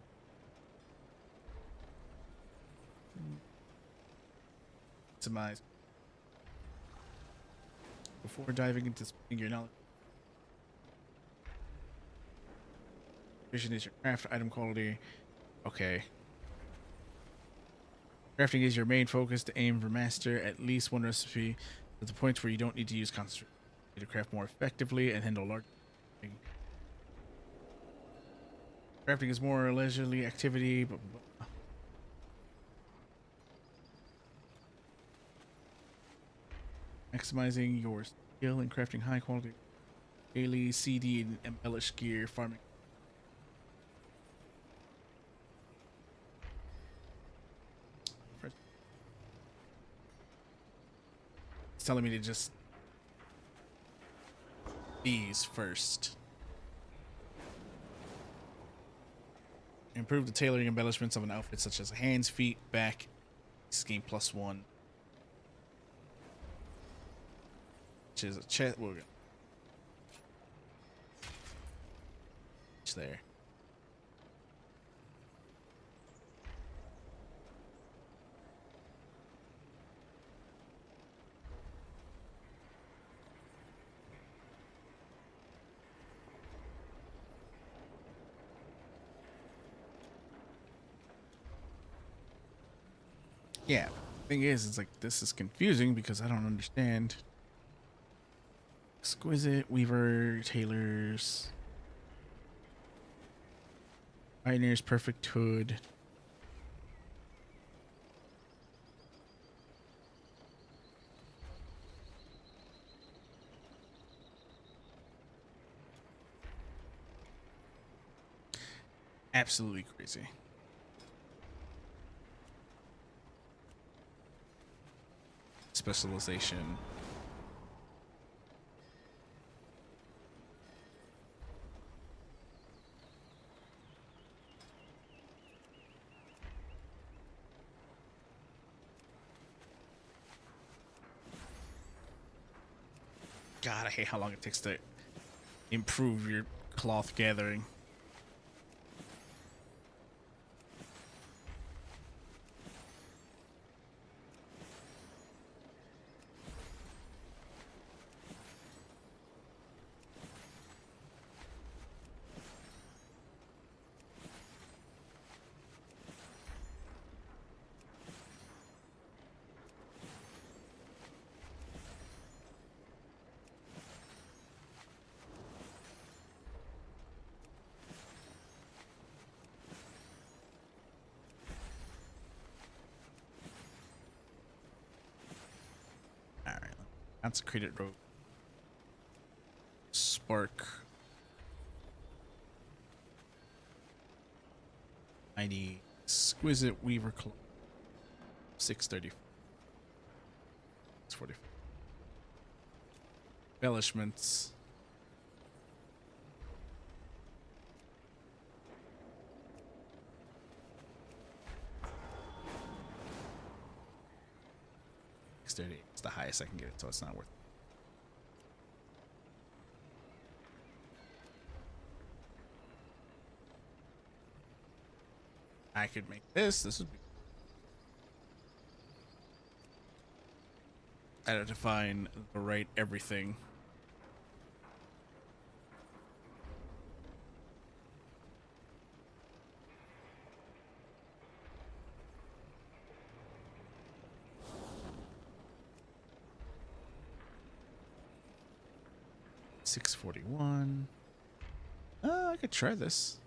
Maximize. Before diving into spending your knowledge. Vision is your craft item quality. Okay. Crafting is your main focus to aim for master at least one recipe at the point where you don't need to use concentration to craft more effectively and handle large. Crafting is more leisurely activity, but maximizing your skill in crafting high quality daily CD and embellished gear farming. It's telling me to just these first. Improve the tailoring embellishments of an outfit such as hands, feet, back. This game +1. Which is a chest. We'll go. It's there. Yeah, thing is, it's like this is confusing because I don't understand. Exquisite weaver, tailors, pioneer's perfect hood. Absolutely crazy. Specialization. God, I hate how long it takes to improve your cloth gathering. Consecrated robe. Spark. I need exquisite weaver cloth. 630. 640. Embellishments. dexterity. It's the highest I can get it, so it's not worth it. I could make this. This would be. I'd have to find the right everything. $641. I could try this.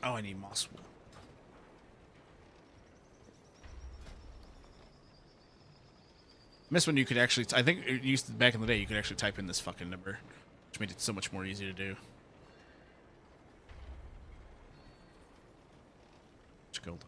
Oh, I need moss wool. Miss when you could actually. I think it used back in the day. You could actually type in this fucking number, which made it so much more easy to do. Gold.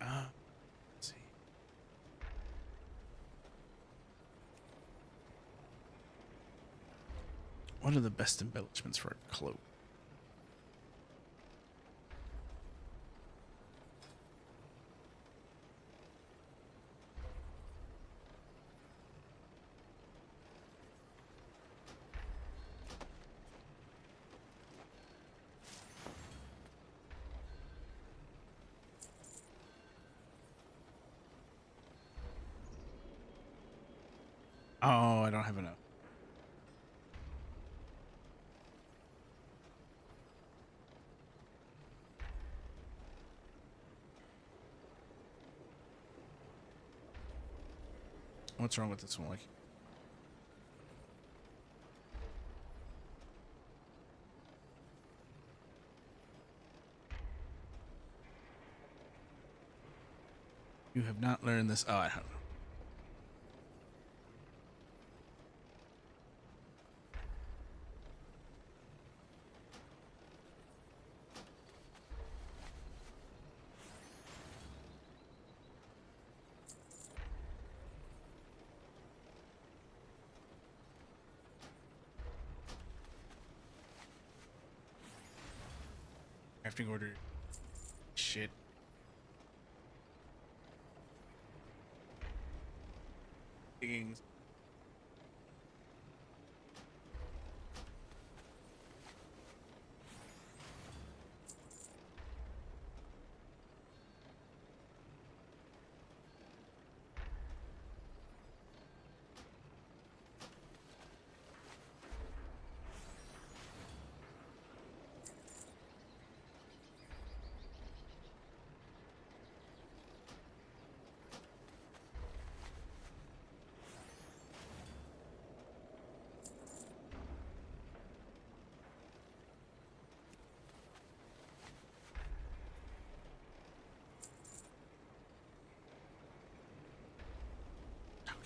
Let's see. What are the best embellishments for a cloak? Oh, I don't have enough. What's wrong with this one? Like, you have not learned this. Oh, I don't know. Crafting order. Shit. Diggings.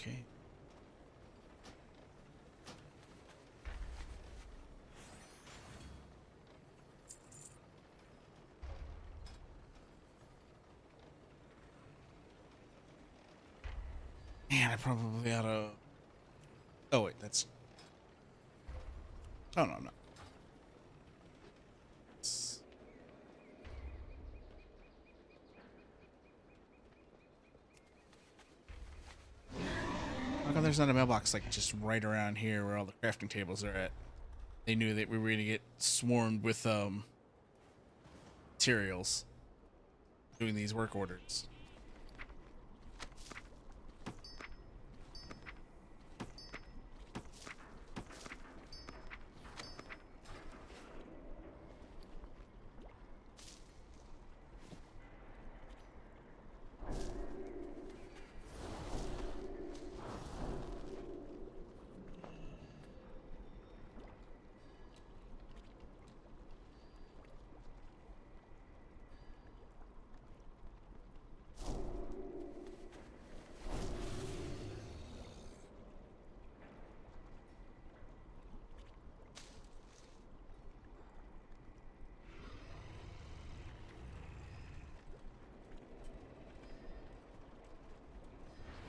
Okay. Man, I probably ought to. Oh wait, that's. Oh no, I'm not. How come there's not a mailbox like just right around here where all the crafting tables are at? They knew that we were gonna get swarmed with materials doing these work orders.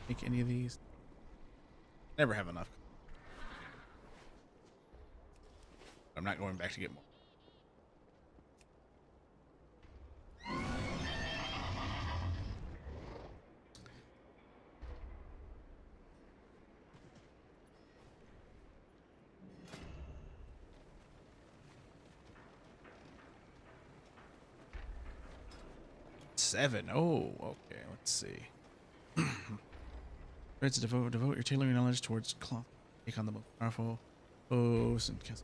Make any of these? Never have enough. I'm not going back to get more. Seven. Oh, okay. Let's see. Try to devote your tailoring knowledge towards cloth. Take on the most powerful bows and cast.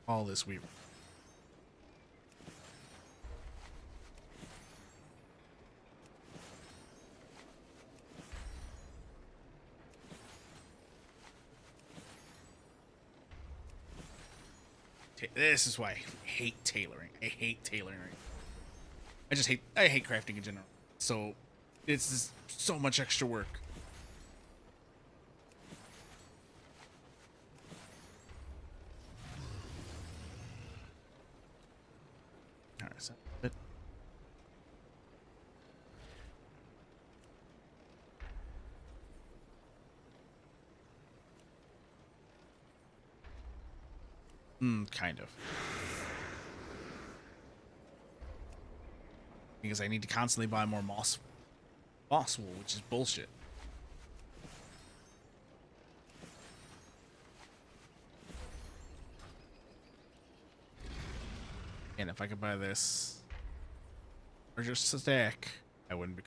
All this weaver. This is why I hate tailoring. I hate tailoring. I hate crafting in general. So it's just so much extra work. All right, so but kind of. Because I need to constantly buy more moss wool, which is bullshit. And if I could buy this or just a stack, I wouldn't be.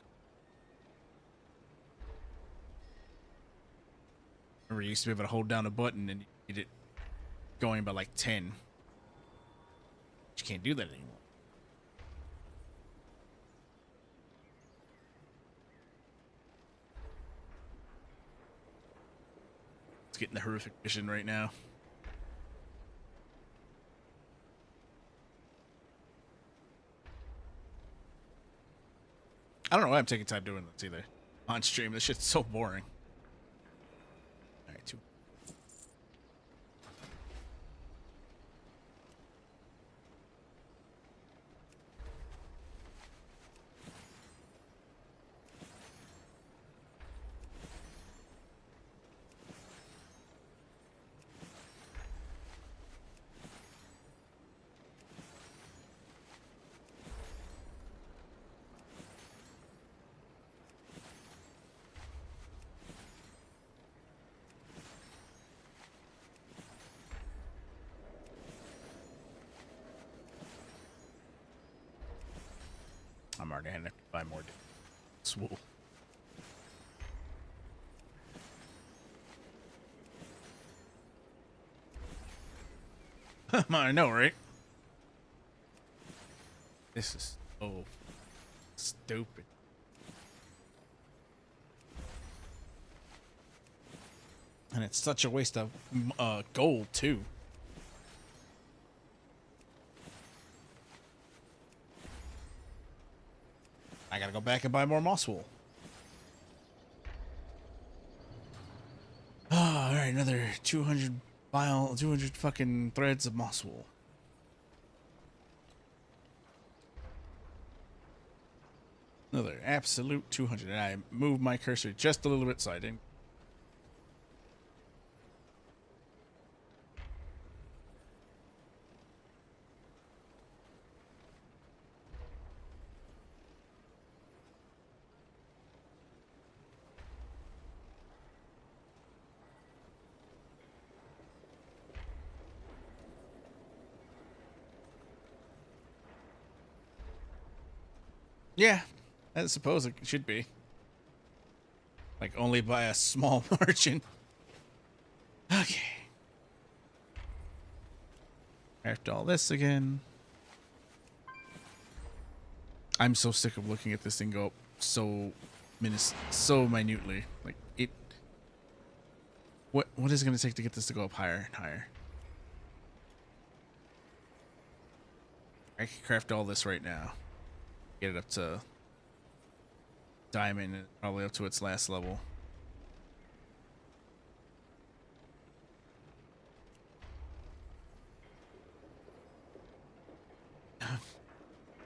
Remember, you used to be able to hold down a button and you get it going by like 10. But you can't do that anymore. It's getting the horrific mission right now. I don't know why I'm taking time doing this either. On stream, this shit's so boring. Alright, 2. I'm already gonna have to buy more wool. I know, right? This is so stupid. And it's such a waste of gold, too. I gotta go back and buy more moss wool. Oh, alright, another 200 fucking threads of moss wool. Another absolute 200. And I moved my cursor just a little bit so I didn't. Yeah, I suppose it should be. Like, only by a small margin. Okay. After all this again. I'm so sick of looking at this thing go up so minutely. Like, it... What is it going to take to get this to go up higher and higher? I can craft all this right now. Get it up to diamond and probably up to its last level.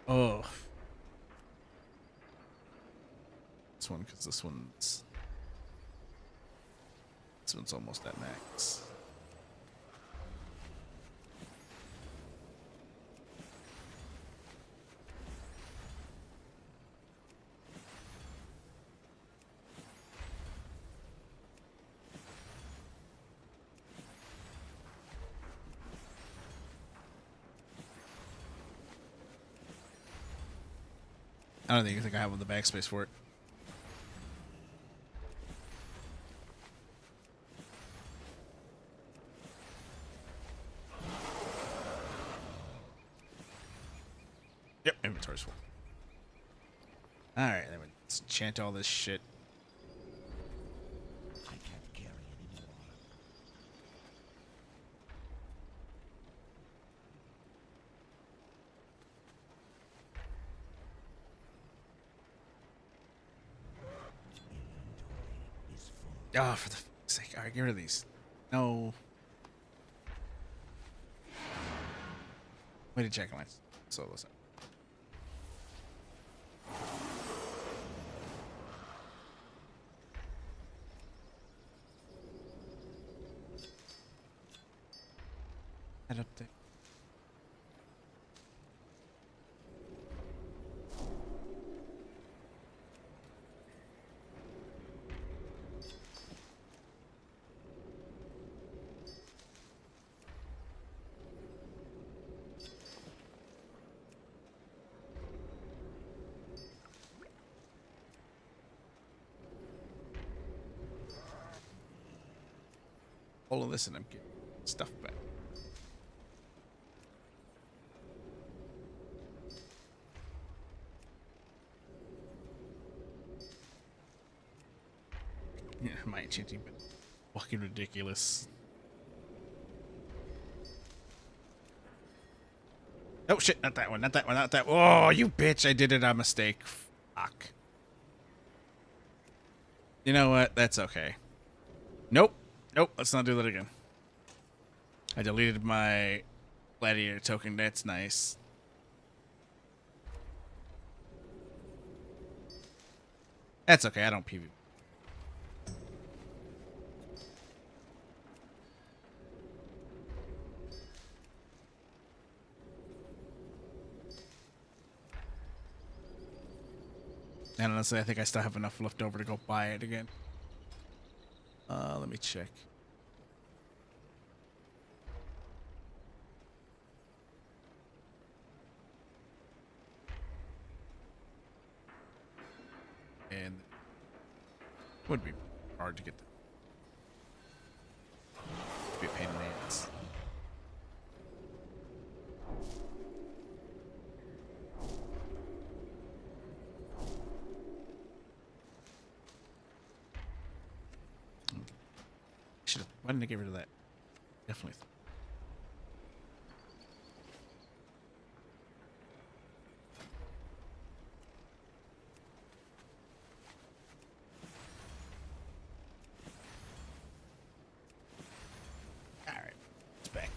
Oh. This one, because this one's almost at max. I don't think I have the backspace for it. Yep, inventory's full. Alright, then let's enchant all this shit. I can't carry anymore. Oh, for the fuck's sake. Alright, get rid of these. No. Wait a check lines. So listen. Head up there. All of this and I'm getting stuff back. Yeah, my enchanting been fucking ridiculous. Oh shit, not that one, not that one, not that one. Oh, you bitch, I did it on mistake. Fuck. You know what? That's okay. Nope. Nope, let's not do that again. I deleted my gladiator token. That's nice. That's okay. I don't PvP. And honestly, I think I still have enough left over to go buy it again. Let me check. and it would be hard to get the be a pain in the ass. Why didn't I get rid of that? Definitely. All right, it's back.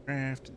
Craft.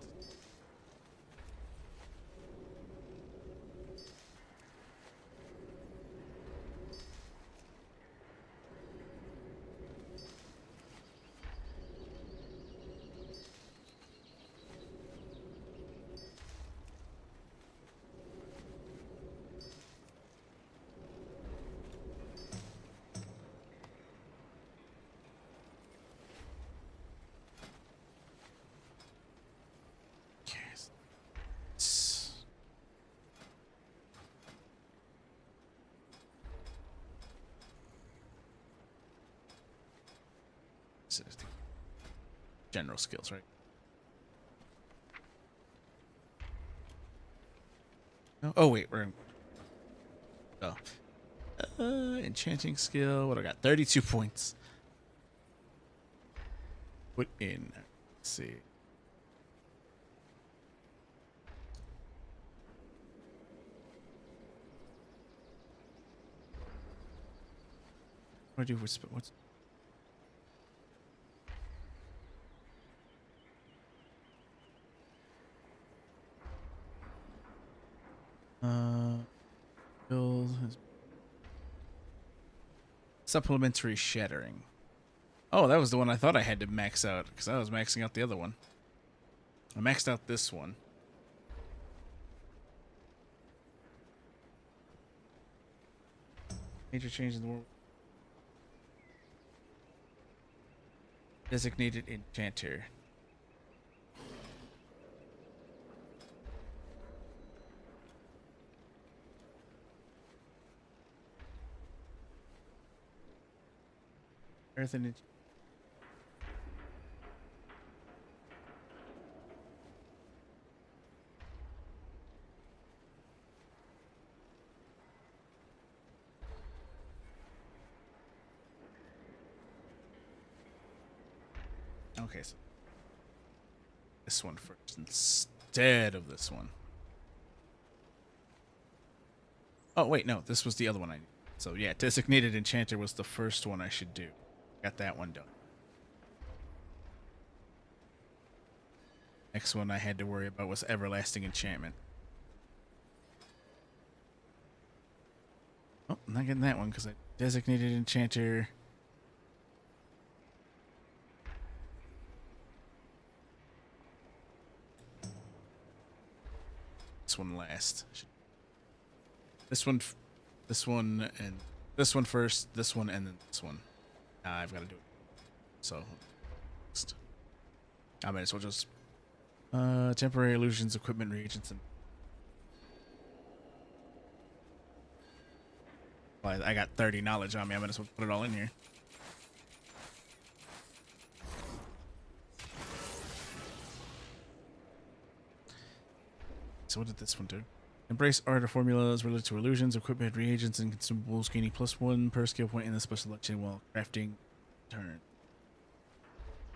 General skills, right? No? Oh wait, we're in. Oh, enchanting skill. What I got? 32 points. Put in. Let's see. What do I do? What's build supplementary shattering. Oh, that was the one I thought I had to max out because I was maxing out the other one. I maxed out this one. Major change in the world. Designated enchanter. Earth and okay, so this one first instead of this one. Oh wait, no, this was the other one I needed. So yeah, designated enchanter was the first one I should do. Got that one done. Next one I had to worry about was everlasting enchantment. Oh, I'm not getting that one because I designated enchanter. This one last. This one, and this one first. This one and then this one. I've got to do it. So, next. I might as well just temporary illusions, equipment, reagents, and well, I got 30 knowledge on me. I might as well put it all in here. So what did this one do? Embrace art or formulas related to illusions, equipment, reagents, and consumables, gaining +1 per skill point in the special selection while crafting turn.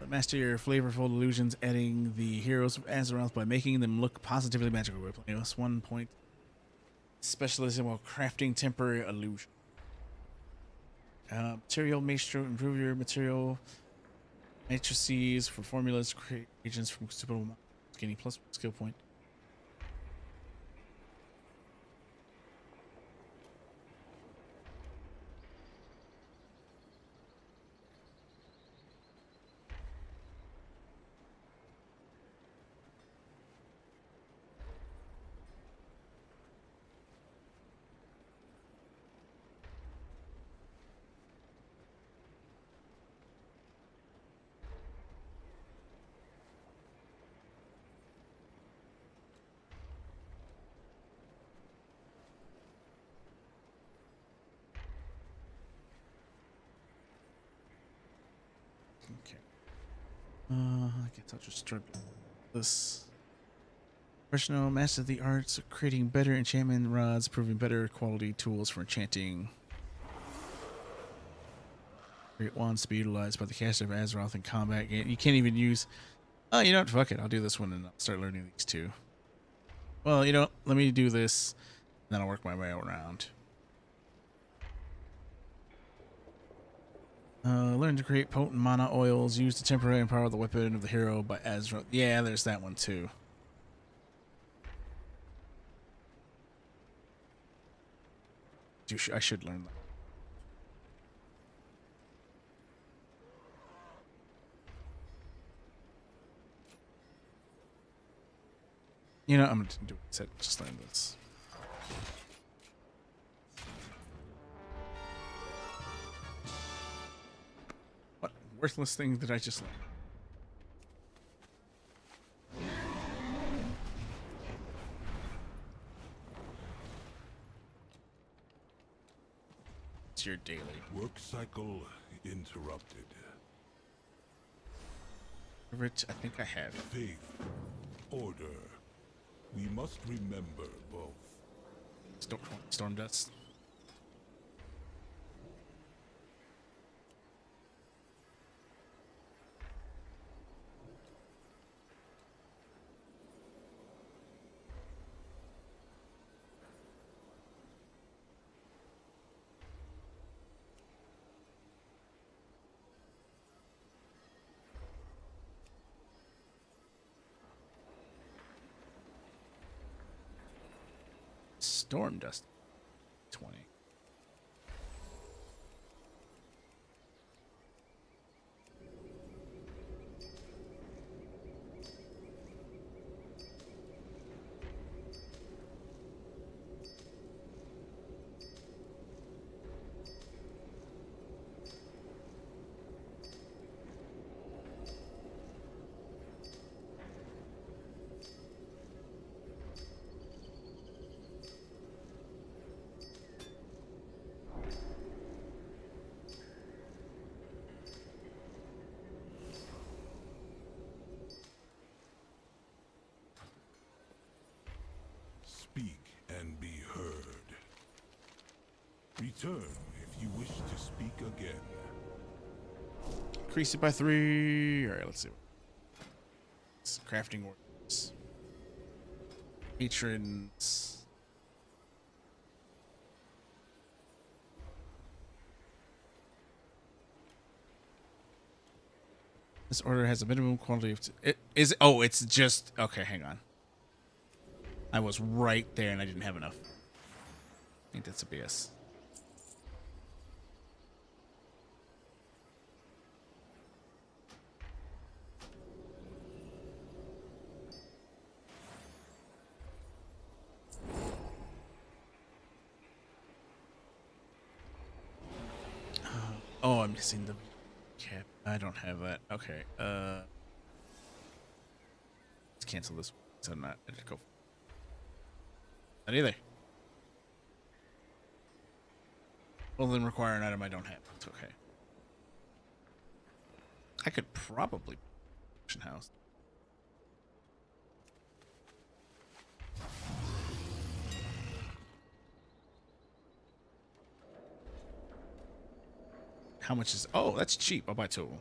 Master your flavorful illusions, adding the heroes of Azeroth by making them look positively magical. +1 point. Specialism while crafting temporary illusion. Material maestro, improve your material matrices for formulas, create agents from consumable, gaining +1 skill point. I guess I'll just start this. Professional master the arts of creating better enchantment rods, proving better quality tools for enchanting. Great wands to be utilized by the caster of Azeroth in combat. You can't even use. Oh, you know what? Fuck it. I'll do this one and I'll start learning these two. Well, you know, let me do this, and then I'll work my way around. Learn to create potent mana oils used to temporarily empower the weapon of the hero by Azeroth. Yeah, there's that one too. I should learn that. You know, I'm gonna do it. Just learn this. What worthless thing did I just learn? It's your daily work cycle interrupted. Rich, I think I have it. Faith, order. We must remember both. Storm dust. Storm dust 20. Speak and be heard. Return if you wish to speak again. Increase it by 3. All right, let's see. It's crafting orders. Patrons. This order has a minimum quantity of. It is. Oh, it's just. Okay, hang on. I was right there and I didn't have enough. I think that's a BS. Oh, I'm missing the cap. I don't have that. Okay. Let's cancel this one. So I'm not. I just go. Not either. Well, then require an item I don't have. It's okay. I could probably auction house. How much is? Oh, that's cheap. I'll buy 2 of them.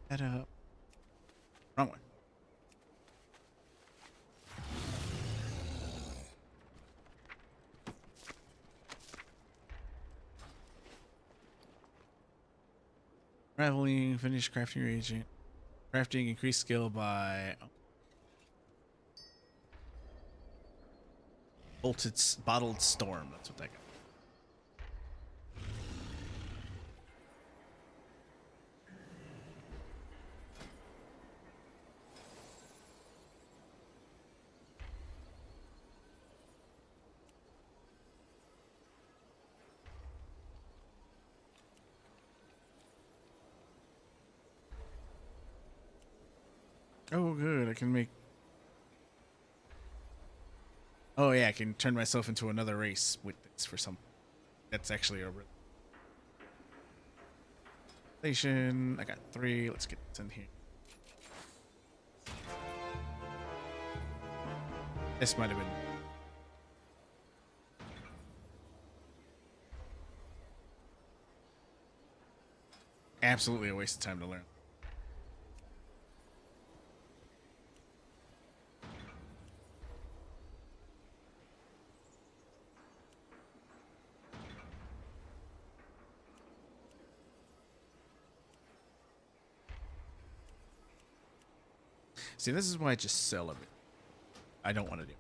That up. Wrong one. Traveling, finish crafting reagent. Crafting increased skill by. Oh. Bottled storm. That's what that got. Oh, good. I can make. Oh yeah, I can turn myself into another race with this for some. That's actually a relation. I got 3. Let's get this in here. This might have been. Absolutely a waste of time to learn. See, this is why I just sell everything. I don't want to do.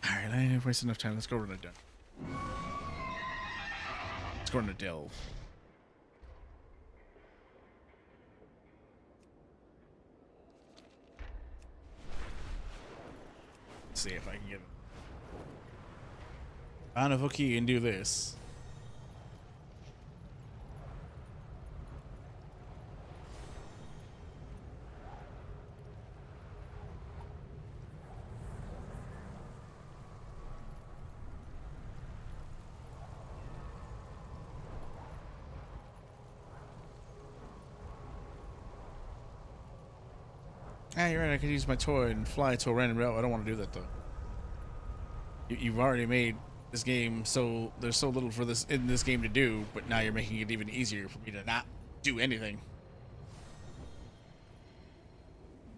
Alright, I didn't waste enough time. Let's go run a delve. Let's go run a delve. Let's see if I can get it. On a key and do this. Ah, you're right. I could use my toy and fly to a random route. I don't want to do that though. You've already made this game so there's so little for this in this game to do, but now you're making it even easier for me to not do anything.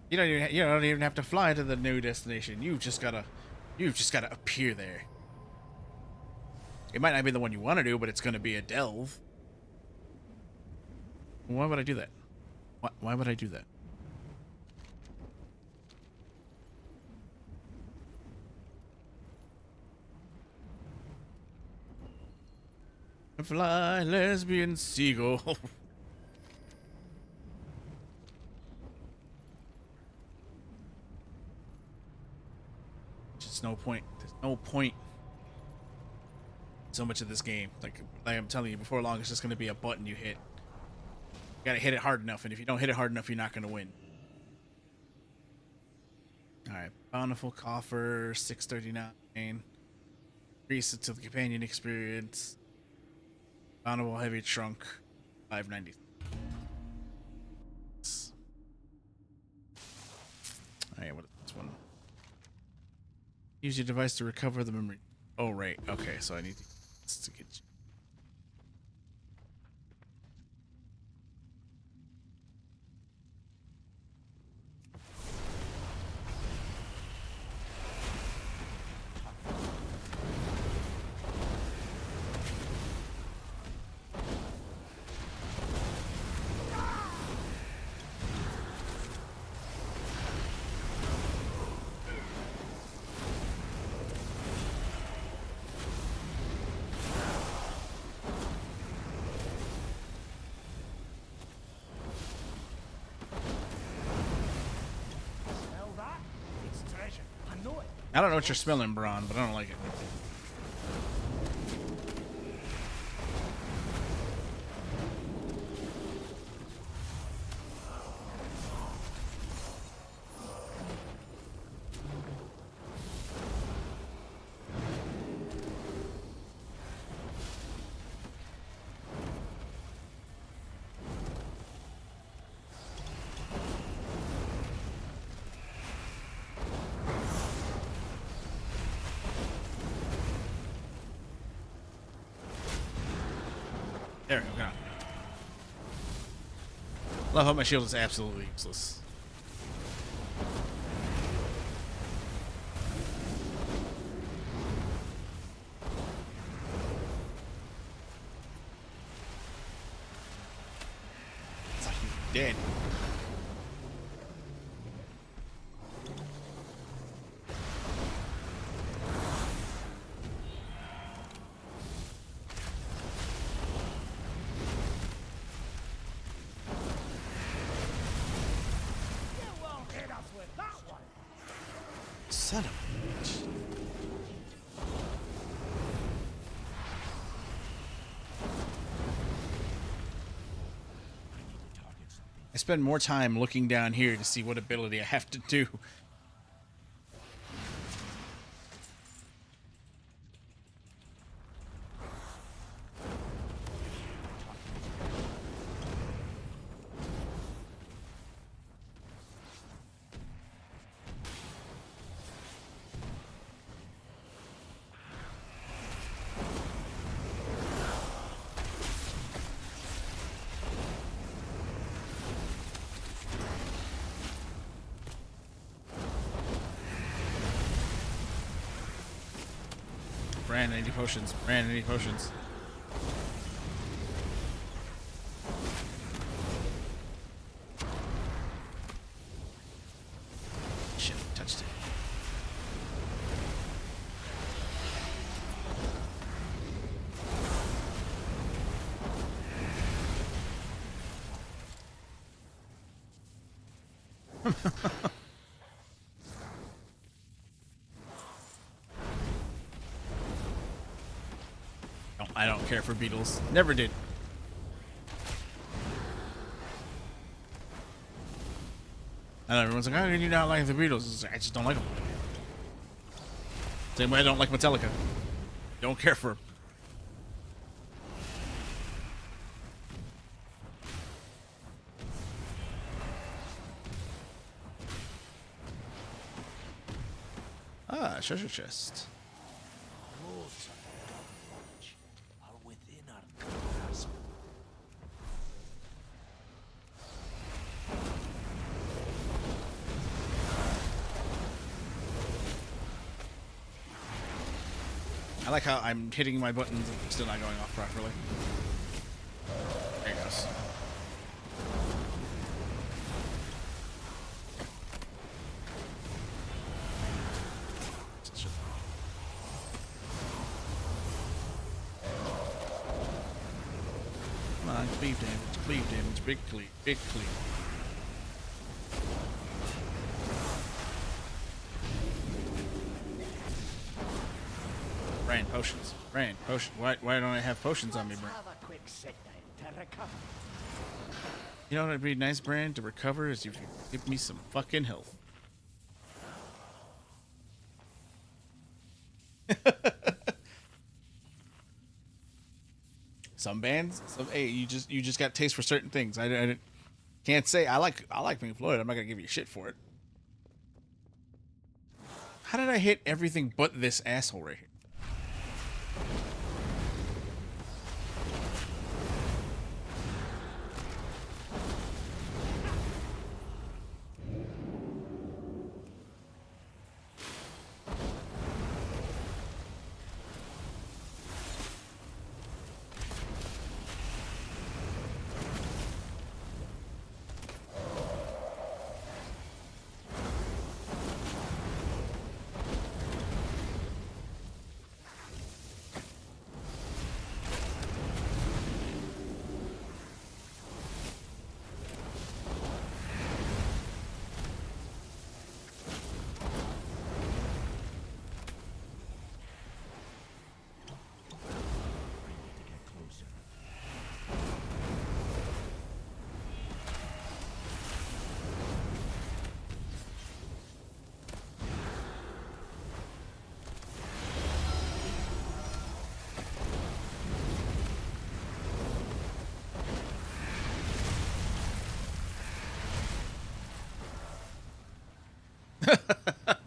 You don't even have to fly to the new destination. You've just gotta appear there. It might not be the one you want to do, but it's gonna be a delve. Why would I do that? Why would I do that? Fly, lesbian seagull. Just no point. There's no point. So much of this game, like I'm telling you, before long, it's just going to be a button you hit. You got to hit it hard enough, and if you don't hit it hard enough, you're not going to win. All right, bountiful coffer, 639. Increase it to the companion experience. Bountiful heavy trunk, 590. Alright, what is this one? Use your device to recover the memory. Oh, right. Okay, so I need to get you. I don't know what you're smelling, Braun, but I don't like it. There we go. Love how my shield is absolutely useless. It's like he's dead. with that one. Son of a bitch. I spend more time looking down here to see what ability I have to do. Brand, I need potions. Brand, I need potions. Shit, touched it. I don't care for beetles. Never did. And everyone's like, how can you not like the Beatles? It's like, I just don't like them. Same way I don't like Metallica. Don't care for them. Ah, treasure chest. Most of the knowledge are within our grasp. I like how I'm hitting my buttons and still not going off properly. There it goes. Come on, cleave damage, big cleave, big cleave. Brand, potions. Brand, potion. Why don't I have potions on me, Brand? Have a quick sit down to recover. You know what would be nice, Brand, to recover is if you give me some fucking health. Some bands, hey, you just got taste for certain things. I can't say I like Pink Floyd. I'm not gonna give you shit for it. How did I hit everything but this asshole right here?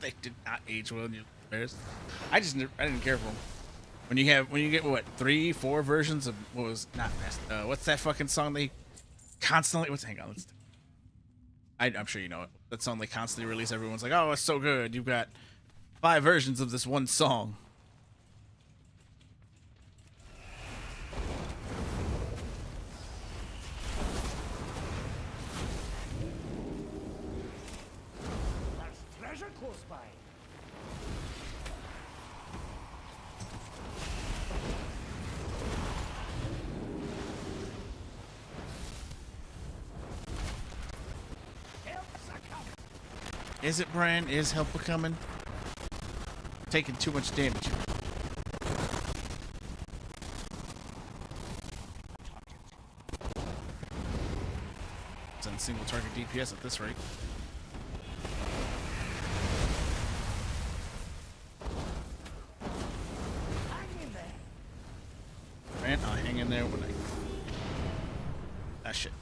They did not age well in your bears. I didn't care for them. When you get what 3, 4 versions of what was not fast. What's that fucking song they constantly? Hang on, I'm sure you know it. That song they constantly release. Everyone's like, oh, it's so good. You've got 5 versions of this one song. Treasure close by. Is it, Brian? Is help coming? Taking too much damage. It's on single target DPS at this rate. Brian, I'll hang in there when I... Ah, shit.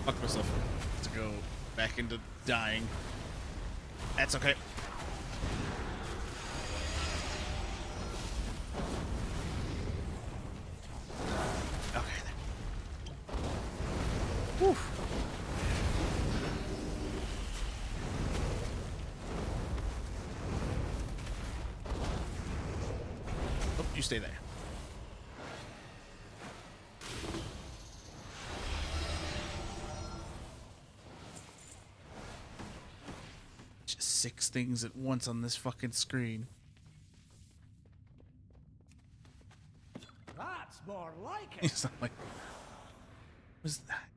Fuck myself to go back into dying. That's okay. Okay. Whew. Oh, you stay there. Just 6 things at once on this fucking screen. That's more like it. It's not like... What was that?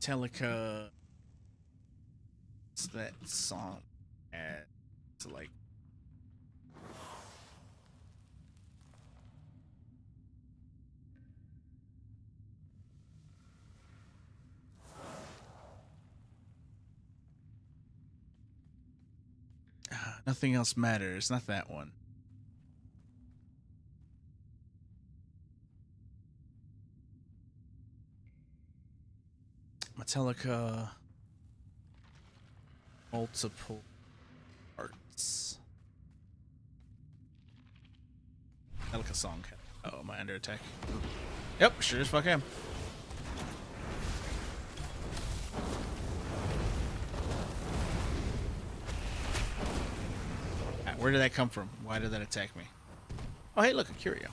Metallica. What's that song? It's like... Nothing else matters. Not that one. Metallica. Multiple parts. Metallica song. Oh, am I under attack? Yep, sure as fuck am. Where did that come from? Why did that attack me? Oh, hey, look, a curio.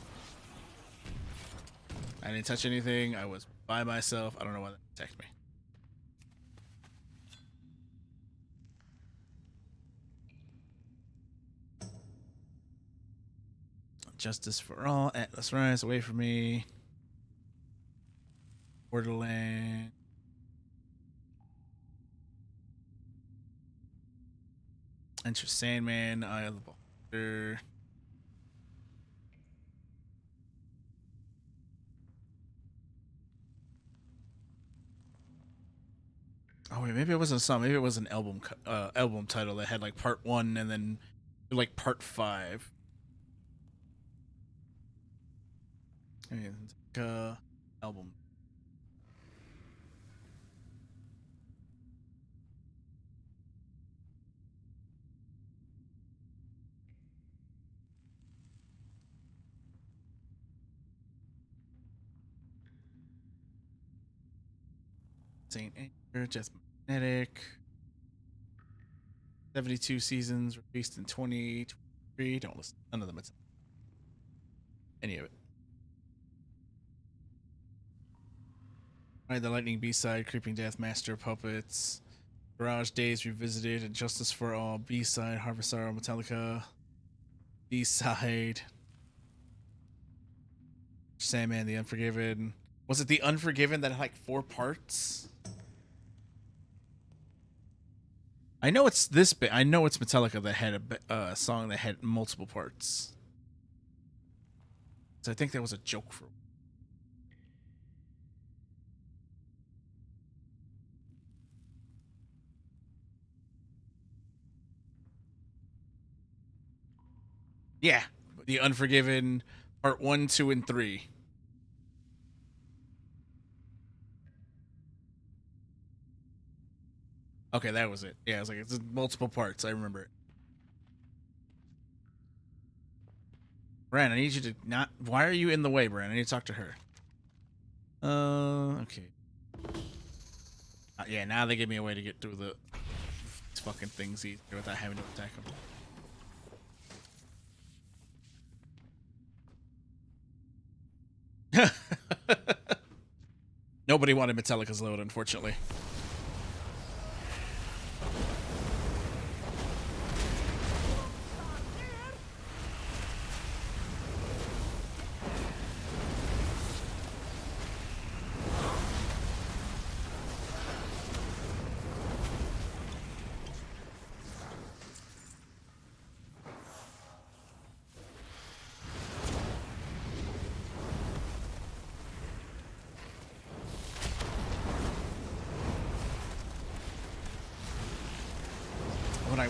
I didn't touch anything. I was by myself. I don't know why that attacked me. Justice for all. Atlas Rise, away from me. Borderland. Enter Sandman, Eye of the Beholder. Oh wait, maybe it wasn't a song. Maybe it was an album title that had like part 1 and then like part 5. I mean, album. Saint Anger, Just Magnetic. 72 seasons, released in 2023. Don't listen. None of them. It's any of it. Ride the Lightning B-side, Creeping Death, Master Puppets, Garage Days Revisited, and Justice for All B-side, Harvest Sorrow, Metallica B-side, Sandman, The Unforgiven. Was it The Unforgiven that had like 4 parts? I know it's this bit. I know it's Metallica that had a song that had multiple parts. So I think that was a joke for. Yeah, The Unforgiven, part 1, 2, and 3. Okay, that was it. Yeah, I was like, it's multiple parts. I remember it. Bran, I need you to not... Why are you in the way, Bran? I need to talk to her. Okay. Yeah, now they give me a way to get through these fucking things easier without having to attack them. Nobody wanted Metallica's load, unfortunately.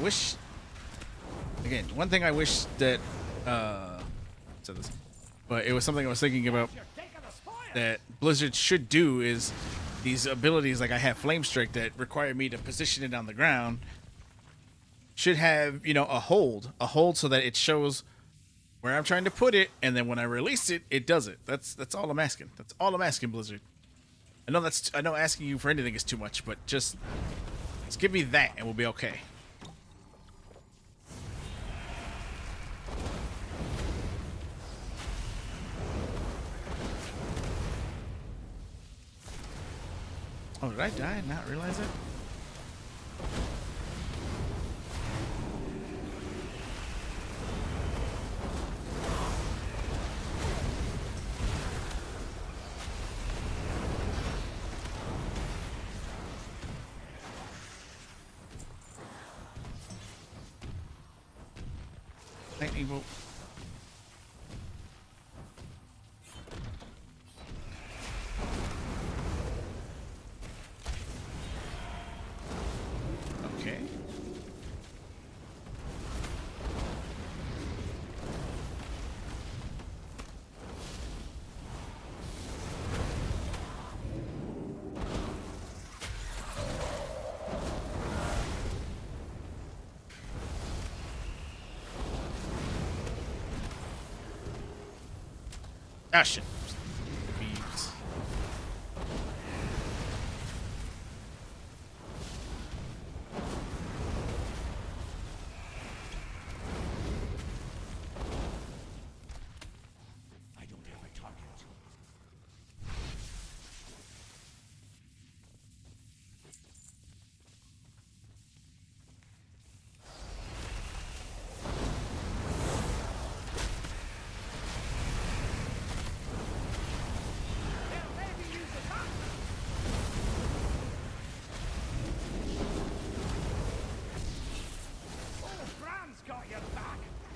wish, again, one thing I wish that said this, but it was something I was thinking about that Blizzard should do is these abilities, like I have Flame Strike that require me to position it on the ground, should have, you know, a hold so that it shows where I'm trying to put it, and then when I release it, it does it. That's all I'm asking. That's all I'm asking, Blizzard. I know asking you for anything is too much, but just give me that and we'll be okay. Oh, did I die and not realize it? Lightning bolt. Okay. Ah, shit. Beads. I don't have a target.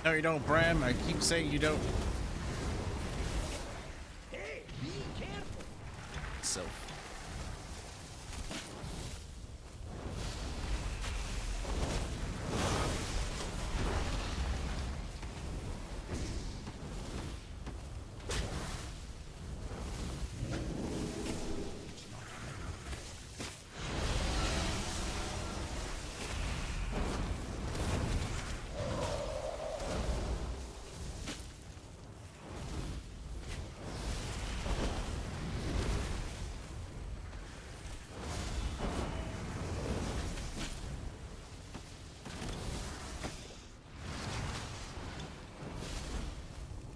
No, you don't, Bram. I keep saying you don't. Hey, be careful. So.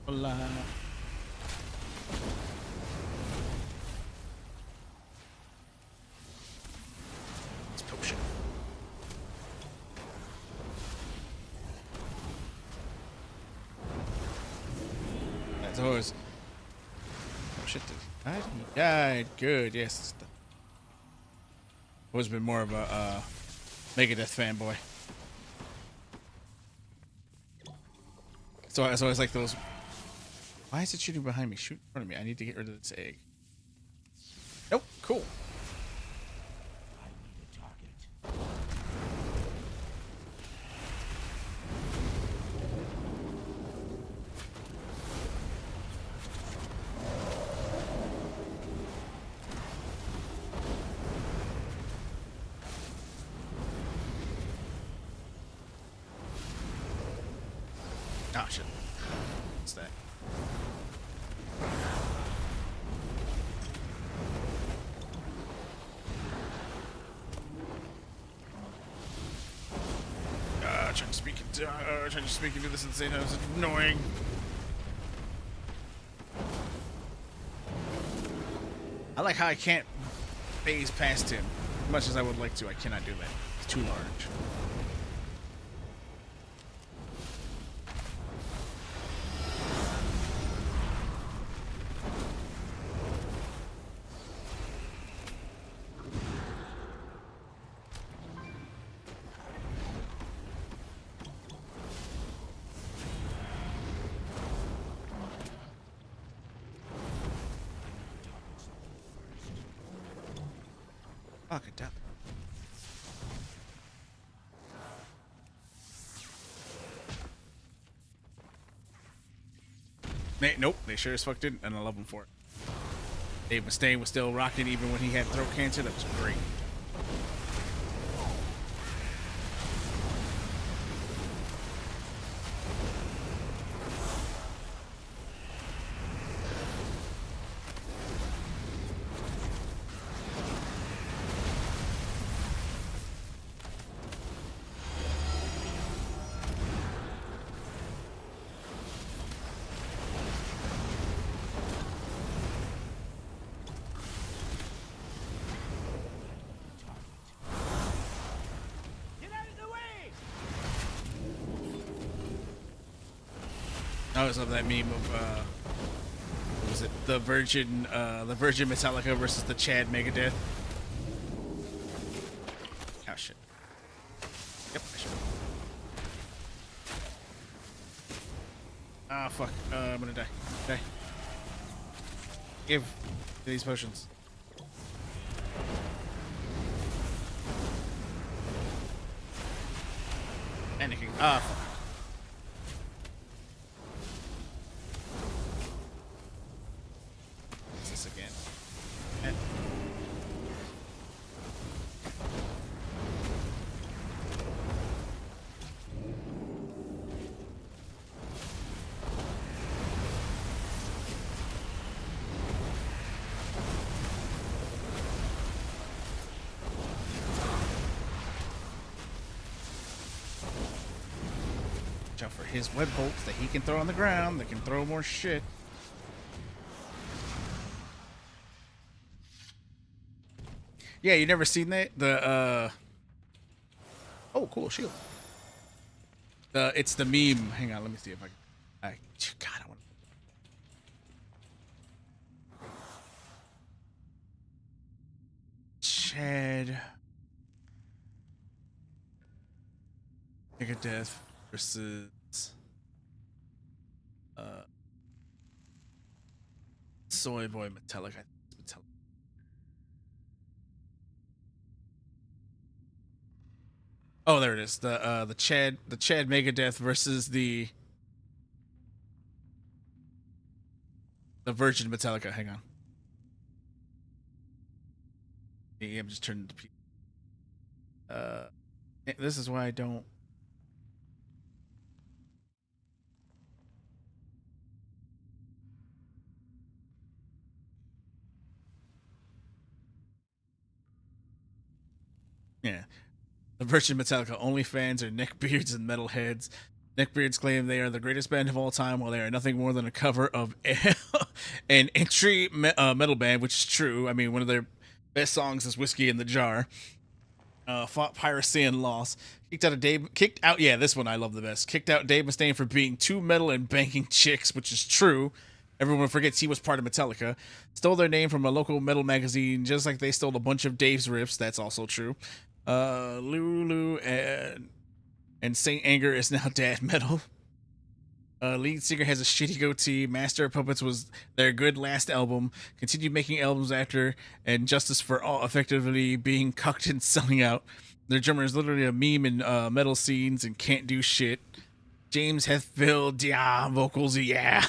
Hola. It's potion. That's always. Oh shit! Did he die? He died. Good. Yes. Always been more of a Megadeth fanboy. So it's always like those. Why is it shooting behind me? Shoot in front of me. I need to get rid of this egg. Nope. Cool. I need a target. Oh shit. What's that? Trying to speak into this insane house. It's annoying. I like how I can't phase past him. As much as I would like to, I cannot do that. It's too large. Fuck it up. Nope, they sure as fuck didn't, and I love them for it. Dave Mustaine was still rocking even when he had throat cancer. That was great. I always love that meme of what was it? The Virgin Metallica versus the Chad Megadeth. Oh shit. Yep, I should. Ah fuck. I'm gonna die. Die. Give these potions. Panicking. Ah fuck. Again. Watch out for his web bolts that he can throw on the ground that can throw more shit. Yeah, you never seen that? The oh, cool shield. It's the meme. Hang on, let me see if I can. God, I want. Chad Megadeth versus Soy Boy Metallic. I think it's Metallic. Oh, there it is. The Chad Megadeth versus the Virgin Metallica. Hang on. Yeah, I'm just turning to this is why I don't. Yeah. The Virgin Metallica OnlyFans are neckbeards and metalheads. Neckbeards claim they are the greatest band of all time, while they are nothing more than a cover of an entry metal band, which is true. I mean, one of their best songs is "Whiskey in the Jar." Fought piracy and loss. Kicked out. Yeah, this one I love the best. Kicked out Dave Mustaine for being too metal and banking chicks, which is true. Everyone forgets he was part of Metallica. Stole their name from a local metal magazine, just like they stole a bunch of Dave's riffs. That's also true. Lulu and Saint Anger is now dad metal. Lead singer has a shitty goatee. Master of Puppets was their good last album. Continued making albums after, and Justice for All effectively being cucked and selling out. Their drummer is literally a meme in metal scenes and can't do shit. James Hetfield, yeah, vocals, yeah.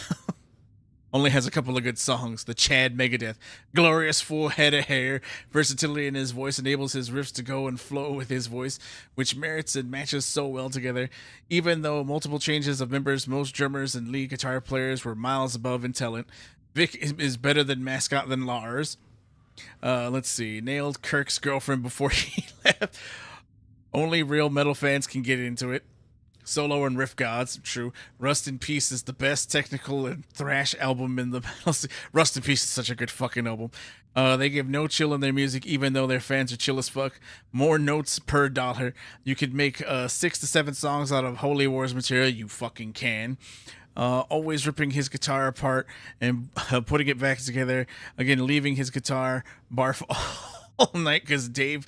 Only has a couple of good songs. The Chad Megadeth. Glorious full head of hair. Versatility in his voice enables his riffs to go and flow with his voice, which merits and matches so well together. Even though multiple changes of members, most drummers and lead guitar players were miles above in talent. Vic is better than Mascot than Lars. Let's see. Nailed Kirk's girlfriend before he left. Only real metal fans can get into it. Solo and riff gods, true. Rust in Peace is the best technical and thrash album in the metal scene. Rust in Peace is such a good fucking album. They give no chill in their music, even though their fans are chill as fuck. More notes per dollar. You could make 6 to 7 songs out of Holy Wars material. You fucking can. Always ripping his guitar apart and putting it back together. Again, leaving his guitar barf all night because Dave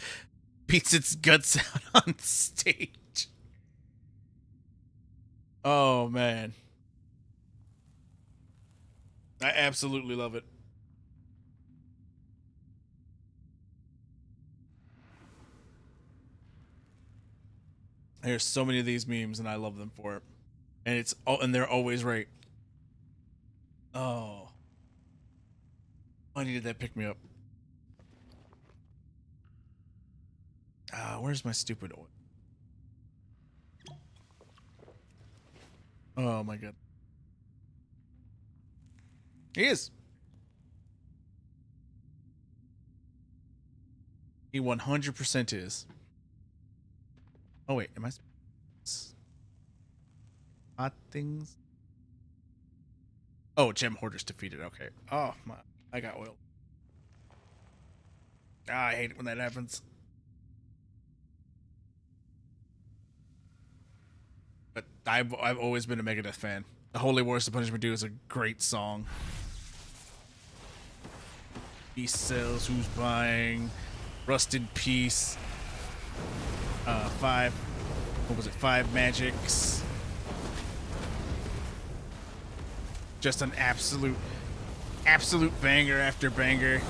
beats its guts out on stage. Oh, man. I absolutely love it. There's so many of these memes, and I love them for it. And they're always right. Oh. I needed that pick me up. Where's my stupid oil? Oh my god. He is. He 100% is. Oh wait, am I hot things? Oh, gem hoarders defeated. Okay. Oh my, I got oil. I hate it when that happens. But I've always been a Megadeth fan. The Holy Wars to Punishment Due is a great song. He sells, who's buying? Rust in Peace. 5. What was it? 5 Magics. Just an absolute banger after banger.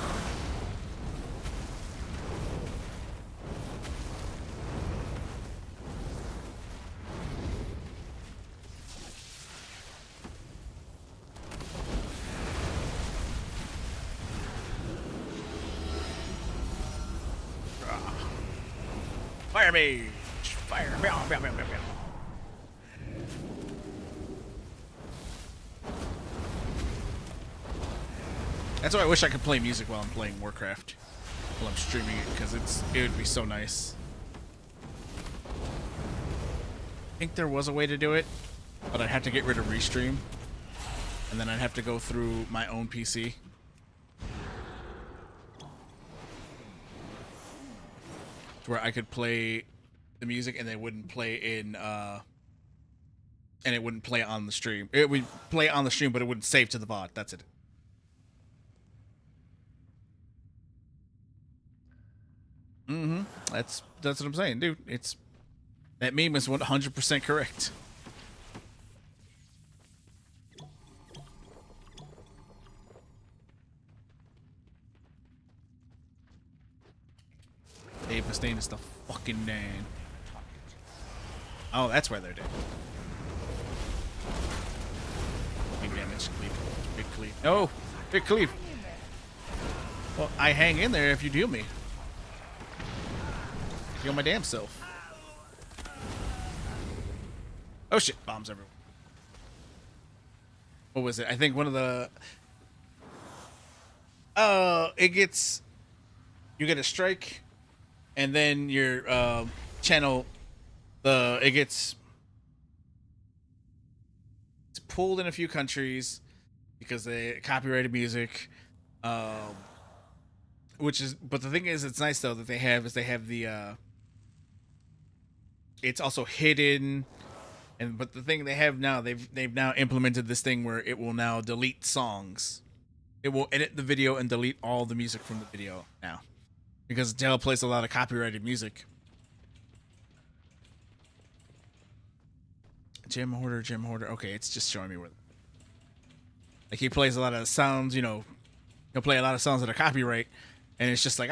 Fire Mage! Fire! That's why I wish I could play music while I'm playing Warcraft. While I'm streaming it, because it would be so nice. I think there was a way to do it, but I'd have to get rid of Restream. And then I'd have to go through my own PC. Where I could play the music and they wouldn't play in and it wouldn't play on the stream. It would play on the stream, but it wouldn't save to the VOD. That's it. That's what I'm saying, dude. It's that meme is 100% correct. Dave Mustaine is the fucking man. Oh, that's why they're dead. Big damage, cleave. Big cleave. No! Big cleave! Well, I hang in there if you heal me. Heal my damn self. Oh shit, bombs everywhere. What was it? I think one of the... it gets... You get a strike, and then your channel... It gets... It's pulled in a few countries because they copyrighted music. Which is... But the thing is, it's nice, though, that they have the... It's also hidden... But the thing they have now, they've now implemented this thing where it will now delete songs. It will edit the video and delete all the music from the video now, because Dell plays a lot of copyrighted music. Gem hoarder. Okay, it's just showing me where. Like he plays a lot of sounds, you know. He'll play a lot of songs that are copyright, and it's just like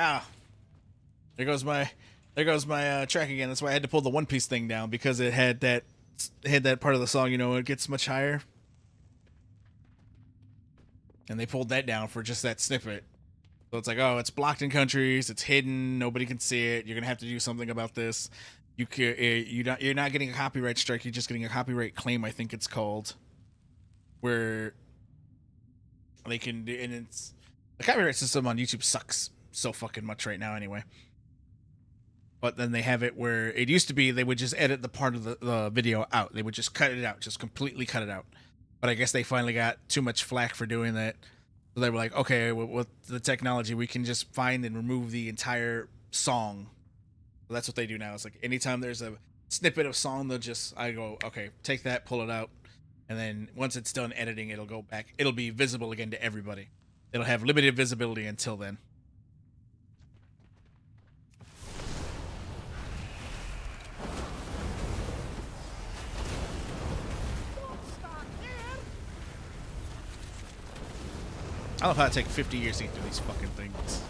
there goes my track again. That's why I had to pull the One Piece thing down, because it had that part of the song, you know, it gets much higher. And they pulled that down for just that snippet. So it's like, oh, it's blocked in countries, it's hidden, nobody can see it. You're gonna have to do something about this. You're not getting a copyright strike. You're just getting a copyright claim, I think it's called, where they can do. And it's the copyright system on YouTube sucks so fucking much right now, anyway. But then they have it where it used to be they would just edit the part of the video out. They would just cut it out, just completely cut it out. But I guess they finally got too much flack for doing that. So they were like, okay, with the technology, we can just find and remove the entire song. So that's what they do now. It's like anytime there's a snippet of song, I go, okay, take that, pull it out. And then once it's done editing, it'll go back. It'll be visible again to everybody. It'll have limited visibility until then. I love how it takes 50 years to get through these fucking things.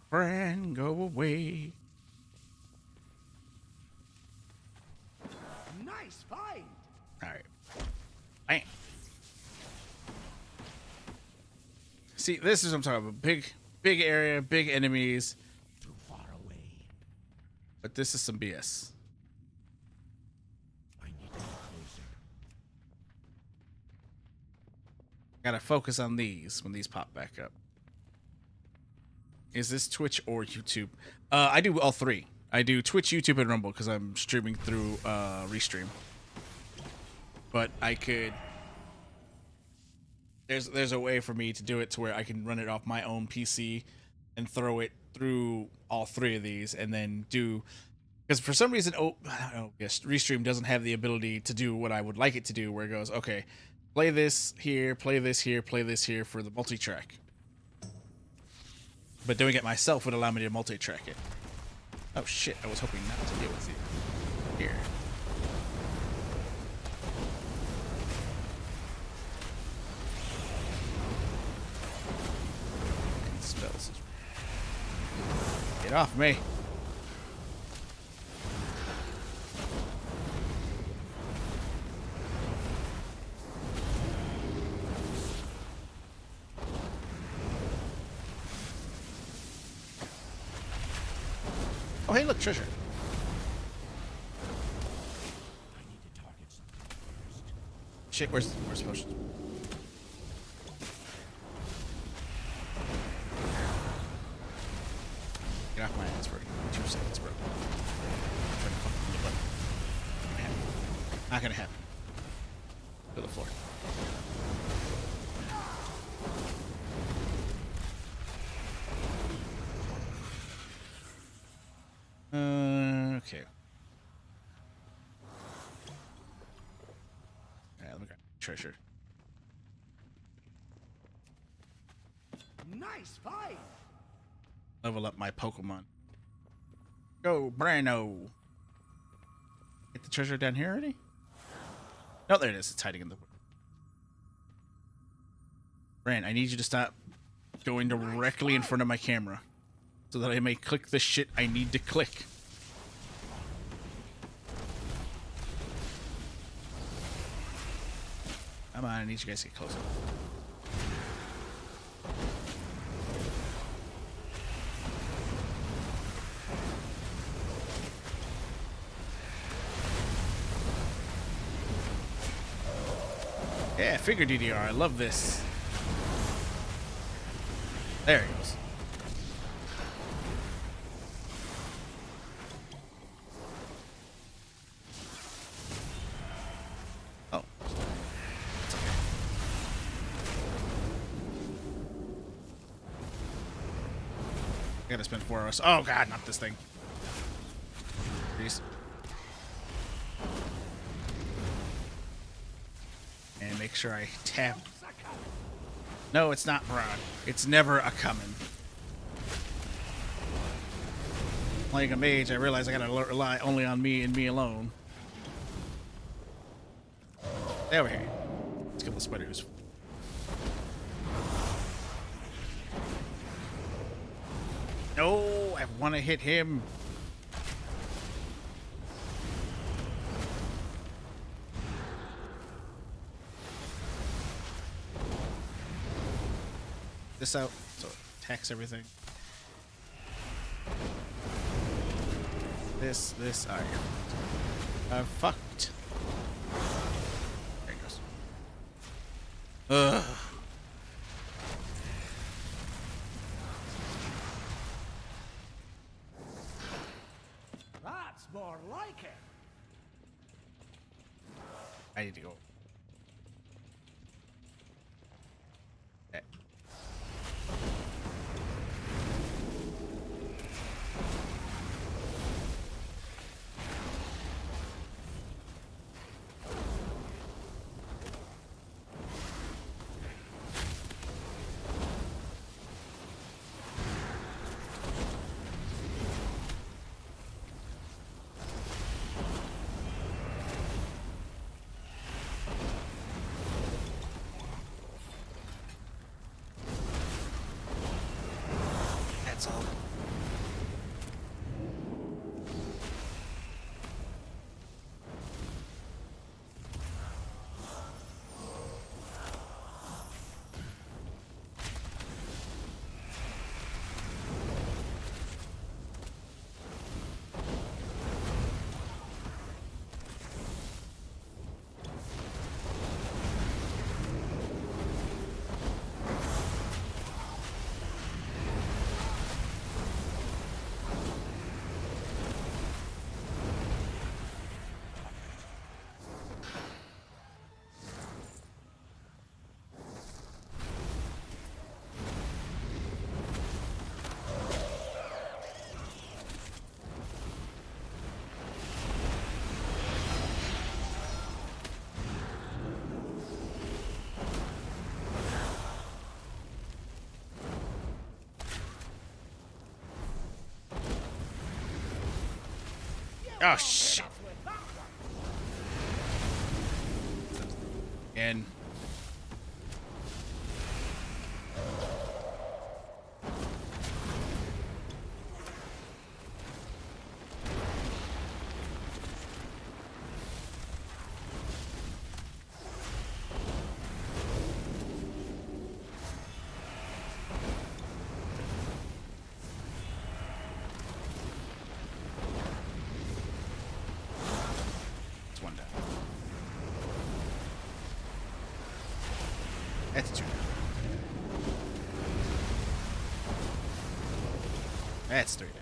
Bran, go away. Nice find. All right. Bam. See, this is what I'm talking about. Big area, big enemies. Too far away. But this is some BS. I need to get closer. Gotta focus on these when these pop back up. Is this Twitch or YouTube? I do all three. I do Twitch, YouTube, and Rumble because I'm streaming through Restream. But I could... There's a way for me to do it to where I can run it off my own PC and throw it through all three of these and then do... Because for some reason, I don't know, yes, Restream doesn't have the ability to do what I would like it to do, where it goes, okay, play this here, play this here, play this here for the multi-track. But doing it myself would allow me to multi-track it. Oh shit, I was hoping not to deal with you. Here. Spells. Get off me. Oh, hey, look, treasure. I need to target something first. Shit, where's potions? Get off my ass for 2 seconds, bro. I'm trying to fucking get button. Not gonna happen. To the floor. Okay. Alright, let me grab treasure. Nice find. Level up my Pokemon. Go, Brano! Get the treasure down here already? No, there it is. It's hiding in the... Bran, I need you to stop going directly in front of my camera so that I may click the shit I need to click. Come on, I need you guys to get closer. Yeah, figure DDR. I love this. There he goes. Oh. It's okay. I gotta spend 4 hours. Oh god, not this thing. Please. And make sure I tap. No, it's not Braun. It's never a coming. Playing a mage, I realize I gotta rely only on me and me alone. Stay over here. Let's kill the spiders. No, I want to hit him. This out so it attacks everything. This, alright. Fucked. There it goes. Ugh. That's more like it. I need to go. Okay. Oh shit! And it's one down. That's two down. That's three down.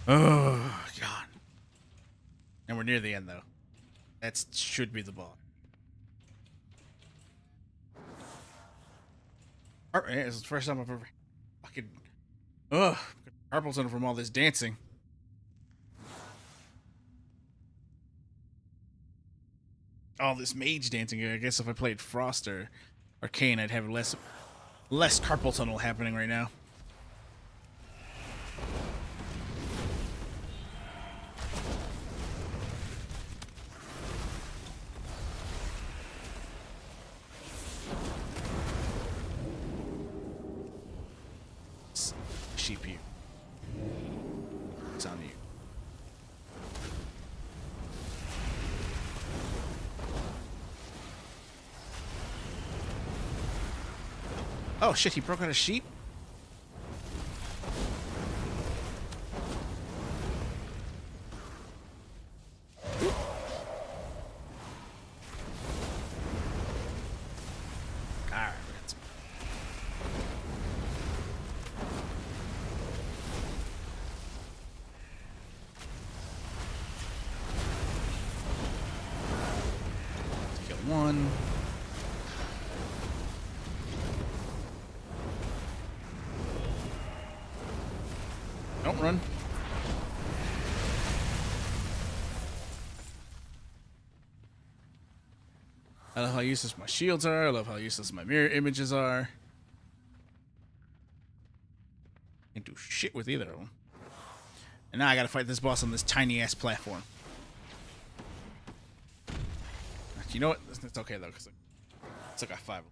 Oh god. And we're near the end though. That should be the boss. It's the first time I've ever fucking carpal tunnel from all this dancing. All this mage dancing. I guess if I played Frost or Arcane, I'd have less carpal tunnel happening right now. Sheep you. It's on you. Oh shit, he broke out a sheep? Alright, kill one. Don't run. I love how useless my shields are. I love how useless my mirror images are. Can't do shit with either of them. And now I gotta fight this boss on this tiny ass platform. You know what? It's okay though, because it's like got 5 of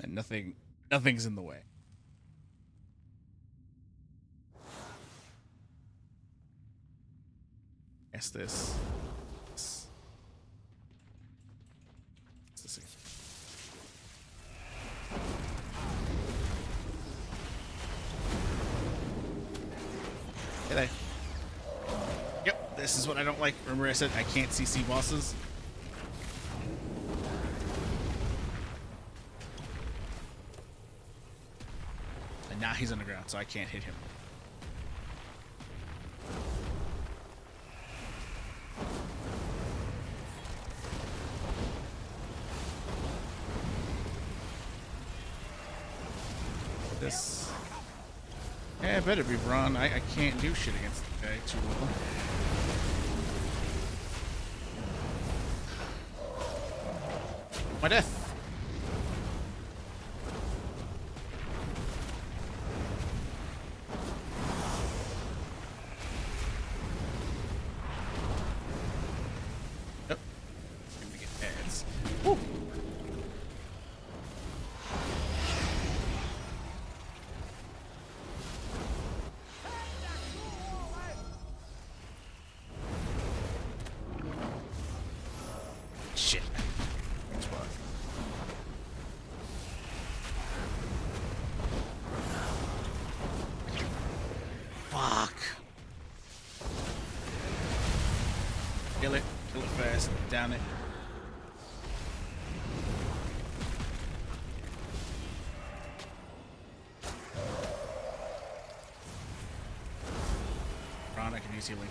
them. And nothing's in the way. Guess this. What's this again? Hey there. Yep, this is what I don't like. Remember I said I can't CC bosses? And now he's underground, so I can't hit him. This. Yeah, it better be Braun. I can't do shit against the guy too well. My death. Yep. Gonna get ads. Woo. Shit. Fuck. Kill it fast, down it. Ron, I can use healing.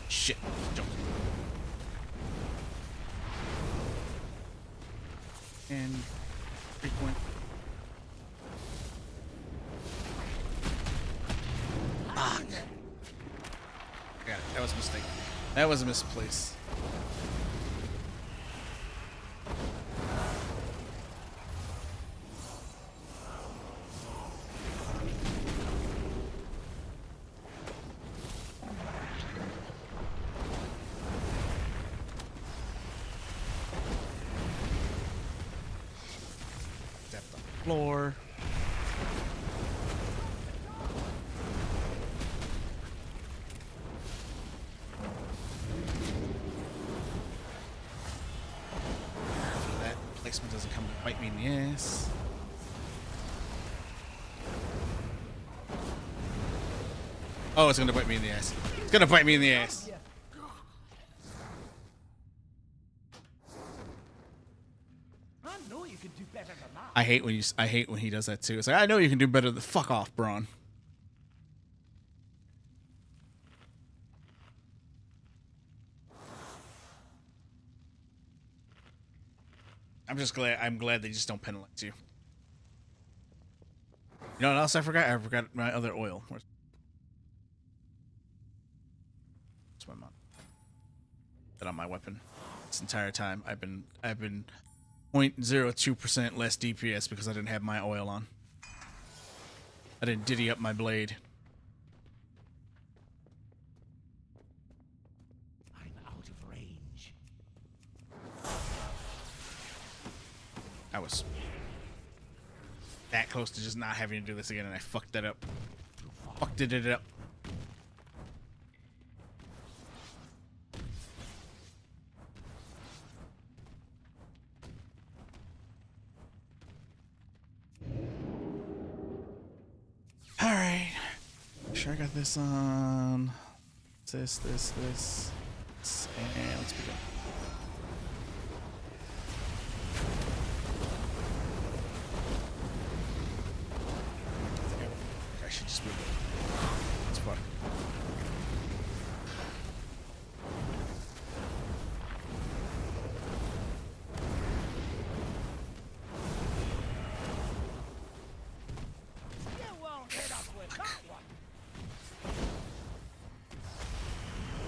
Shit. Jump. And frequent. I got it. That was a mistake. That was a misplace. Tap the floor. Doesn't come to bite me in the ass. Oh, it's gonna bite me in the ass. It's gonna bite me in the ass. I know you can do better than that. I hate when he does that too. It's like, I know you can do better than fuck off, Braun. I'm glad they just don't penalize you. You know what else I forgot? I forgot my other oil. Where's my mom? That on my weapon. This entire time I've been 0.02% less DPS because I didn't have my oil on. I didn't diddy up my blade. I'm out of range. I was that close to just not having to do this again, and I fucked that up. Fucked it up. All right. Sure, I got this on. This, and let's begin. I should just move it. It's fun. You won't hit us with that one.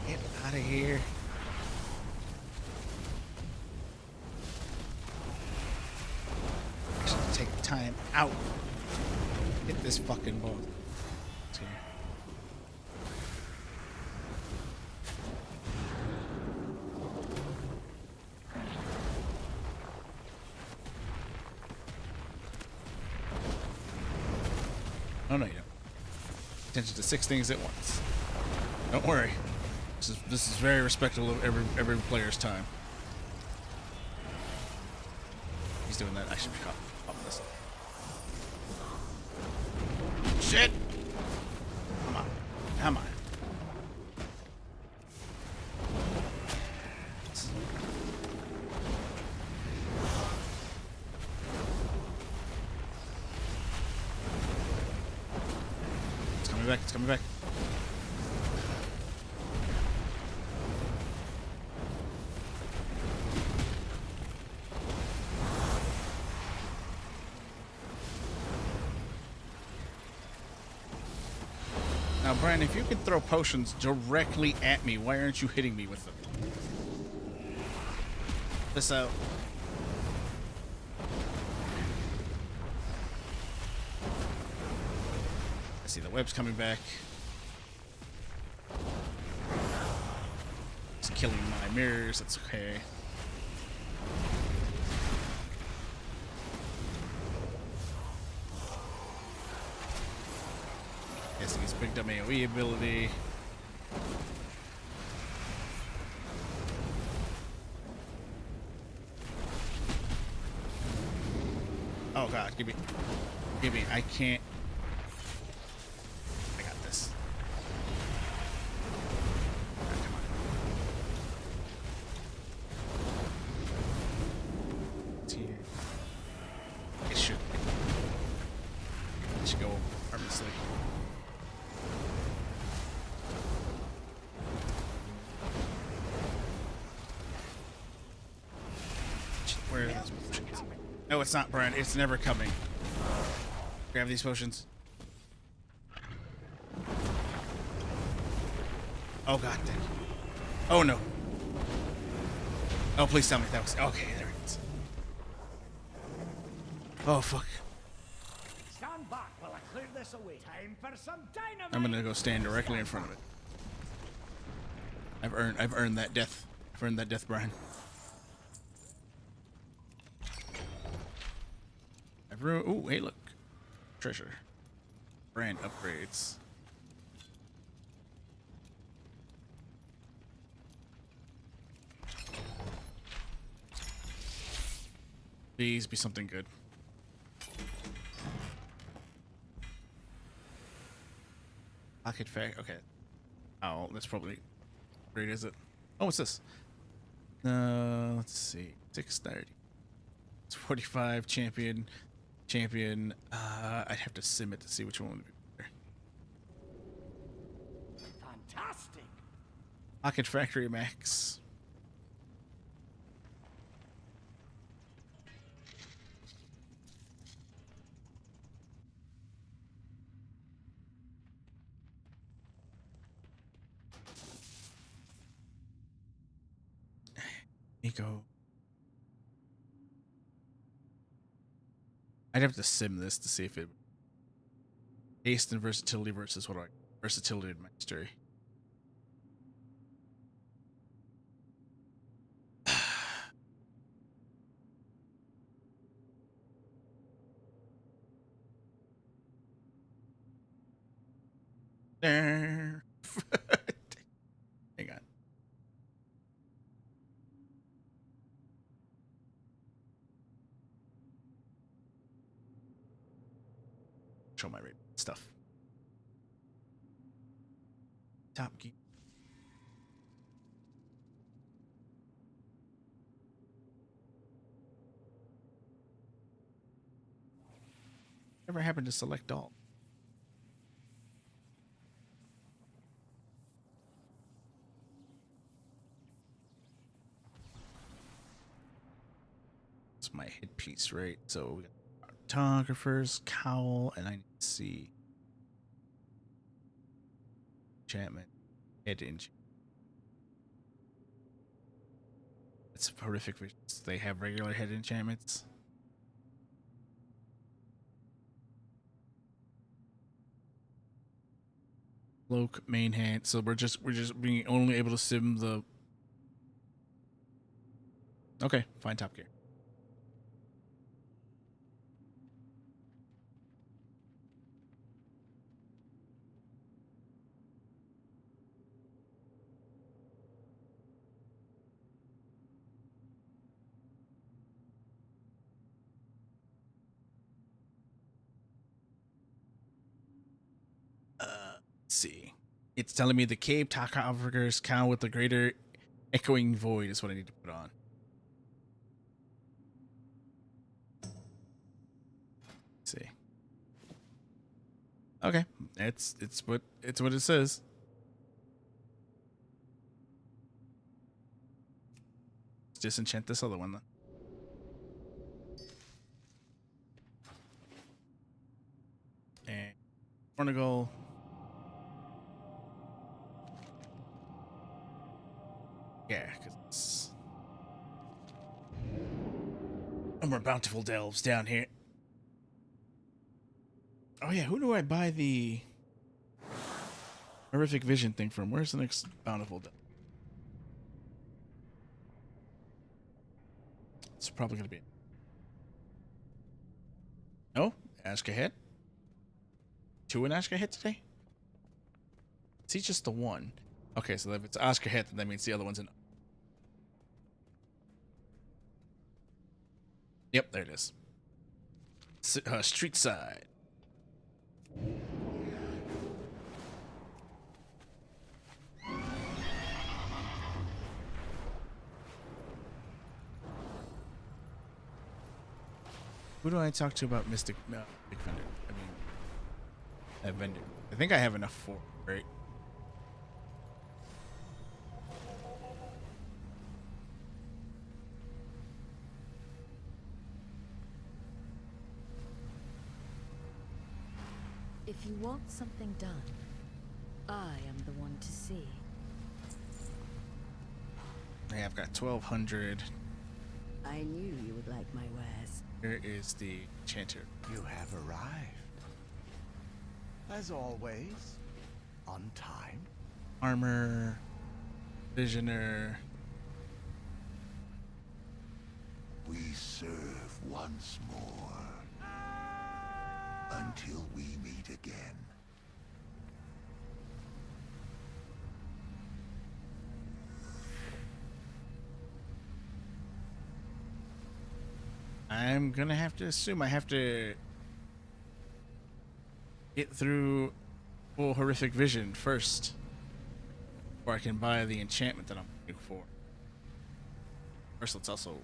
Get out of here. I should take time out. Hit this fucking ball. It's here. Oh no, you don't. Attention to 6 things at once. Don't worry. This is very respectful of every player's time. He's doing that. I should be caught on this. Shit! Come on. Come on. It's coming back. It's coming back. Now, Brian, if you can throw potions directly at me, why aren't you hitting me with them? This out. I see the web's coming back. It's killing my mirrors. That's okay. Guessing he's picked up AoE ability. Oh god, give me, I can't. I got this. Right, come on. It's here. It should go harmlessly. Where are these potions? No, it's not, Brian. It's never coming. Grab these potions. Oh god dang. Oh no. Oh please tell me that was okay, there it is. Oh fuck. Stand back while I clear this away. Time for some dynamite. I'm gonna go stand directly in front of it. I've earned that death. I've earned that death, Brian. I've ruined. Oh, hey, look, treasure, brand upgrades. Please be something good. Pocket fact. Okay. Oh, that's probably great, is it? Oh, what's this? Let's see. 630. It's 45 champion. I'd have to sim it to see which one would be better. Fantastic. Pocket Factory Max. Nico. I'd have to sim this to see if it haste and versatility versus what versatility and mastery. Hang on. Show my stuff. Top Gear. Never happened to select all. It's my headpiece, right? So we got photographer's cowl, and I need to see enchantment, head enchantment. It's horrific visions. They have regular head enchantments. Cloak, main hand. So we're just being only able to sim the. Okay, fine. Top Gear. Let's see. It's telling me the cave Takahawker's cow with the greater echoing void is what I need to put on. Let's see. Okay, it's what it says. Let's disenchant this other one then. And Portugal. Yeah, because it's no more bountiful delves down here. Oh yeah, who do I buy the horrific vision thing from? Where's the next bountiful delve? It's probably gonna be. No, Ashkahet. 2 in Ashkahet today. See, just the one. Okay, so if it's Ashkahet, then that means the other one's in. Yep, there it is. Street side. Who do I talk to about Mystic Vendor? I mean, that vendor. I think I have enough for it, right? If you want something done, I am the one to see. Yeah, I've got 1,200. I knew you would like my wares. Here is the enchanter. You have arrived. As always, on time. Armor, visioner. We serve once more. Until we meet again. I'm gonna have to assume I have to get through full horrific vision first, before I can buy the enchantment that I'm looking for. First, let's also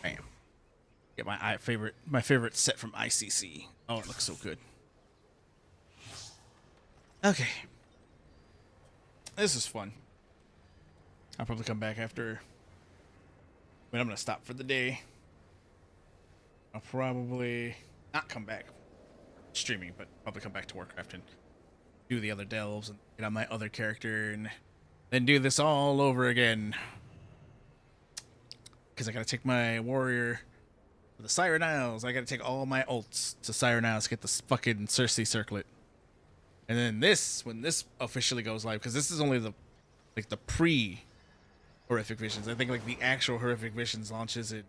bam. Get my favorite set from ICC. Oh, it looks so good. Okay. This is fun. I'll probably come back after. I mean, I'm gonna stop for the day. I'll probably not come back streaming, but probably come back to Warcraft and do the other delves and get on my other character and then do this all over again. Because I gotta take my warrior to the Siren Isles. I gotta take all my ults to Siren Isles to get this fucking Cersei circlet. And then this, when this officially goes live, because this is only the pre horrific visions. I think like the actual horrific visions launches in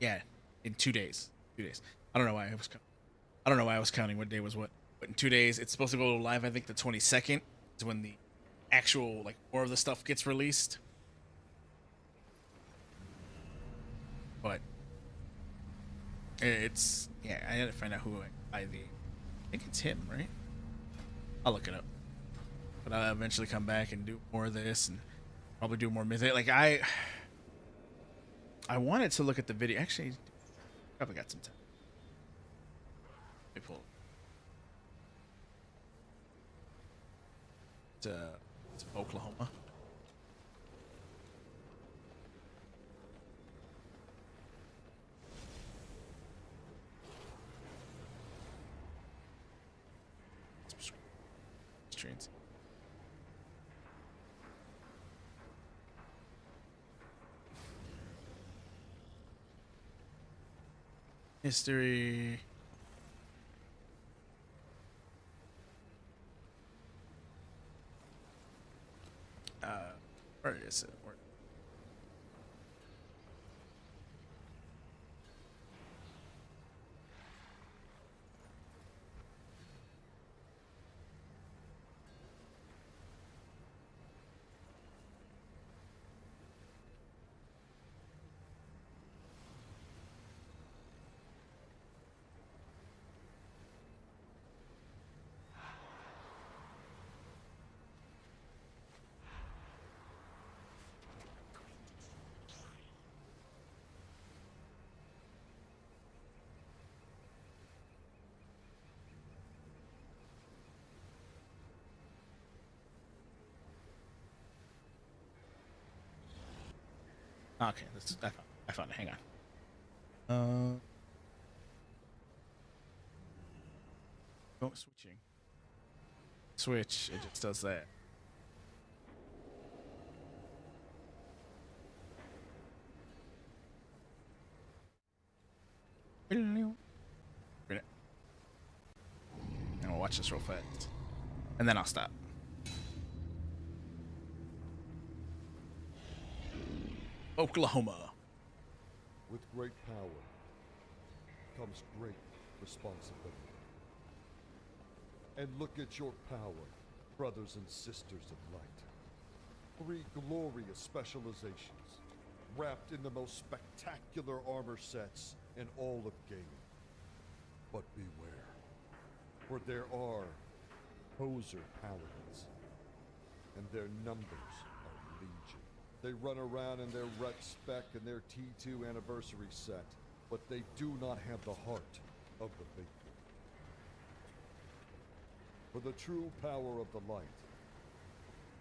in 2 days. 2 days. I don't know why I was counting what day was what. But in 2 days, it's supposed to go live. I think the 22nd is when the actual like more of the stuff gets released. But it's I had to find out who I think it's him, right? I'll look it up. But I'll eventually come back and do more of this and probably do more mythic. Like I wanted to look at the video. Actually, probably got some time. Let me pull. It's Oklahoma. Trains. History. Where is it? Where? Okay, I found it. Hang on. Oh, switching. Switch. It just does that. And we'll watch this real fast, and then I'll stop. Oklahoma. With great power comes great responsibility. And look at your power, brothers and sisters of light. 3 glorious specializations, wrapped in the most spectacular armor sets in all of gaming. But beware, for there are poser paladins, and their numbers are legion. They run around in their Rec Spec and their T2 anniversary set, but they do not have the heart of the big one. For the true power of the light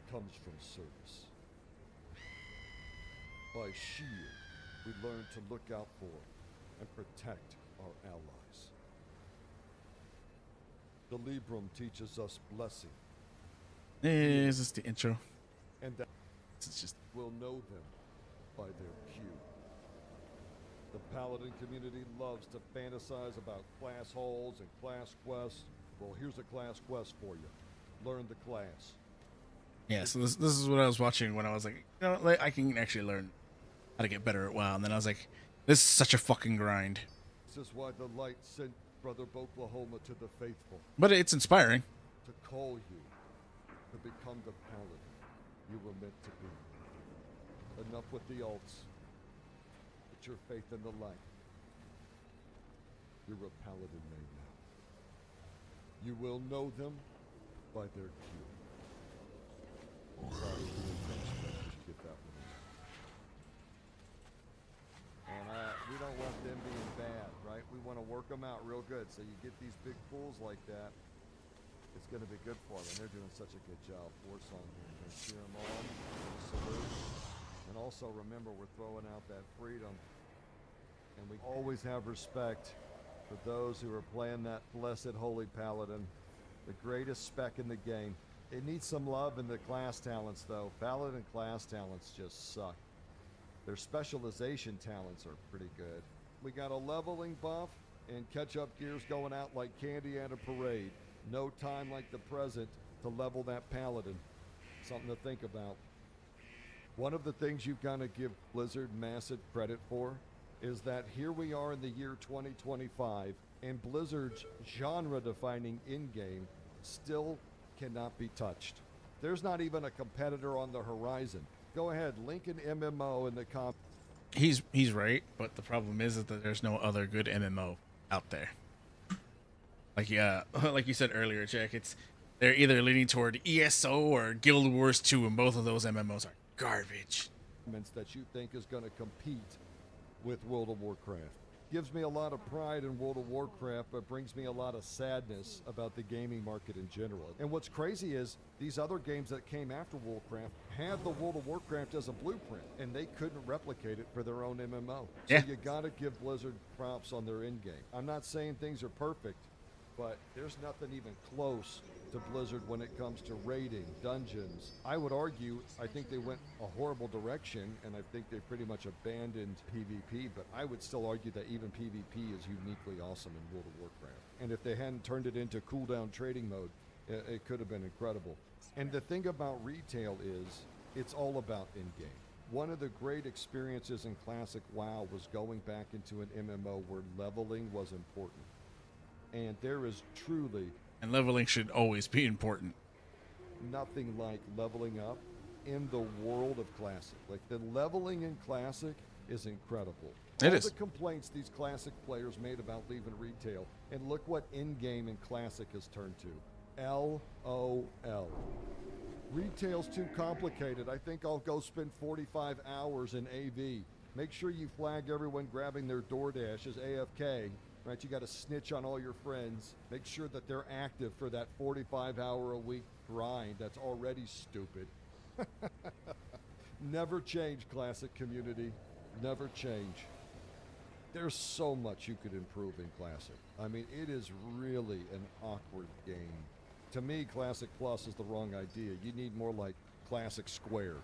comes from service. By shield, we learn to look out for and protect our allies. The Librum teaches us blessing, Is this the intro? and that It's just we'll know them by their hue. The Paladin community loves to fantasize about class holes and class quests. Well, here's a class quest for you. Learn the class. yeah. So this is what I was watching when I was like, you know, like, I can actually learn how to get better at WoW. And then I was like, this is such a fucking grind. This is why the light sent Brother Oklahoma to the faithful. But it's inspiring. To call you to become the paladin you were meant to be. Enough with the alts. Put your faith in the light. You're a paladin name now. You will know them by their hue. Sorry, we didn't expect you to get that one. And we don't want them being bad, right? We want to work them out real good. So you get these big pools like that, it's going to be good for them. They're doing such a good job. Force on here. And cheer them on. Salute. And also remember, we're throwing out that freedom. And we always have respect for those who are playing that blessed holy paladin. The greatest spec in the game. It needs some love in the class talents, though. Paladin class talents just suck. Their specialization talents are pretty good. We got a leveling buff and catch-up gears going out like candy at a parade. No time like the present to level that paladin. Something to think about. One of the things you've got to give Blizzard massive credit for is that here we are in the year 2025, and Blizzard's genre-defining in-game still cannot be touched. There's not even a competitor on the horizon. Go ahead, link an MMO in the comp. He's right, but the problem is that there's no other good MMO out there. Like like you said earlier, Jack, they're either leaning toward ESO or Guild Wars 2, and both of those MMOs are garbage. That you think is going to compete with World of Warcraft. Gives me a lot of pride in World of Warcraft, but brings me a lot of sadness about the gaming market in general. And what's crazy is these other games that came after Warcraft had the World of Warcraft as a blueprint, and they couldn't replicate it for their own MMO. Yeah. So you gotta give Blizzard props on their end game. I'm not saying things are perfect, but there's nothing even close to Blizzard when it comes to raiding, dungeons. I would argue, I think they went a horrible direction, and I think they pretty much abandoned PvP, but I would still argue that even PvP is uniquely awesome in World of Warcraft. And if they hadn't turned it into cooldown trading mode, it could have been incredible. And the thing about retail is, it's all about in-game. One of the great experiences in Classic WoW was going back into an MMO where leveling was important. And there is truly... And leveling should always be important. Nothing like leveling up in the world of Classic. Like, the leveling in Classic is incredible. It All is. the complaints these Classic players made about leaving retail, and look what in-game and Classic has turned to. LOL. Retail's too complicated. I think I'll go spend 45 hours in AV. Make sure you flag everyone grabbing their DoorDash as AFK. Right, you got to snitch on all your friends. Make sure that they're active for that 45-hour-a-week grind that's already stupid. Never change, Classic community. Never change. There's so much you could improve in Classic. I mean, it is really an awkward game. To me, Classic Plus is the wrong idea. You need more like Classic Square,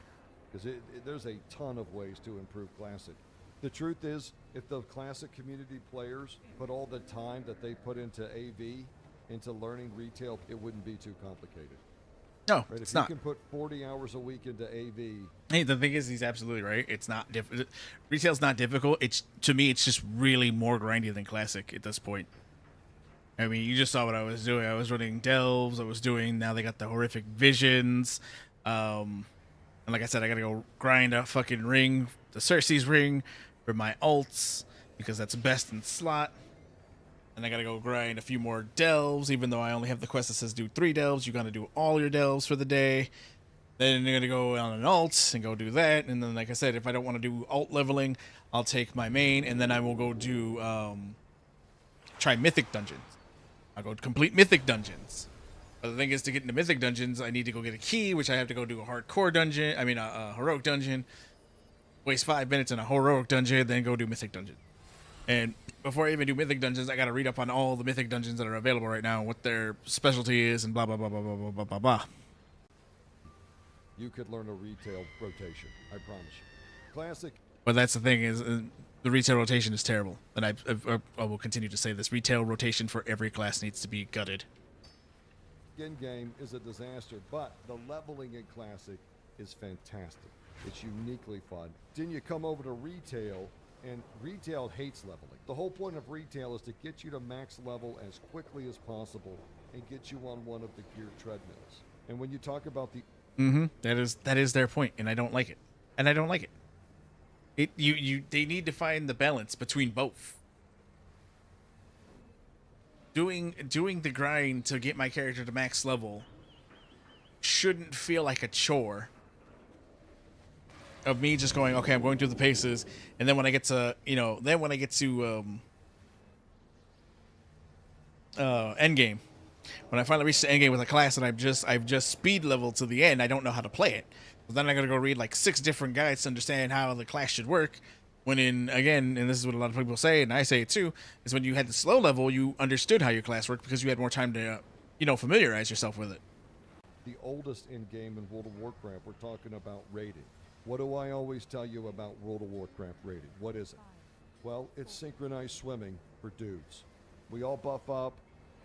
because there's a ton of ways to improve Classic. The truth is, if the Classic community players put all the time that they put into AV, into learning retail, it wouldn't be too complicated. No, right? it's If not. you can put 40 hours a week into AV... Hey, the thing is, he's absolutely right. It's not difficult. Retail's not difficult. To me, it's just really more grindy than Classic at this point. I mean, you just saw what I was doing. I was running Delves. Now they got the horrific visions. And like I said, I gotta go grind a fucking ring, the Cersei's ring, for my alts, because that's best in slot. And I gotta go grind a few more delves, even though I only have the quest that says do 3 delves. You gotta do all your delves for the day. Then you're gonna go on an alt and go do that. And then, like I said, if I don't want to do alt leveling, I'll take my main, and then I will go do try mythic dungeons. I'll go complete mythic dungeons. But the thing is, to get into mythic dungeons, I need to go get a key, which I have to go do a hardcore dungeon. I mean, a heroic dungeon. Waste 5 minutes in a heroic dungeon, then go do mythic dungeon. And before I even do mythic dungeons, I gotta read up on all the mythic dungeons that are available right now, what their specialty is, and blah blah blah blah blah blah blah blah blah. You could learn a retail rotation, I promise you. Classic. But that's the thing is, the retail rotation is terrible, and I will continue to say this: retail rotation for every class needs to be gutted. In-game is a disaster, but the leveling in Classic is fantastic. It's uniquely fun. Then you come over to retail, and retail hates leveling. The whole point of retail is to get you to max level as quickly as possible and get you on one of the gear treadmills. And when you talk about the that is their point, and I don't like it. They need to find the balance between both. Doing the grind to get my character to max level shouldn't feel like a chore of me just going, okay, I'm going through the paces, and then when I get to end game, when I finally reach the end game with a class that I've just speed leveled to the end, I don't know how to play it. So then I gotta go read like 6 different guides to understand how the class should work. When again, and this is what a lot of people say, and I say it too, is when you had the slow level, you understood how your class worked because you had more time to, familiarize yourself with it. The oldest in-game in World of Warcraft, we're talking about raiding. What do I always tell you about World of Warcraft raiding? What is it? Well, it's synchronized swimming for dudes. We all buff up,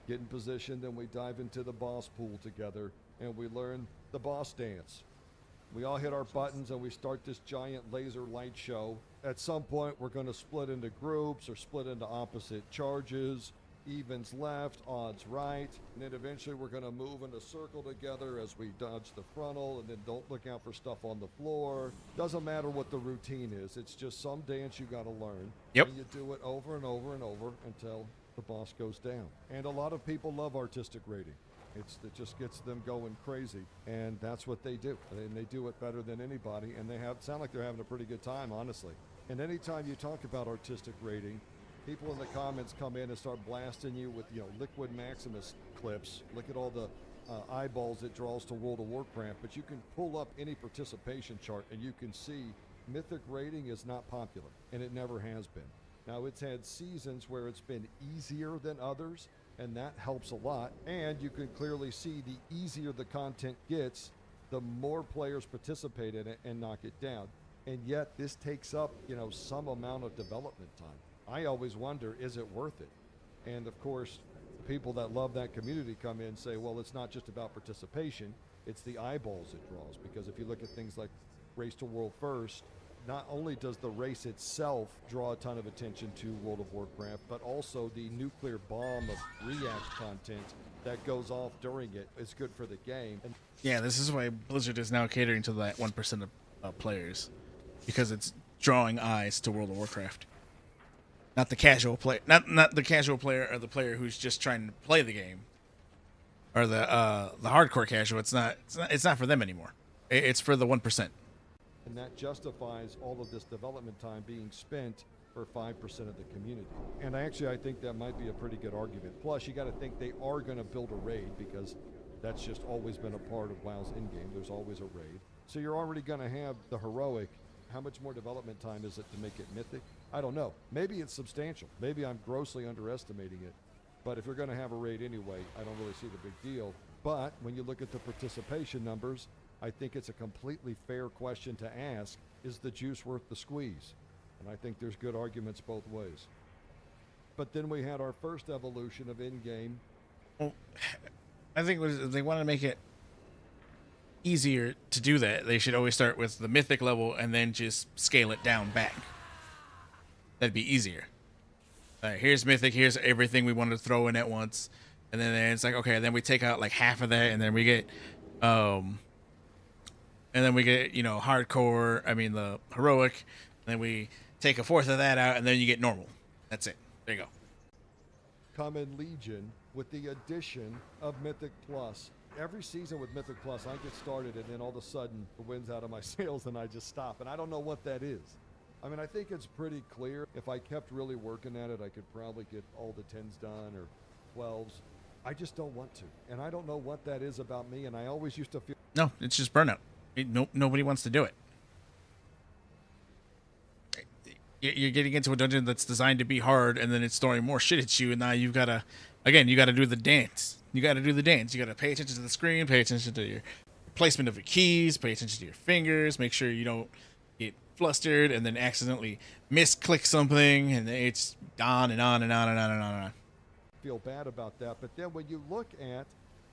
get in position, then we dive into the boss pool together, and we learn the boss dance. We all hit our buttons and we start this giant laser light show. At some point, we're going to split into groups or split into opposite charges. Evens left, odds right. And then eventually we're going to move in a circle together as we dodge the frontal and then don't look out for stuff on the floor. Doesn't matter what the routine is. It's just some dance you got to learn. Yep. And you do it over and over and over until the boss goes down. And a lot of people love artistic raiding. It just gets them going crazy, and that's what they do. And they do it better than anybody, and they sound like they're having a pretty good time, honestly. And anytime you talk about artistic raiding, people in the comments come in and start blasting you with, Liquid Maximus clips. Look at all the eyeballs it draws to World of Warcraft, but you can pull up any participation chart, and you can see Mythic raiding is not popular, and it never has been. Now, it's had seasons where it's been easier than others, and that helps a lot. And you can clearly see the easier the content gets, the more players participate in it and knock it down. And yet this takes up, some amount of development time. I always wonder, is it worth it? And of course, the people that love that community come in and say, well, it's not just about participation, it's the eyeballs it draws. Because if you look at things like Race to World First, not only does the race itself draw a ton of attention to World of Warcraft, but also the nuclear bomb of react content that goes off during it is good for the game. And yeah, this is why Blizzard is now catering to that 1% of players, because it's drawing eyes to World of Warcraft. Not the casual player, not the casual player or the player who's just trying to play the game, or the hardcore casual. It's not for them anymore. It's for the 1%. And that justifies all of this development time being spent for 5% of the community. And I think that might be a pretty good argument. Plus, you got to think they are going to build a raid, because that's just always been a part of WoW's in-game. There's always a raid. So you're already going to have the heroic. How much more development time is it to make it mythic? I don't know. Maybe it's substantial. Maybe I'm grossly underestimating it. But if you're going to have a raid anyway, I don't really see the big deal. But when you look at the participation numbers, I think it's a completely fair question to ask, is the juice worth the squeeze? And I think there's good arguments both ways. But then we had our first evolution of in-game. Well, I think if they want to make it easier to do that, they should always start with the mythic level and then just scale it down back. That'd be easier. Here's mythic, here's everything we wanted to throw in at once. And then it's like, okay, then we take out like half of that, and then we get hardcore, the heroic, and then we take a fourth of that out, and then you get normal. That's it. There you go. Come in Legion with the addition of Mythic Plus. Every season with Mythic Plus, I get started, and then all of a sudden, the wind's out of my sails, and I just stop. And I don't know what that is. I think it's pretty clear. If I kept really working at it, I could probably get all the 10s done, or 12s. I just don't want to. And I don't know what that is about me, and I always used to feel... No, it's just burnout. Nobody wants to do it. you're getting into a dungeon that's designed to be hard, and then it's throwing more shit at you, and now you've got to, again, you got to do the dance. You got to do the dance. You got to pay attention to the screen, pay attention to your placement of your keys, pay attention to your fingers, make sure you don't get flustered and then accidentally misclick something, and it's on and on and on and on and on and on. Feel bad about that, but then when you look at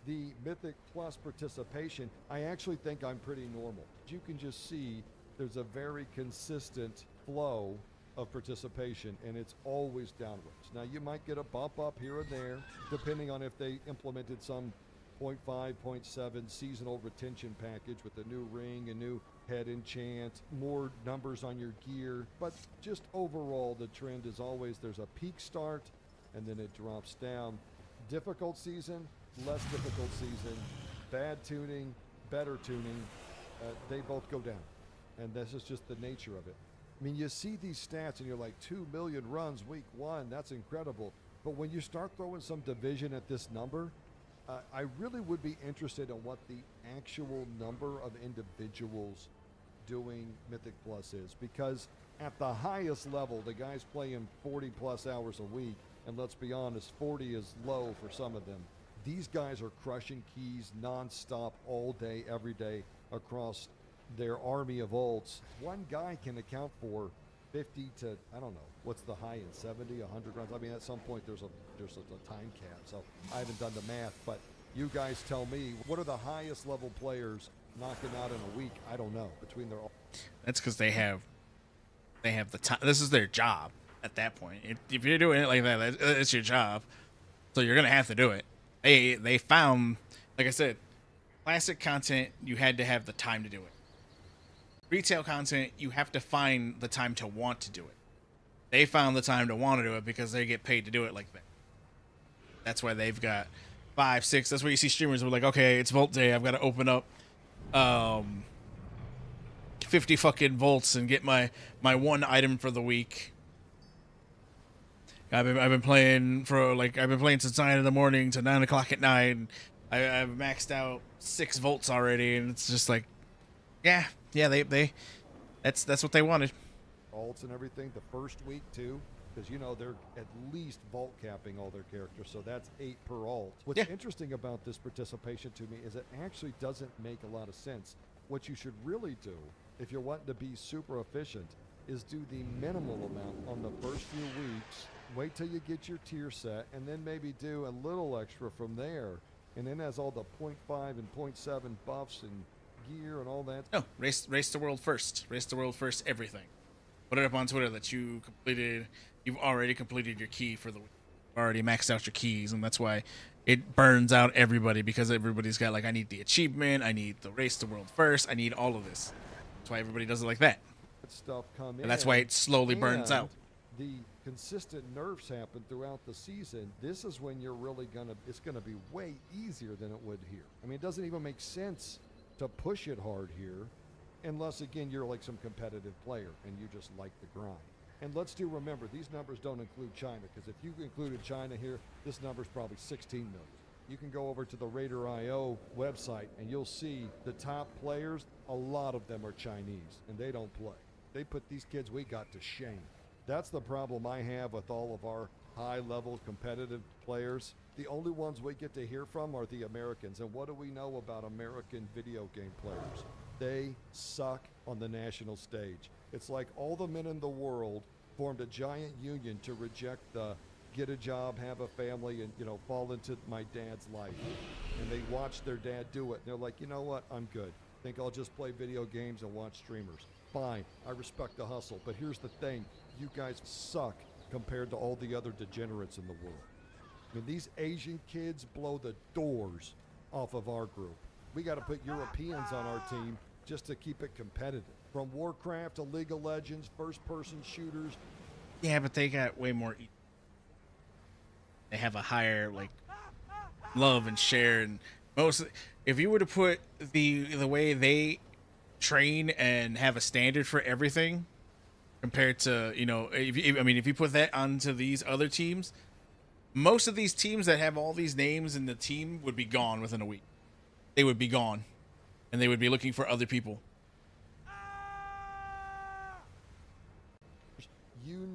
the Mythic Plus participation, I actually think I'm pretty normal. You can just see there's a very consistent flow of participation, and it's always downwards. Now, you might get a bump up here and there, depending on if they implemented some 0.5, 0.7 seasonal retention package with a new ring, a new head enchant, more numbers on your gear. But just overall, the trend is always there's a peak start, and then it drops down. Difficult season, less difficult season, bad tuning, better tuning, they both go down. And this is just the nature of it. I mean, you see these stats and you're like, 2 million runs week 1, that's incredible. But when you start throwing some division at this number, I really would be interested in what the actual number of individuals doing Mythic Plus is. Because at the highest level, the guys playing 40 plus hours a week, and let's be honest, 40 is low for some of them. These guys are crushing keys nonstop all day, every day across their army of ults. One guy can account for 50 to, I don't know, what's the high end, 70, 100 runs? I mean, at some point there's a time cap, so I haven't done the math, but you guys tell me, what are the highest level players knocking out in a week? I don't know, between their... That's because they have the time. This is their job at that point. If you're doing it like that, it's your job, so you're gonna have to do it. They found, like I said, classic content, you had to have the time to do it. Retail content, you have to find the time to want to do it. They found the time to want to do it because they get paid to do it like that. That's why they've got 5, 6. That's why you see streamers who are like, okay, it's Vault Day. I've got to open up 50 fucking volts and get my one item for the week. I've been playing since 9 in the morning to 9 o'clock at night. And I've maxed out 6 volts already, and it's just like, yeah, they that's what they wanted. Alts and everything the first week too, because you know they're at least vault capping all their characters, so that's 8 per alt. What's interesting about this participation to me is it actually doesn't make a lot of sense. What you should really do, if you're wanting to be super efficient, is do the minimal amount on the first few weeks. Wait till you get your tier set, and then maybe do a little extra from there. And then as all the 0.5 and 0.7 buffs and gear and all that. No, race the world first. Race the world first, everything. Put it up on Twitter that you've already completed your key for the week. Already maxed out your keys, and that's why it burns out everybody, because everybody's got like, I need the achievement, I need the race the world first, I need all of this. That's why everybody does it like that. Stuff come in, and that's why it slowly burns out. The consistent nerfs happen throughout the season. This is when you're really it's gonna be way easier than it would here. I mean, it doesn't even make sense to push it hard here, unless again you're like some competitive player and you just like the grind. And let's remember, these numbers don't include China, because if you included China here, this number is probably 16 million. You can go over to the Raider.io website and you'll see the top players, a lot of them are Chinese, and they don't play. They put these kids we got to shame. That's the problem I have with all of our high-level competitive players. The only ones we get to hear from are the Americans. And what do we know about American video game players? They suck on the national stage. It's like all the men in the world formed a giant union to reject the get a job, have a family, and, you know, fall into my dad's life. And they watch their dad do it. And they're like, you know what? I'm good. Think I'll just play video games and watch streamers. Fine, I respect the hustle, but here's the thing. You guys suck compared to all the other degenerates in the world. I mean, these Asian kids blow the doors off of our group. We got to put Europeans on our team just to keep it competitive. From Warcraft to League of Legends, first-person shooters. Yeah, but they got way more. They have a higher like love and share, and most. If you were to put the way they train and have a standard for everything, compared to, you know, if you put that onto these other teams, most of these teams that have all these names in the team would be gone within a week. They would be gone, and they would be looking for other people.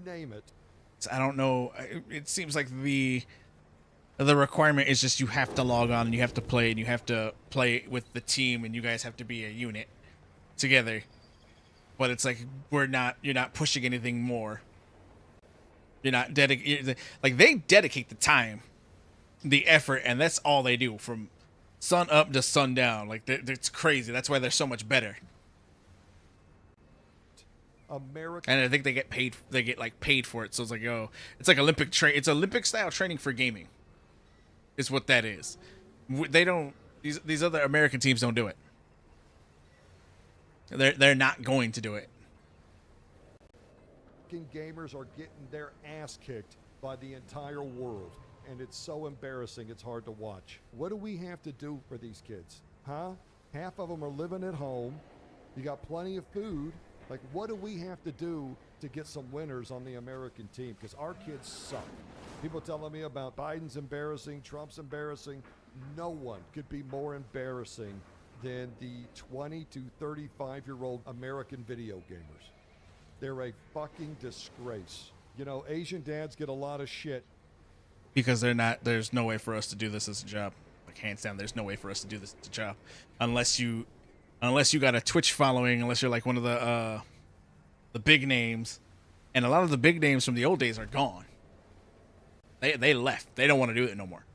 name it. I don't know. It seems like the requirement is just you have to log on and you have to play and you have to play with the team and you guys have to be a unit together. But it's like you're not pushing anything more. You're not dedicated. Like they dedicate the time, the effort, and that's all they do from sun up to sundown. Like it's crazy. That's why they're so much better. American. And I think they get paid. They get like paid for it. So it's like, oh, it's like It's Olympic style training for gaming. Is what that is. They don't. These other American teams don't do it. They're not going to do it. Gamers are getting their ass kicked by the entire world, and it's so embarrassing it's hard to watch. What do we have to do for these kids? Huh? Half of them are living at home. You got plenty of food. Like, what do we have to do to get some winners on the American team? Because our kids suck. People telling me about Biden's embarrassing, Trump's embarrassing. No one could be more embarrassing than the 20 to 35-year-old American video gamers. They're a fucking disgrace. You know, Asian dads get a lot of shit. Because there's no way for us to do this as a job. Like, hands down, there's no way for us to do this as a job. Unless you got a Twitch following, unless you're like one of the big names. And a lot of the big names from the old days are gone. They left. They don't want to do it no more.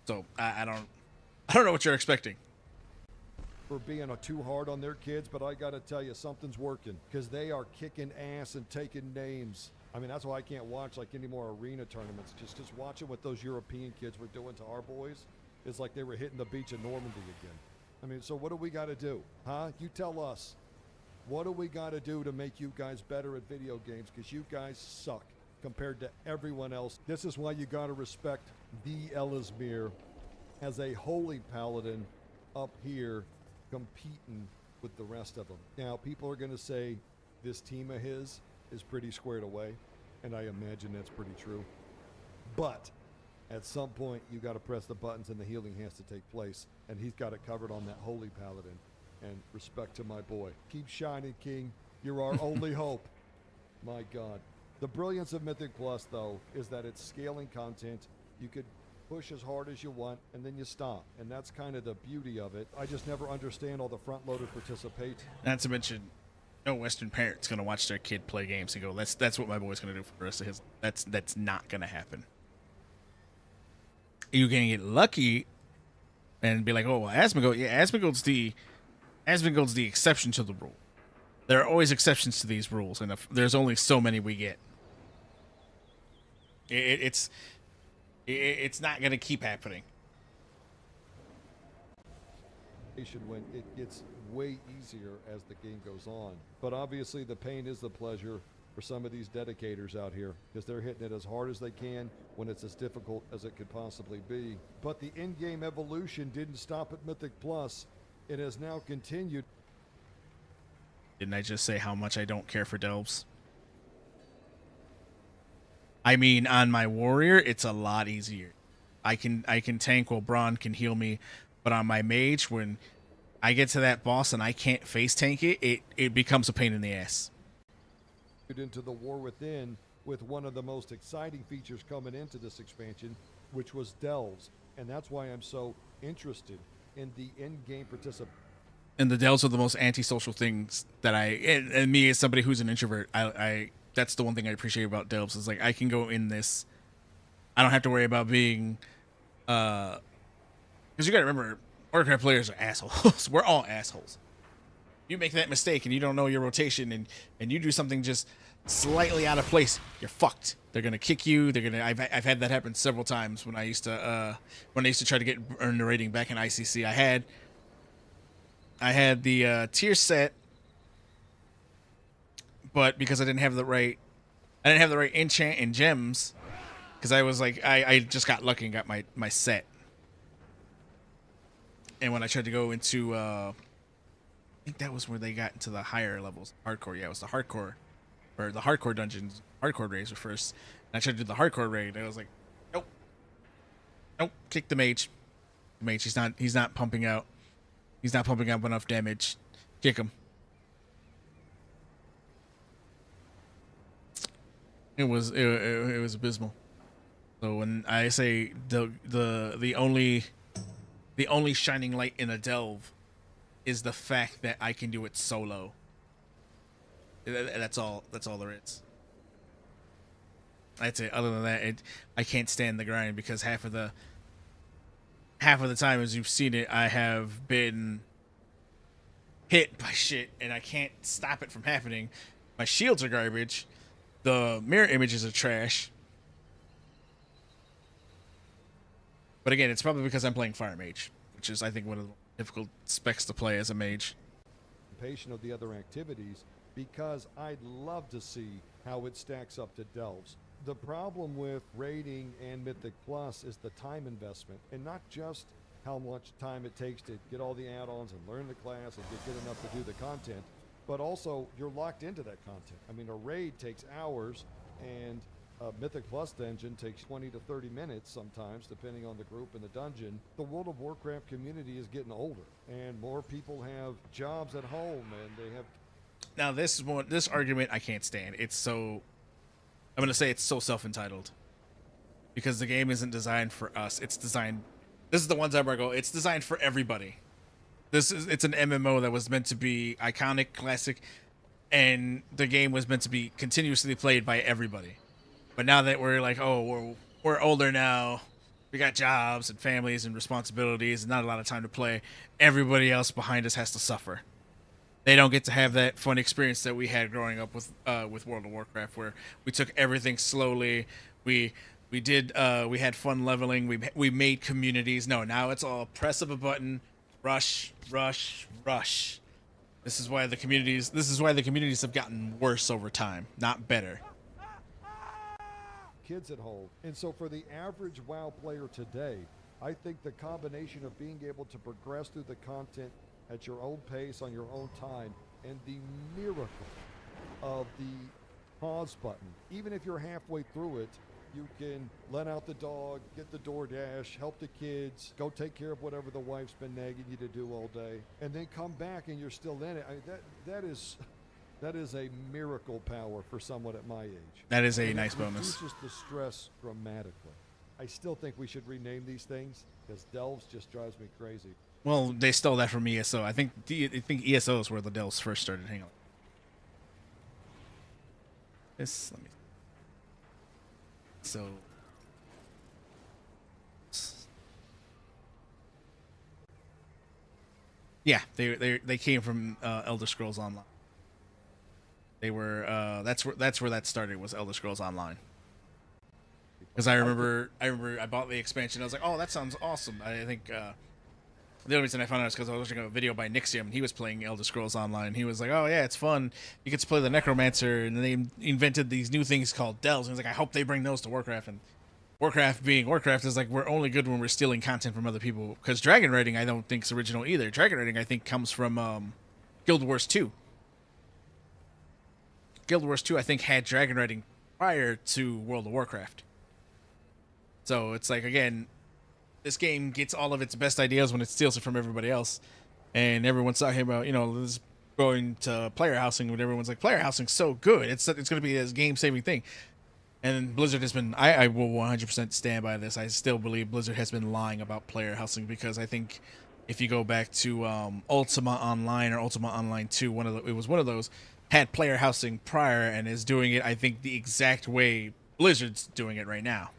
So I don't know what you're expecting. For being too hard on their kids, but I gotta tell you, something's working, because they are kicking ass and taking names. I mean, that's why I can't watch like any more arena tournaments. Just watching what those European kids were doing to our boys is like they were hitting the beach of Normandy again. I mean, so what do we gotta do? Huh? You tell us. What do we gotta do to make you guys better at video games? Because you guys suck compared to everyone else. This is why you gotta respect the Ellesmere as a holy paladin up here competing with the rest of them. Now, people are going to say this team of his is pretty squared away, and I imagine that's pretty true. But at some point, you got to press the buttons and the healing has to take place, and he's got it covered on that holy paladin. And respect to my boy. Keep shining, King. You're our only hope. My God. The brilliance of Mythic Plus, though, is that it's scaling content. You could push as hard as you want, and then you stop. And that's kind of the beauty of it. I just never understand all the front-loaded participate. Not to mention, no Western parent's going to watch their kid play games and go, that's what my boy's going to do for the rest of his... That's not going to happen. You're going to get lucky and be like, oh, well, Asmongold... Yeah, Asmongold's the exception to the rule. There are always exceptions to these rules, and there's only so many we get. It's not going to keep happening. When it gets way easier as the game goes on. But obviously the pain is the pleasure for some of these dedicators out here, because they're hitting it as hard as they can when it's as difficult as it could possibly be. But the in-game evolution didn't stop at Mythic Plus. It has now continued. Didn't I just say how much I don't care for delves? I mean, on my warrior, it's a lot easier. I can tank while Braun can heal me, but on my mage, when I get to that boss and I can't face tank it, it becomes a pain in the ass. Into the War Within with one of the most exciting features coming into this expansion, which was delves, and that's why I'm so interested in the in-game participation. And the delves are the most antisocial things that and me as somebody who's an introvert, I that's the one thing I appreciate about delves is like I can go in this. I don't have to worry about being, because you got to remember, Warcraft players are assholes. We're all assholes. You make that mistake and you don't know your rotation and you do something just slightly out of place, you're fucked. They're gonna kick you. I've had that happen several times when I used to try to earn the rating back in ICC. I had the tier set, but because I didn't have the right enchant and gems, because I was like I just got lucky and got my set. And when I tried to go into I think that was where they got into the higher levels, hardcore. Yeah, it was the hardcore, or the hardcore dungeons. Hardcore raids were first. And I tried to do the hardcore raid, and I was like, nope, kick the mage. The mage, he's not pumping out. He's not pumping out enough damage. Kick him. It was abysmal. So when I say the only shining light in a delve is the fact that I can do it solo. That's all there is. That's it. Other than that, I can't stand the grind because half of the time, as you've seen it, I have been hit by shit and I can't stop it from happening. My shields are garbage. The mirror images are trash. But again, it's probably because I'm playing Fire Mage, which is, I think, one of the difficult specs to play as a mage. Patient of the other activities, because I'd love to see how it stacks up to Delves. The problem with raiding and Mythic Plus is the time investment, and not just how much time it takes to get all the add-ons and learn the class and get good enough to do the content, but also you're locked into that content. I mean, a raid takes hours, and a Mythic Plus dungeon takes 20 to 30 minutes sometimes, depending on the group and the dungeon. The World of Warcraft community is getting older, and more people have jobs at home, and they have... Now, this argument I can't stand. It's so... I'm going to say it's so self-entitled. Because the game isn't designed for us. It's designed... This is the one time where I go, it's designed for everybody. It's an MMO that was meant to be iconic, classic, and the game was meant to be continuously played by everybody. But now that we're like, oh, we're older now, we got jobs and families and responsibilities and not a lot of time to play, everybody else behind us has to suffer. They don't get to have that fun experience that we had growing up with World of Warcraft, where we took everything slowly. We had fun leveling. We made communities. No, now it's all press of a button, rush, rush, rush. This is why the communities have gotten worse over time, not better. Kids at home. And so for the average WoW player today, I think the combination of being able to progress through the content at your own pace, on your own time, and the miracle of the pause button. Even if you're halfway through it, you can let out the dog, get the DoorDash, help the kids, go take care of whatever the wife's been nagging you to do all day, and then come back and you're still in it. I mean, that is a miracle power for someone at my age. That is a nice bonus. It reduces the stress dramatically. I still think we should rename these things, because Delves just drives me crazy. Well, they stole that from ESO. I think ESO is where the Delves first started. Hang on. Let me. So. Yeah, they came from Elder Scrolls Online. They were that's where that started, was Elder Scrolls Online. Because I remember I bought the expansion. I was like, oh, that sounds awesome. I think the only reason I found out is because I was watching a video by Nixium, and he was playing Elder Scrolls Online. He was like, oh yeah, it's fun. You get to play the Necromancer, and then they invented these new things called Delves. And he's like, I hope they bring those to Warcraft. And Warcraft being Warcraft is like, we're only good when we're stealing content from other people. Because Dragon Raiding, I don't think is original either. Dragon Raiding, I think, comes from Guild Wars 2. Guild Wars 2, I think, had Dragon Raiding prior to World of Warcraft. So it's like, again, this game gets all of its best ideas when it steals it from everybody else. And everyone's talking about, this going to player housing, when everyone's like, player housing's so good. It's going to be this game-saving thing. And Blizzard has been, I will 100% stand by this. I still believe Blizzard has been lying about player housing, because I think if you go back to Ultima Online or Ultima Online 2, it was one of those, had player housing prior and is doing it, I think, the exact way Blizzard's doing it right now.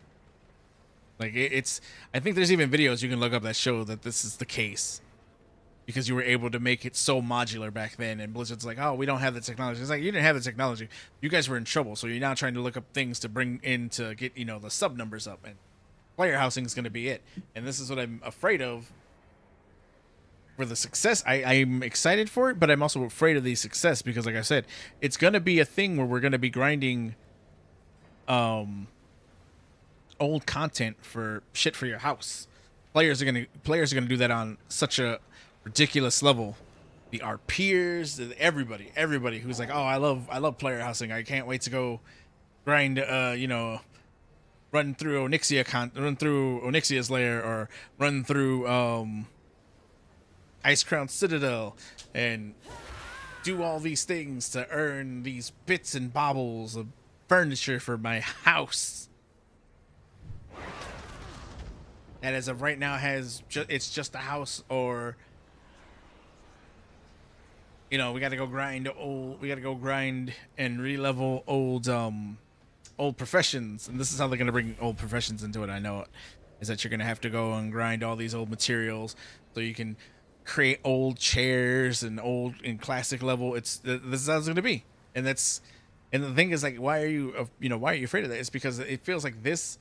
Like, I think there's even videos you can look up that show that this is the case, because you were able to make it so modular back then, and Blizzard's like, oh, we don't have the technology. It's like, you didn't have the technology. You guys were in trouble, so you're now trying to look up things to bring in to get, the sub numbers up, and player housing is going to be it. And this is what I'm afraid of for the success. I'm excited for it, but I'm also afraid of the success, because, like I said, it's going to be a thing where we're going to be grinding old content for shit for your house. Players are gonna do that on such a ridiculous level. Our peers, everybody who's like, oh, I love player housing. I can't wait to go grind, run through Onyxia's lair, or run through Ice Crown Citadel, and do all these things to earn these bits and baubles of furniture for my house. And as of right now has it's just a house, or you know, we got to go grind and re-level old professions. And this is how they're going to bring old professions into it. I know it is that you're going to have to go and grind all these old materials so you can create old chairs and old in classic level. This is how it's going to be. And the thing is, like, why are you afraid of that? It's because it feels like this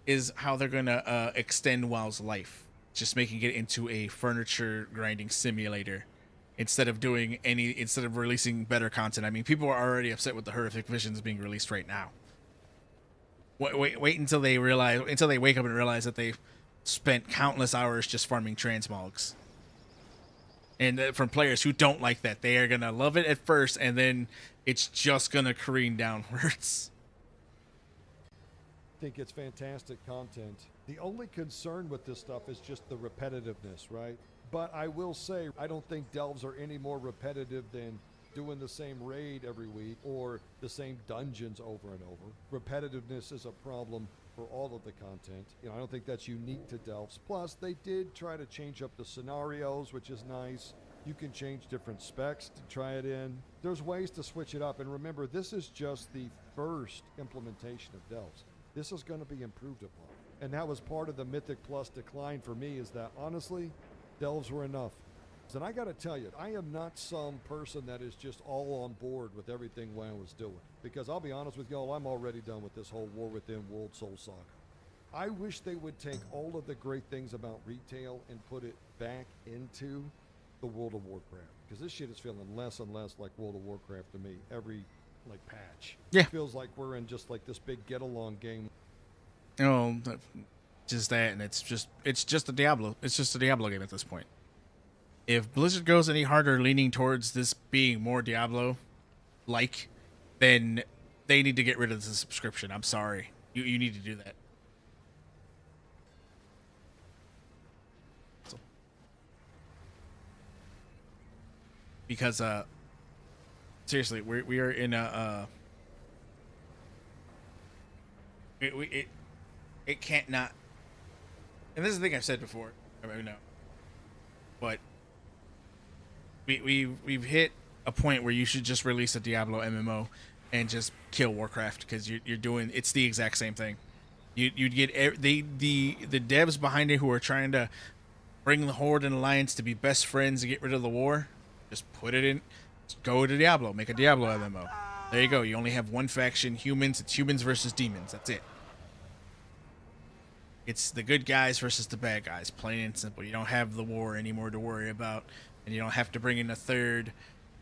is how they're going to extend WoW's life, just making it into a furniture grinding simulator instead of releasing better content. I mean, people are already upset with the horrific visions being released right now. Wait until they wake up and realize that they've spent countless hours just farming transmogs. And from players who don't like that, they are gonna love it at first, and then it's just gonna careen downwards. I think it's fantastic content. The only concern with this stuff is just the repetitiveness, right? But I will say, I don't think delves are any more repetitive than doing the same raid every week or the same dungeons over and over. Repetitiveness is a problem for all of the content. You know, I don't think that's unique to delves. Plus, they did try to change up the scenarios, which is nice. You can change different specs to try it in. There's ways to switch it up. And remember, this is just the first implementation of delves. This is going to be improved upon. And that was part of the Mythic Plus decline for me, is that honestly, delves were enough. And I got to tell you, I am not some person that is just all on board with everything WoW was doing. Because I'll be honest with y'all, I'm already done with this whole War Within World Soul Saga. I wish they would take all of the great things about retail and put it back into the World of Warcraft. Because this shit is feeling less and less like World of Warcraft to me every patch. Yeah. It feels like we're in just like this big get-along game. Oh, just that, and it's just a Diablo. It's just a Diablo game at this point. If Blizzard goes any harder leaning towards this being more Diablo-like, then they need to get rid of the subscription. I'm sorry. You need to do that. Because, seriously, we are in a, it can't not, and this is the thing I've said before, I know, but we've hit a point where you should just release a Diablo MMO and just kill Warcraft, because you're doing, it's the exact same thing. You'd get the devs behind it who are trying to bring the Horde and Alliance to be best friends and get rid of the war. Just put it in, just go to Diablo, make a Diablo MMO. There you go. You only have one faction, humans. It's humans versus demons. That's it. It's the good guys versus the bad guys, plain and simple. You don't have the war anymore to worry about, and you don't have to bring in a third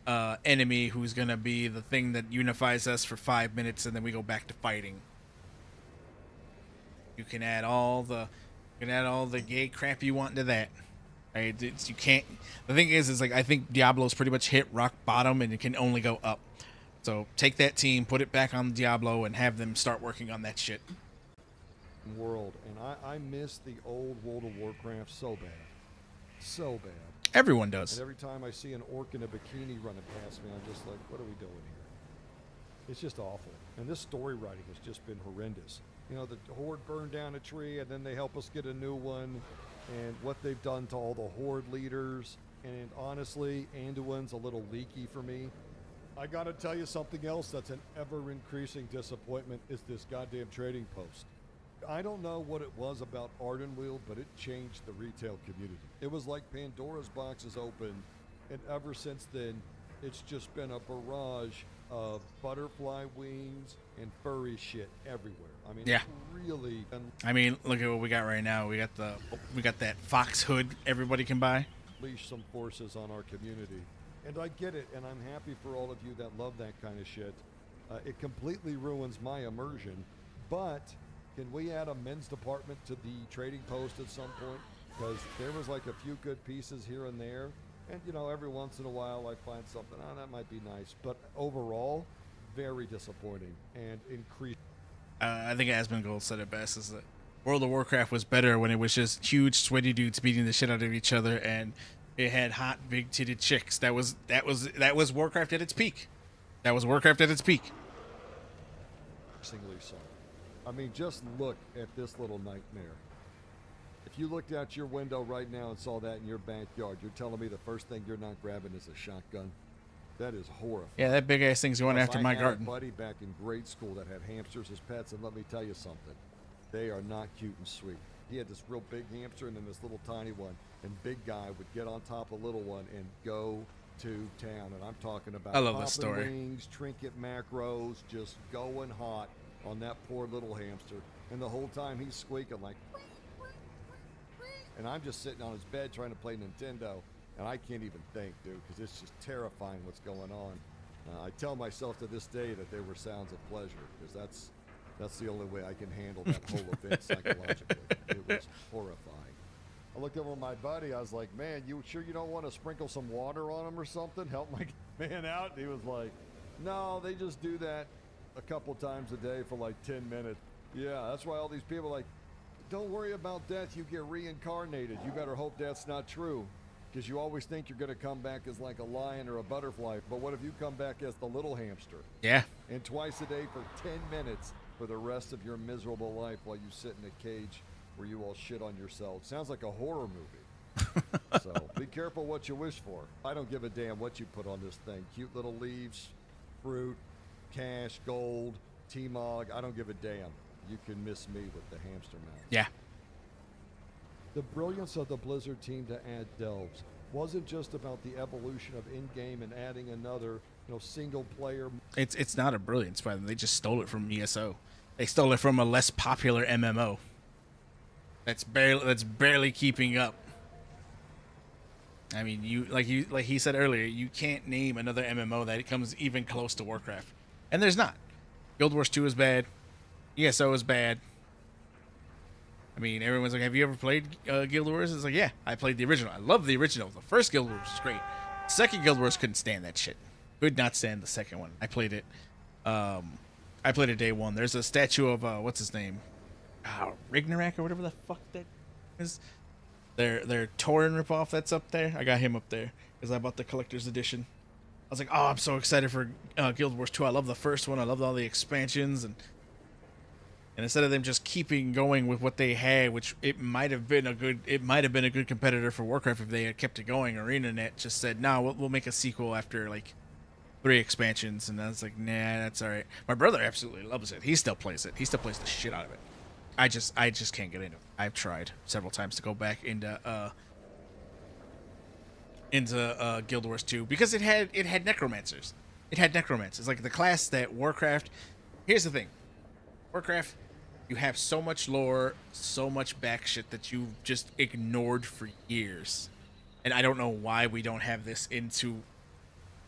enemy who's going to be the thing that unifies us for 5 minutes, and then we go back to fighting. You can add all the gay crap you want into that. Right? You can't. The thing is like, I think Diablo's pretty much hit rock bottom, and it can only go up. So take that team, put it back on Diablo, and have them start working on that shit. World, and I miss the old World of Warcraft so bad. Everyone does. And every time I see an orc in a bikini running past me, I'm just like, what are we doing here? It's just awful. And this story writing has just been horrendous. You know, the Horde burned down a tree, and then they help us get a new one, and what they've done to all the Horde leaders. And honestly, Anduin's a little leaky for me. I gotta tell you something else that's an ever-increasing disappointment is this goddamn trading post. I don't know what it was about Ardenweald, but it changed the retail community. It was like Pandora's box is open, and ever since then, it's just been a barrage of butterfly wings and furry shit everywhere. I mean, yeah. Really. I mean, look at what we got right now. We got that fox hood everybody can buy. Unleash some forces on our community. And I get it, and I'm happy for all of you that love that kind of shit. It completely ruins my immersion, but can we add a men's department to the trading post at some point? Because there was like a few good pieces here and there, and you know, every once in a while I find something, that might be nice, but overall, very disappointing and increased. I think Asmongold said it best, is that World of Warcraft was better when it was just huge sweaty dudes beating the shit out of each other, and it had hot, big-titted chicks. That was Warcraft at its peak. That was Warcraft at its peak. embarrassingly so. I mean, just look at this little nightmare. If you looked out your window right now and saw that in your backyard, you're telling me the first thing you're not grabbing is a shotgun? That is horrifying. Yeah, that big ass thing's going after my garden. I had a buddy back in grade school that had hamsters as pets, and let me tell you something. They are not cute and sweet. He had this real big hamster and then this little tiny one, and big guy would get on top of little one and go to town. And I'm talking about I love this story. wings, trinket macros, just going hot on that poor little hamster. And the whole time he's squeaking like, and I'm just sitting on his bed trying to play Nintendo, and I can't even think, dude, because it's just terrifying what's going on. I tell myself to this day that they were sounds of pleasure, because that's the only way I can handle that whole event psychologically. It was horrifying. I looked over at my buddy. I was like, man, you sure you don't want to sprinkle some water on him or something? Help my man out? And he was like, no, they just do that a couple times a day for like 10 minutes. Yeah, that's why all these people are like, don't worry about death. You get reincarnated. You better hope that's not true, because you always think you're going to come back as like a lion or a butterfly. But what if you come back as the little hamster? Yeah. And twice a day for 10 minutes for the rest of your miserable life while you sit in a cage where you all shit on yourself. Sounds like a horror movie. So be careful what you wish for. I don't give a damn what you put on this thing. Cute little leaves, fruit, cash, gold, T-Mog. I don't give a damn. You can miss me with the hamster mouth. Yeah. The brilliance of the Blizzard team to add delves wasn't just about the evolution of in-game and adding another, single player. It's not a brilliance by them. They just stole it from ESO. They stole it from a less popular MMO. That's barely keeping up. I mean, like he said earlier, you can't name another MMO that comes even close to Warcraft, and there's not. Guild Wars 2 is bad. ESO is bad. I mean, everyone's like, have you ever played Guild Wars? It's like, yeah, I played the original. I love the original. The first Guild Wars was great. Second Guild Wars couldn't stand that shit. Could not stand the second one. I played it. I played it day one. There's a statue of what's his name, Rignarak or whatever the fuck that is. Their Tauren ripoff that's up there. I got him up there because I bought the collector's edition. I was like, oh, I'm so excited for Guild Wars 2. I love the first one. I loved all the expansions and instead of them just keeping going with what they had, which it might have been a good competitor for Warcraft if they had kept it going. ArenaNet just said, no, we'll make a sequel after like 3 expansions, and I was like, nah, that's all right. My brother absolutely loves it. He still plays it. He still plays the shit out of it. I just can't get into it. I've tried several times to go back into Guild Wars 2 because it had necromancers. It had necromancers, like the class that Warcraft. Here's the thing, Warcraft. You have so much lore, so much back shit that you've just ignored for years. And I don't know why we don't have this into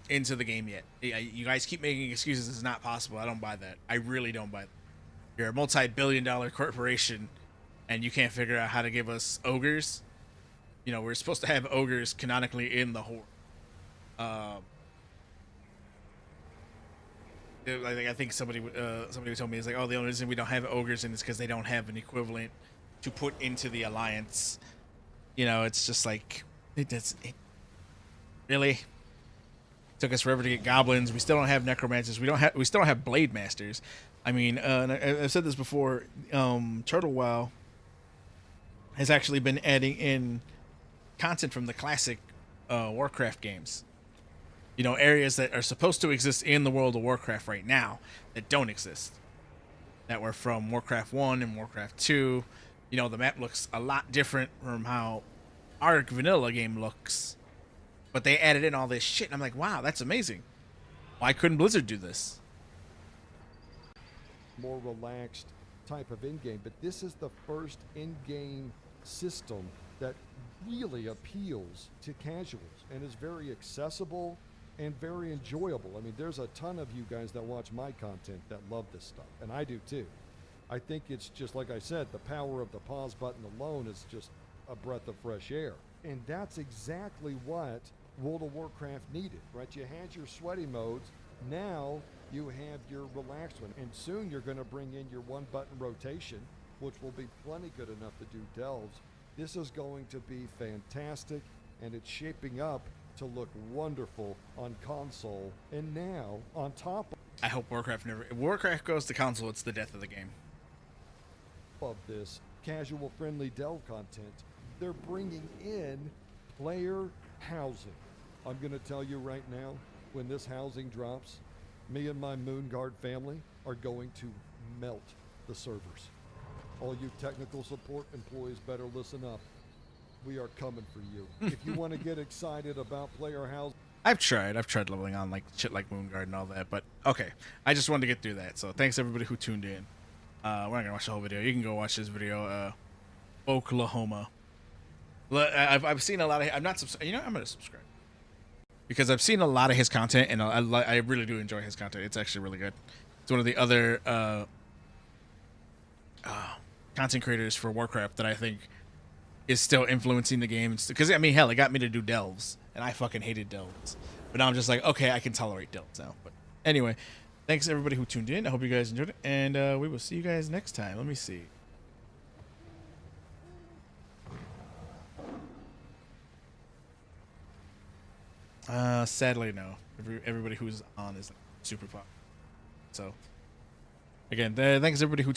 the game yet. You guys keep making excuses. It's not possible. I don't buy that. I really don't buy that. You're a multi-billion-dollar corporation, and you can't figure out how to give us ogres. We're supposed to have ogres canonically in the Horde. I think somebody told me, it's like, oh, the only reason we don't have ogres in is because they don't have an equivalent to put into the alliance. It's just like it really took us forever to get goblins. We still don't have necromancers. We still don't have blade masters. I mean, and I've said this before. Turtle WoW has actually been adding in content from the classic Warcraft games. Areas that are supposed to exist in the world of Warcraft right now that don't exist. That were from Warcraft 1 and Warcraft 2. The map looks a lot different from how our vanilla game looks. But they added in all this shit, and I'm like, wow, that's amazing. Why couldn't Blizzard do this? More relaxed type of in-game, but this is the first in-game system that really appeals to casuals and is very accessible and very enjoyable. I mean, there's a ton of you guys that watch my content that love this stuff, and I do too. I think it's just, like I said, the power of the pause button alone is just a breath of fresh air. And that's exactly what World of Warcraft needed, right? You had your sweaty modes, now you have your relaxed one, and soon you're going to bring in your one-button rotation, which will be plenty good enough to do delves. This is going to be fantastic, and it's shaping up to look wonderful on console. And now, on top of I hope Warcraft never. If Warcraft goes to console, it's the death of the game. Of this casual friendly delve content, they're bringing in player housing. I'm gonna tell you right now, when this housing drops, me and my Moonguard family are going to melt the servers. All you technical support employees better listen up. We are coming for you. If you want to get excited about player housing, I've tried leveling on like shit like Moonguard and all that, but okay. I just wanted to get through that. So thanks everybody who tuned in. We're not gonna watch the whole video. You can go watch this video. Oklahoma. I've seen a lot of. I'm not. You know, I'm gonna subscribe because I've seen a lot of his content, and I really do enjoy his content. It's actually really good. It's one of the other content creators for Warcraft that I think is still influencing the games. Because I mean, hell, it got me to do delves, and I fucking hated delves. But now I'm just like, okay, I can tolerate delves now. But anyway, thanks everybody who tuned in. I hope you guys enjoyed it, and we will see you guys next time. Let me see. Sadly, no. Everybody who's on is like super popular. So, again, thanks everybody who tuned in.